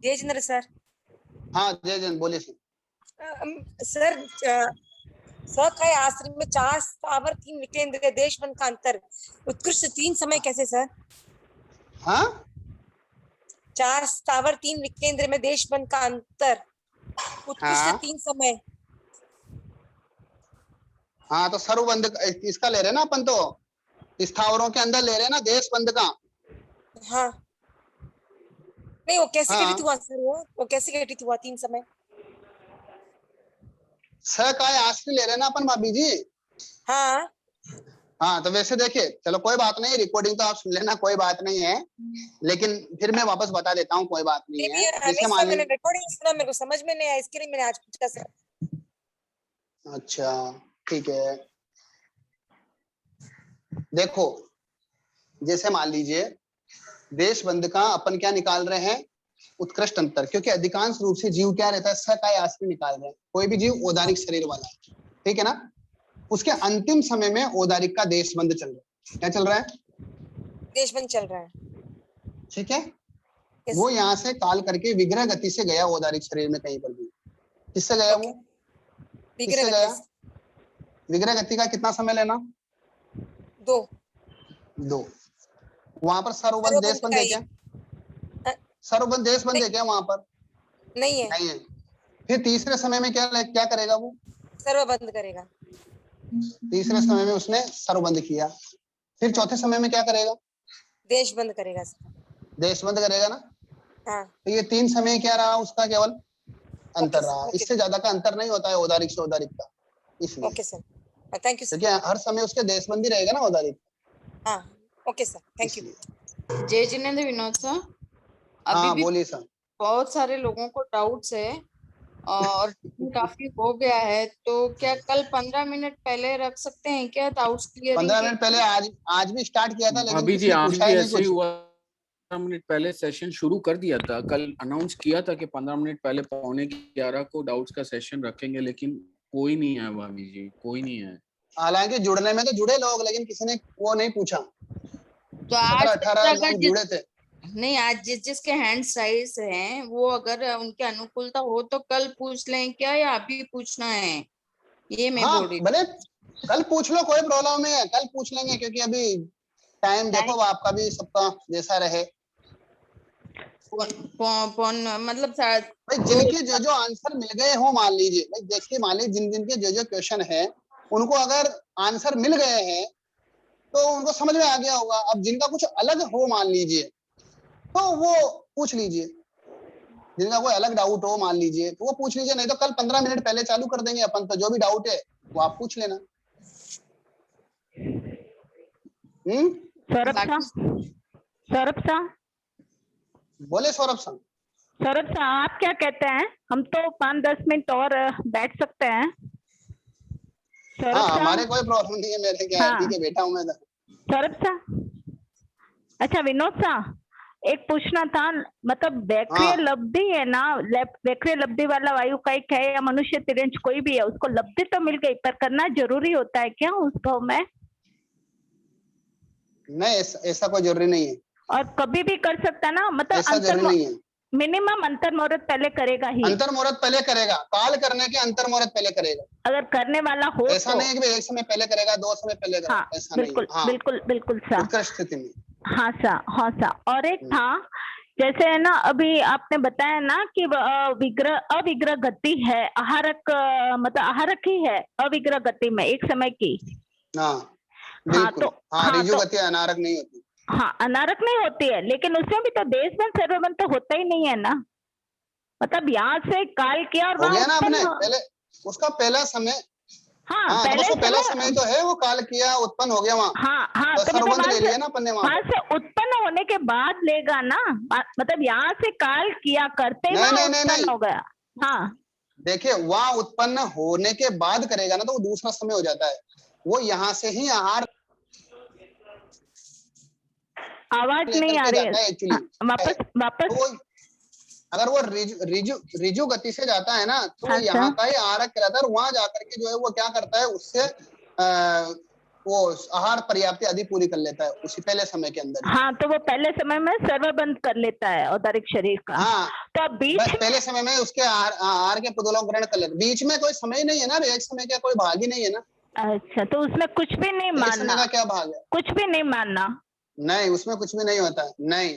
जय जिनेन्द्र सर। हाँ जय जन, बोलिए सर। स्वकाय आश्रम में 4 स्थावर 3 विकेंद्र देशबंध का अंतर उत्कृष्ट 3 समय कैसे सर? हाँ, 4 स्थावर 3 विकेंद्र में देशबंध का अंतर उत्कृष्ट 3 समय। हाँ, तो सर्वबंध इसका ले रहे ना अपन, तो स्थावरों के अंदर ले रहे ना देशबंध का। हाँ, नहीं वो कैसे घटित हुआ सर? वो कैसे घटित हुआ 3 समय? सकाय आश्रय ले रहे ना अपन भाभी जी। हाँ, तो वैसे देखिए, चलो कोई बात नहीं, रिकॉर्डिंग तो आप सुन लेना, कोई बात नहीं है, लेकिन फिर मैं वापस बता देता हूँ, कोई बात नहीं है। जैसे मैंने रिकॉर्डिंग सुना, मेरे को समझ में नहीं आया, इसके लिए मैंने आज पूछा सर। अच्छा, ठीक है। देखो, जैसे मान लीजिए देशबंध का अपन क्या निकाल रहे हैं, उत्कृष्ट अंतर, क्योंकि अधिकांश रूप से जीव क्या रहता है, सकाय आश्रय निकाल रहे हैं, कोई भी जीव औदारिक शरीर वाला है, ठीक है ना। उसके अंतिम समय में औदारिक का देशबंद चल रहा है। क्या चल रहा है? देशबंद चल रहा है। ठीक है। वो यहाँ से काल करके विग्रह गति से गया औदारिक शरीर में कहीं पर भी। किससे गया वो? किससे गया? विग्रह गति का कितना समय लेना? 2। वहां पर सर्वबंध देशबंद है क्या? सर्वबंध देशबंद है क्या वहां पर? नहीं है। नहीं है। फिर तीसरे समय में क्या करेगा वो? सर्वबंध करेगा। तीसरे समय में उसने सर्वबंध किया। फिर चौथे समय में क्या करेगा? देशबंद करेगा। देशबंद करेगा ना। हाँ। तो ये 3 समय क्या रहा उसका? केवल अंतर रहा। इससे ज्यादा का अंतर नहीं होता है औदारिक से औदारिक का। इसलिए okay sir, thank you sir. क्योंकि हर समय उसके देशबंदी रहेगा ना औदारिक। हाँ ओके सर, थैंक यू। जय जिनेंद्र विनोद सर, हाँ अभी भी बोलिए सर। बहुत सारे लोगों को डाउट्स है और काफी हो गया है, तो क्या कल 15 मिनट पहले रख सकते हैं क्या डाउट्स क्लियरिंग? 15 मिनट पहले आज भी स्टार्ट किया था, लेकिन अभी जी किसी ने आज पूछा भी ही नहीं ऐसे ही कुछ। हुआ। 15 मिनट पहले सेशन शुरू कर दिया था, कल अनाउंस किया था कि 15 मिनट पहले 11:15 को डाउट्स का सेशन रखेंगे, लेकिन कोई नहीं है भाभी जी, कोई नहीं है। हालांकि जुड़ने में तो जुड़े लोग, लेकिन किसी ने वो नहीं पूछा। तो आज 17-18 लोग जुड़े थे। नहीं, आज जिसके हैंड साइज हैं वो अगर उनके अनुकूलता हो तो कल पूछ लें क्या, या अभी पूछना है? ये मैं बोल रही। भले कल पूछ लो, कोई प्रॉब्लम नहीं है, कल पूछ लेंगे, क्योंकि अभी टाइम देखो आपका भी सबका जैसा रहे। मतलब भाई जिनके जो आंसर मिल गए हो, मान लीजिए भाई, देखिए मान लीजिए जिन के जो क्वेश्चन है उनको अगर आंसर मिल गए हैं तो उनको समझ में आ गया होगा। अब जिनका कुछ अलग हो मान लीजिए तो वो पूछ लीजिए, जिनका कोई अलग डाउट हो मान लीजिए तो वो पूछ लीजिए, नहीं तो कल 15 मिनट पहले चालू कर देंगे अपन। तो जो भी डाउट है वो आप पूछ लेना। सौरभ सा बोले। सौरभ सा आप क्या कहते हैं? हम तो 5-10 मिनट और बैठ सकते हैं। हाँ, हमारे कोई प्रॉब्लम नहीं है, मेरे क्या है, ठीक है, बैठा हूं मैं। सौरभ सा, अच्छा विनोद सा, एक पूछना था, मतलब वैक्रिय लब्धि है ना, वैक्रिय लब्धि वाला वायु का एक है या मनुष्य तिरंज कोई भी है, उसको लब्धि तो मिल गई, पर करना जरूरी होता है क्या उस भाव में? नहीं, ऐसा कोई जरूरी नहीं है। और कभी भी कर सकता ना, मतलब ऐसा जरूरी नहीं है। मिनिमम अंतर मुहूर्त पहले करेगा ही। अंतर मुहूर्त पहले करेगा, काल करने के अंतर मुहूर्त पहले करेगा। अगर करने वाला हो ऐसा तो नहीं है कि एक समय पहले करेगा, 2 समय पहले करेगा। हाँ, ऐसा बिल्कुल नहीं है। बिल्कुल बिल्कुल सा उत्कृष्ट स्थिति में। हाँ सा। और एक था, जैसे है ना, अभी आपने बताया ना कि अविग्रह गति है, आहारक मतलब आहारक ही है अविग्रह गति में एक समय की। बिल्कुल। रिजु गति अनारक नहीं होती। हाँ, अनारक नहीं होती है, लेकिन उसमें भी तो देशबंद सर्वबंद तो होता ही नहीं है ना। मतलब यहाँ से काल किया और हो गया ना आपने पहले उसका पहला समय। हाँ, पहला समय तो है, वो काल किया उत्पन्न हो गया वहाँ। हाँ, तो सर्वबंध ले लिया ना अपन ने वहाँ से उत्पन्न होने के बाद लेगा ना, मतलब यहाँ से काल किया करते नहीं हो गया। हाँ, देखिए वहाँ उत्पन्न होने के बाद करेगा ना तो वो दूसरा समय हो जाता है। वो यहाँ से ही आहार, आवाज नहीं आ रही है एक्चुअली। वापस तो अगर वो रिजु गति से जाता है ना तो वो यहाँ का ही आहारक कहलाता है, और वहां जाकर के जो है वो क्या करता है, उससे वो आहार पर्याप्ति आदि पूरी कर लेता है उसी पहले समय के अंदर। हाँ, तो वो पहले समय में सर्वबंध कर लेता है औदारिक शरीर का। हाँ, तो बीच पहले समय में उसके आहार के पदों ग्रहण कर लेता। बीच में कोई समय नहीं है ना, एक समय का कोई भाग ही नहीं है ना। अच्छा, तो उसमें कुछ भी नहीं मानना का क्या भाग है? कुछ भी नहीं मानना। नहीं, उसमें कुछ भी नहीं होता है। नहीं,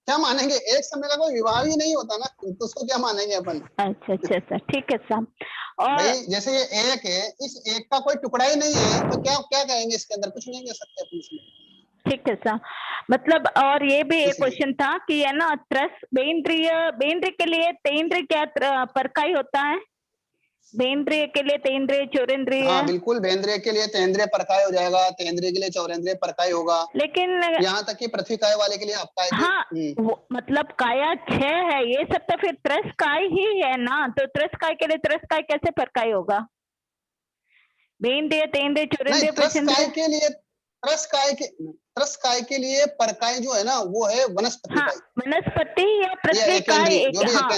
क्या मानेंगे? एक समय का कोई विवाह ही नहीं होता ना, तो उसको क्या मानेंगे अपन? अच्छा, ठीक है साहब। और भाई जैसे ये एक है, इस एक का कोई टुकड़ा ही नहीं है, तो क्या कहेंगे इसके अंदर? कुछ नहीं कह सकते अपन इसमें। ठीक है साहब, मतलब और ये भी एक क्वेश्चन था कि है ना, बेंद्रिय के लिए तेंद्रिय क्या परकाई होता है? बेंद्रिय के लिए तेंद्रिय, चौरेंद्रिय। हाँ बिल्कुल, बेंद्रिय के लिए तेंद्रिय परकाय हो जाएगा, तेंद्रिय के लिए चौरेंद्रिय परकाय होगा, लेकिन यहाँ तक कि पृथ्वी काय वाले के लिए अपकाय। हाँ, मतलब काया 6 है, ये सब तो फिर त्रस्काय ही है ना, तो त्रस्काय के लिए त्रस्काय कैसे परकाय होगा? बेंद्रिय, तेंद्रिय, चौरेंद्रिय, त्रस्काय के लिए त्रस्काय के त्रस्काय के लिए परकाय जो है ना वो है वनस्पति हाँ, काय, वनस्पति या ये पृथ्वीकाय एकेंद्रीय, जो भी हाँ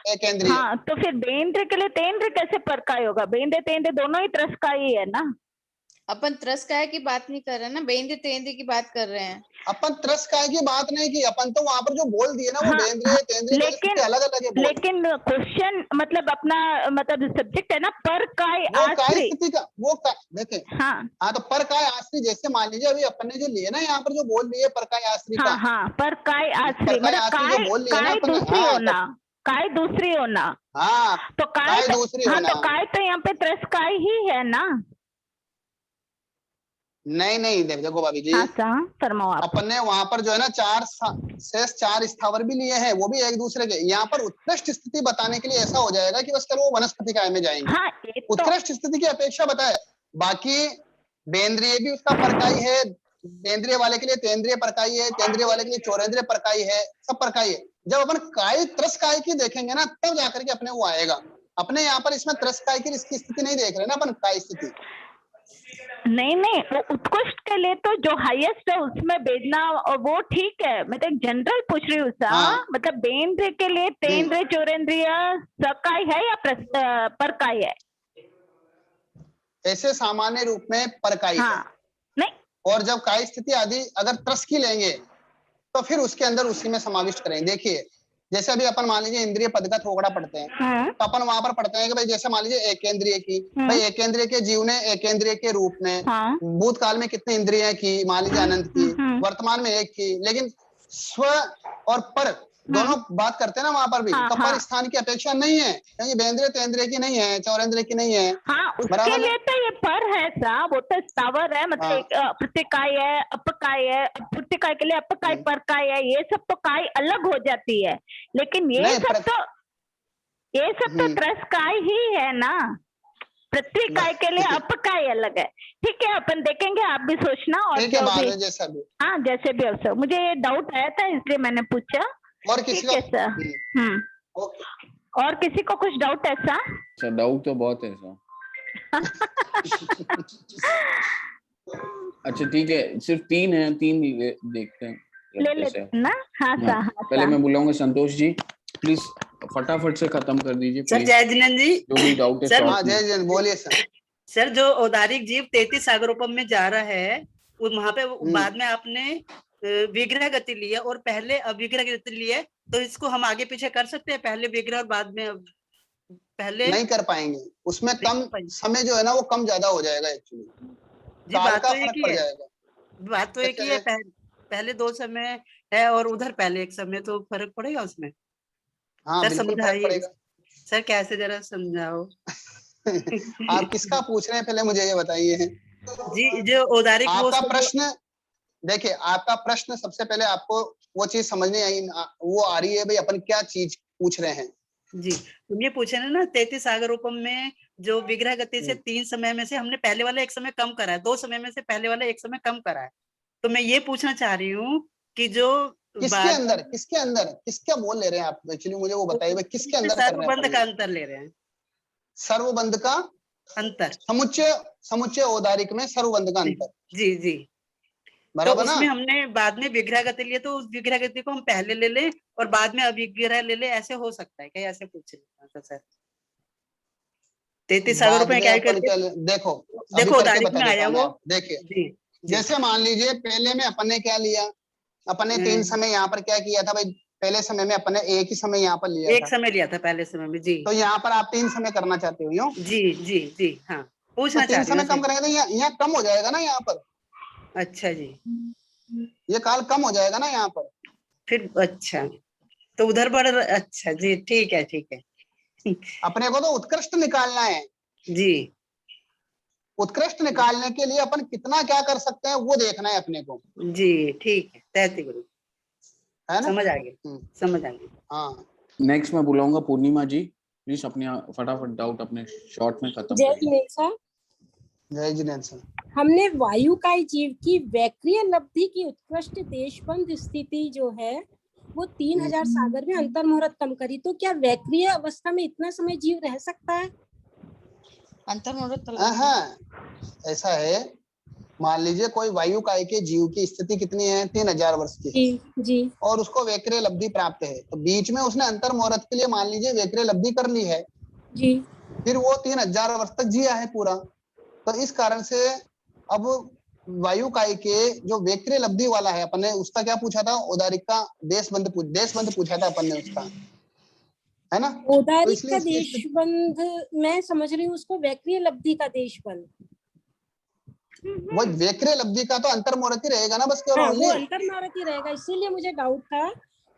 एकेंद्रीय। हाँ, तो फिर बेंद्र के लिए तेंद्र कैसे परकाय होगा? बेंद्र तेंद्र दोनों ही त्रस्काय ही है ना। अपन त्रस्काय की बात नहीं कर रहे ना, बेंद्र तेंद्र की बात कर रहे हैं। अपन त्रस्काय की बात नहीं की, अपन तो वहां पर जो बोल दिए ना वो हाँ, बेंद्रीय तेंद्रीय लेकिन अलग अलग है बोल। लेकिन क्वेश्चन मतलब अपना मतलब सब्जेक्ट है ना परकाय वो काय आश्रित। स्थिति का देखे हाँ तो परकाय आश्रित, जैसे मान लीजिए अभी अपन ने जो लिए ना यहाँ पर जो बोल लिए परकाय आश्रित का, हाँ परकाय आश्रित परकाय मतलब आश्रित जो बोल लिए ना काय अपन ने, दूसरी हाँ होना, काय दूसरी होना। हाँ तो काय दूसरी हाँ होना। तो काय तो यहाँ पे त्रस्काय ही है ना। नहीं देखो भाभी जी, हाँ फरमाओ आप। अपन ने वहां पर जो है ना शेष चार स्थावर भी लिए हैं, वो भी एक दूसरे के। यहाँ पर उत्कृष्ट स्थिति बताने के लिए ऐसा हो जाएगा कि बस वो वनस्पति काय में जाएंगे। हाँ, उत्कृष्ट स्थिति की अपेक्षा बताए, बाकी बेंद्रीय भी उसका परकाई है, बेंद्रीय वाले के लिए तेंद्रीय परकाई है, तेंद्रीय वाले के लिए चौरेंद्रीय परकाई है, सब परकाई है। जब अपन काय त्रस्काय की देखेंगे ना तब जाकर के अपने वो आएगा। अपने यहाँ पर इसमें त्रस्काय की इसकी स्थिति नहीं देख रहे ना अपन, काय स्थिति नहीं वो उत्कृष्ट के लिए तो जो हाईएस्ट है उसमें भेजना वो ठीक है। मैं तो एक जनरल पूछ रही हूँ हाँ। मतलब बेंद्र के लिए तेंद्र चौरेंद्रिय सकाय है या परकाय है? ऐसे सामान्य रूप में परकाई हाँ। है। नहीं, और जब काय स्थिति आदि अगर त्रस की लेंगे तो फिर उसके अंदर उसी में समाविष्ट करेंगे। देखिए जैसे अभी अपन मान लीजिए इंद्रिय पद का थोड़ा पढ़ते हैं तो अपन वहां पर पढ़ते हैं कि भाई जैसे मान लीजिए एकेंद्रिय की, भाई एकेंद्रिय के जीव ने एकेंद्रिय के रूप में भूतकाल में कितनी इंद्रियां की, मान लीजिए अनंत की, वर्तमान में एक की, लेकिन स्व और पर दोनों बात करते हैं ना वहां पर भी, तो पर स्थान की अपेक्षा नहीं है, क्योंकि बेंद्रिय तेंद्रिय की नहीं है, चौरेंद्रिय की नहीं है। हाँ, उसके लिए तो ये पर है साहब, वो तो स्थावर है, मतलब प्रत्येकाय है, अपकाय है, प्रत्येकाय के लिए अपकाय परकाय है, ये सब तो काय अलग हो जाती है। लेकिन ये सब तो त्रस्काय ही है ना। प्रत्येकाय के लिए अपकाय अलग है। ठीक है, अपन देखेंगे, आप भी सोचना। और जो भी हाँ जैसे भी अवसर, मुझे ये डाउट आया था इसलिए मैंने पूछा। और किसी ठीक है सर। और किसी को कुछ डाउट ऐसा? डाउट तो बहुत है सर। अच्छा ठीक है, सिर्फ 3 है, 3 देखते हैं ले लेते ना। हाँ सर। पहले मैं बुलाऊंगा संतोष जी, प्लीज फटाफट से खत्म कर दीजिए सर। जय जिनेंद्र जी, जो भी डाउट है सर। जय जिनेंद्र बोलिए सर। सर जो औदारिक जीव 33 सागरोपम में जा रहा है, वहां पे बाद में आपने विग्रह गति लिया और पहले अविग्रह गति लिया, तो इसको हम आगे पीछे कर सकते हैं, पहले विग्रह और बाद में पहले? नहीं कर पाएंगे, उसमें कम समय जो है ना वो कम ज्यादा हो जाएगा एक्चुअली जी। बात तो एक ही है, बात तो एक ही है, पहले 2 समय है और उधर पहले 1 समय, तो फर्क पड़ेगा उसमें? हाँ, सर समझाइए सर, कैसे जरा समझाओ। आप किसका पूछ रहे हैं पहले मुझे ये बताइए जी। जो औदारिक आपका प्रश्न, देखिए आपका प्रश्न सबसे पहले आपको वो चीज समझनी आई, वो आ रही है भाई अपन क्या चीज पूछ रहे हैं जी। तुम ये पूछे ना 33 सागरोपम में जो विग्रह गति से 3 समय में से हमने पहले वाला 1 समय कम करा है, 2 समय में से पहले वाला 1 समय कम करा है, तो मैं ये पूछना चाह रही हूँ कि जो किसके अंदर किसका बोल ले रहे हैं आप? एक्चुअली मुझे वो बताइए भाई, किसके अंदर सर्वबंध का अंतर ले रहे हैं। सर्वबंध का अंतर, समुच्चय औदारिक में सर्वबंध का अंतर। जी जी, बराबर तो उसमें हमने बाद में विग्रह गति लिए, तो उस विग्रह गति को हम पहले ले लें और बाद में अविग्रह ले ले, ऐसे हो सकता है क्या? ऐसे पूछ रहे सर। 33 सागरोपम क्या करके देखो औदारिक में आया वो। देखिए जैसे मान लीजिए पहले में अपन ने क्या लिया, अपन ने 3 समय यहाँ पर क्या किया था भाई, पहले समय में अपन ने एक ही समय यहाँ पर लिया, 1 समय लिया था पहले समय में जी। तो यहाँ पर आप 3 समय करना चाहते हो? यूं जी जी जी हाँ, पूछना तो 3 समय कम करेंगे तो यहाँ कम हो जाएगा ना यहाँ पर। अच्छा जी, ये काल कम हो जाएगा ना यहाँ पर फिर। अच्छा, तो उधर बढ़, अच्छा जी, ठीक है ठीक है। अपने को तो उत्कृष्ट निकालना है जी। उत्कृष्ट निकालने के लिए अपन कितना क्या कर सकते हैं वो देखना है अपने को जी। ठीक है, तहती गुरु, है ना? समझ आ गया, समझ आ गया। हाँ, नेक्स्ट मैं बुलाऊंगा पूर्णिमा जी, प्लीज अपने फटाफट डाउट अपने शॉर्ट में खत्म जय जिनेंद्र सर। जय जिनेंद्र सर। हमने वायुकाय जीव की वैक्रिय लब्धि की उत्कृष्ट देशबंध स्थिति जो है वो 3000 सागर में अंतर मुहूर्त कम करी, तो क्या वैक्रिय अवस्था में इतना समय जीव रह सकता है? अंतर मुहूर्त ऐसा है मान लीजिए कोई वायु काय के जीव की स्थिति कितनी है, 3000 वर्ष की है, जी और उसको वैक्रिय लब्धि प्राप्त है, तो बीच में उसने अंतर मुहूर्त के लिए मान लीजिए वैक्रिय लब्धि कर ली है जी, फिर वो 3000 वर्ष तक जिया है पूरा। तो इस कारण से अब वायु काय के जो वैक्रिय लब्धि वाला है, अपन ने उसका क्या पूछा था, औदारिक का देशबंध पूछा था अपन ने उसका, है ना। तो औदारिक इसलिए का उसकी स्थिति देशबंध मैं समझ रही हूँ, उसको वैक्रिय लब्धि का देशबंध, वो वैक्रिय लब्धि का तो अंतर मुहूर्त ही रहेगा ना, बस केवल हाँ, वो ओनली। अंतर मुहूर्त ही रहेगा। इसीलिए मुझे डाउट था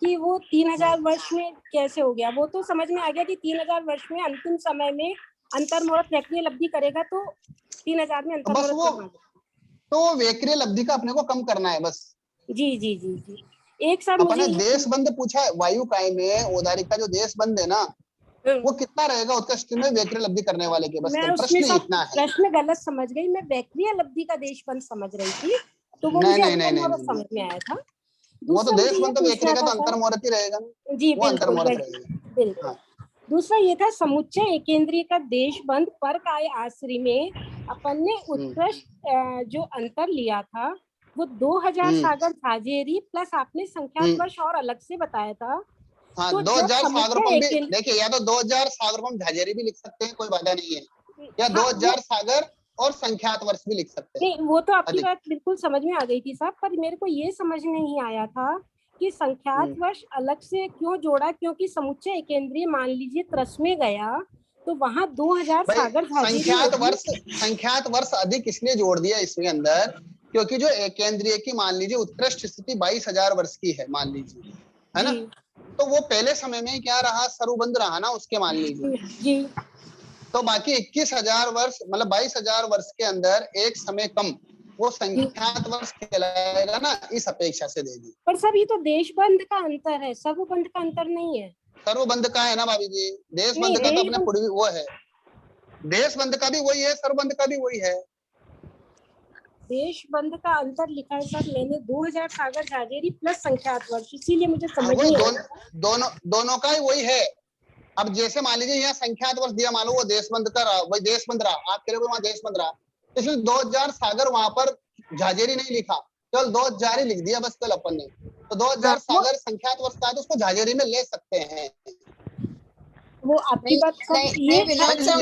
कि वो 3000 वर्ष में कैसे हो गया। वो तो समझ में आ गया कि 3000 वर्ष में अंतिम समय में अंतर मुहूर्त वैक्रिय लब्धि करेगा, तो 3000 में अंतर बस मुहूर्त वो करवा तो वैक्रिय लब्धि का अपने को कम करना है बस। जी जी जी जी। एक सर अपने मुझे देशबंध पूछा है, वायु काय में औदारिक का जो देशबंध है ना, वो कितना रहेगा उत्कृष्ट में वैक्रिय लब्धि करने वाले के, बस मैं केवल उसमें प्रश्न ही सब इतना है। प्रश्न गलत समझ गई, मैं वैक्रिय लब्धि का देशबंध समझ रही थी, तो वो नहीं मुझे नहीं अंतर नहीं नहीं मुहूर्त नहीं, समझ में आया था। वो तो दूसरा मुझे ये देशबंध तो वैक्रिय पूछना का था तो अंतर सर, मुहूर्त ही रहेगा ना, जी वो अंतर बिल्कुल मुहूर्त रहेगा। बिल्कुल। हाँ। दूसरा ये था समुच्चय एकेंद्रीय का देशबंध पर काय आश्री में अपन ने उत्कृष्ट जो अंतर लिया था वो 2000 सागर झाजेरी प्लस आपने संख्यात वर्ष और अलग से बताया था। हाँ, तो 2000 जब सागरपम भी समुच्चय देखिए, या तो 2000 सागरपम झाजेरी भी लिख सकते हैं, कोई बाधा नहीं है, या हाँ, 2000 सागर और संख्यात वर्ष भी लिख सकते हैं। नहीं, वो तो आपकी अधिक। बात बिल्कुल समझ में आ गई थी साहब, पर मेरे को ये समझ नहीं आया था कि संख्यात वर्ष अलग से क्यों जोड़ा, क्योंकि समुच्चय केंद्रीय मान लीजिए त्रस में गया तो वहां 2000 भाई सागर झाजेरी संख्यात वर्ष अधिक इसलिए जोड़ दिया इसमें अंदर, क्योंकि जो केंद्रीय की मान लीजिए उत्कृष्ट स्थिति 22000 वर्ष की है मान लीजिए, है ना, तो वो पहले समय में क्या रहा, सर्वबंध रहा ना उसके, मान लीजिए जी। तो बाकी 21000 वर्ष मतलब 22000 वर्ष के अंदर एक समय कम, वो संख्यात वर्ष कहलाएगा ना, इस अपेक्षा से दे दी। पर सब ये तो देशबंध का अंतर है, सर्वबंध का अंतर नहीं है। सर्वबंध का है ना भाभी जी, देशबंध का तो अपने पूर्वी वो है, देशबंध का भी वही है, सर्वबंध का भी वही है। देशबंध का अंतर लिखा है सर मैंने 2000 सागर झाजेरी प्लस संख्यात वर्ष, इसीलिए मुझे समझ वही नहीं आया। दोनों का ही वही है। अब जैसे मान लीजिए यहाँ संख्यात वर्ष दिया, मान लो वो देशबंध का रहा, वही देशबंध रहा, आप कह रहे हो वहाँ देशबंध रहा, इसलिए 2000 सागर वहां पर झाजेरी नहीं लिखा, केवल 2000 ही लिख दिया बस कल अपन ने। तो 2000 सागर संख्यात वर्ष का, तो उसको झाजेरी में ले सकते हैं। वो आपकी बात ये विनोद से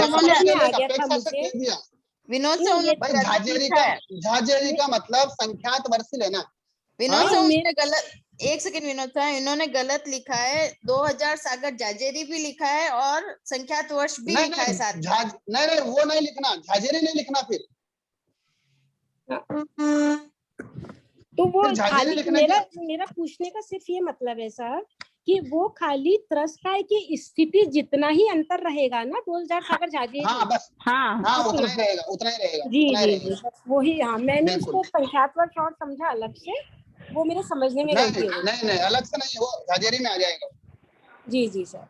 भाई झाजेरी का मतलब संख्यात वर्ष ही लेना। विनोद से उसने गलत, एक सेकंड विनोद था, इन्होंने गलत लिखा है, 2000 सागर झाजेरी भी लिखा है और संख्यात वर्ष भी लिखा है साथ। नहीं वो नहीं लिखना, झाजेरी नहीं लिखना फिर। तो वो खाली मेरा पूछने का सिर्फ ये मतलब है सर कि वो खाली त्रस्काय की स्थिति जितना ही अंतर रहेगा ना 2000 सागर झाजेरी। हाँ बस, हाँ उतना ही रहेगा, उतना ही रहेगा। जी जी बस वही। हाँ मैंने उसको संख्यात वर्ष और समझा अलग से, वो मेरे समझने में गलती हो गई। नहीं अलग से नहीं, वो झाजेरी में आ जाएगा। जी जी सर,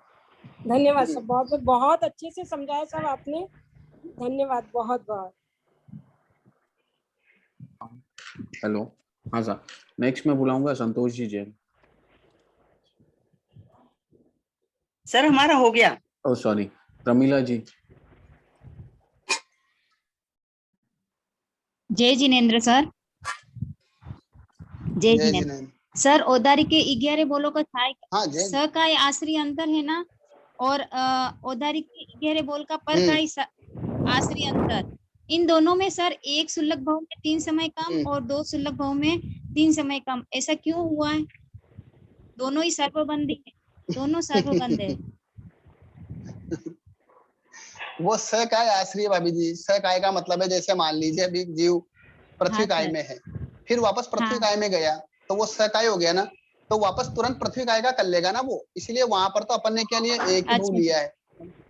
धन्यवाद सर, बहुत अच्छे से समझाया सर आपने, धन्यवाद बहुत बहुत। हेलो, हाँ सर, नेक्स्ट मैं बुलाऊंगा संतोष जी जैन। सर हमारा हो गया। ओह सॉरी, प्रमीला जी। जय जिनेन्द्र सर। जय जिनेन्द्र सर, औदारी के 11 बोलो का स का आश्री अंतर है ना, और औदारी के 11 बोल का पर का आश्री अंतर, इन दोनों में सर एक शुल्लक भाव में 3 समय कम और 2 शुल्लक भाव में 3 समय कम, ऐसा क्यों हुआ है? दोनों ही सर्वबंधी है, दोनों सर्वबंध है। वो स काय आश्रय भाभी जी, स काय का मतलब है जैसे मान लीजिए अभी जीव पृथ्वी काय में है, फिर वापस पृथ्वी काय में गया तो वो स काय हो गया ना, तो वापस तुरंत पृथ्वी काय का कर लेगा ना वो, इसलिए वहां पर तो अपन ने क्या लिया, एक ही भाव लिया है।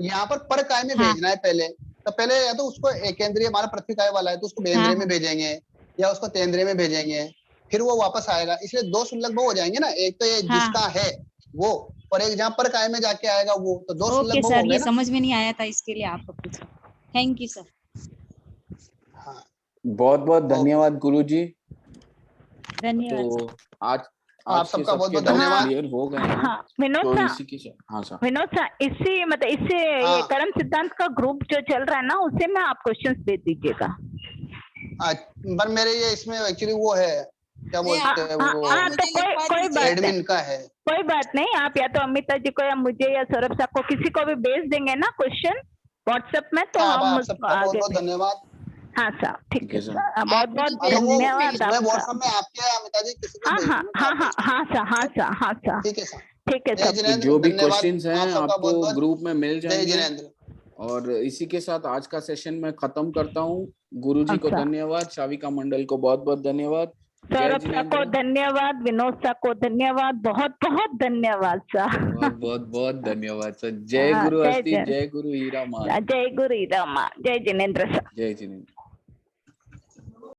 यहाँ पर काय में भेजना है पहले, तो पहले या तो उसको एकेंद्रीय हमारा पृथ्वी काय वाला है तो उसको बेंद्रे में भेजेंगे या उसको तेंद्रे में भेजेंगे, फिर वो वापस आएगा, इसलिए 2 शुल्लक भाव हो जाएंगे ना, एक तो ये जिसका है वो, और एक जहाँ पर काय में जाके आएगा वो, तो 2 शुल्लक भाव हो गए ना। ये समझ में नहीं आया था, इसके लिए आपको पूछा। Thank you sir. हाँ बहुत बहुत धन्यवाद गुरुजी। धन्यवाद। तो आज आप सबका बहुत बहुत धन्यवाद। क्लियर हो गए हैं। हाँ विनोद तो सर, विनोद सर इससे ये कर्म सिद्धांत का ग्रुप जो चल रहा है ना, उससे में आप क्वेश्चंस भेज दीजिएगा। पर मेरे ये इसमें एक्चुअली वो है क्या बोलते हैं वो तो कोई बात एडमिन का है। कोई बात नहीं, आप या तो अमिता जी को या मुझे या सौरभ साहब को किसी को भी भेज देंगे ना क्वेश्चन व्हाट्सएप में, तो हम उसको आगे। बहुत धन्यवाद। हाँ साहब, ठीक है सर, बहुत बहुत धन्यवाद आपका। व्हाट्सएप में आपके अमिता जी किसी को हाँ सर ठीक है सर, ठीक है सर। जो भी क्वेश्चंस हैं आपको ग्रुप में मिल जाएंगे। और इसी के साथ आज का सेशन मैं खत्म करता हूँ। गुरुजी को धन्यवाद, शाविका मंडल को बहुत बहुत धन्यवाद, सौरभ साहब को धन्यवाद, विनोद साहब को धन्यवाद, बहुत बहुत धन्यवाद सर। बहुत बहुत धन्यवाद सर। जय गुरु अस्थि, जय गुरु हीरा माँ, जय गुरु हीरा माँ, जय जिनेंद्र सर, जय जिनेंद्र।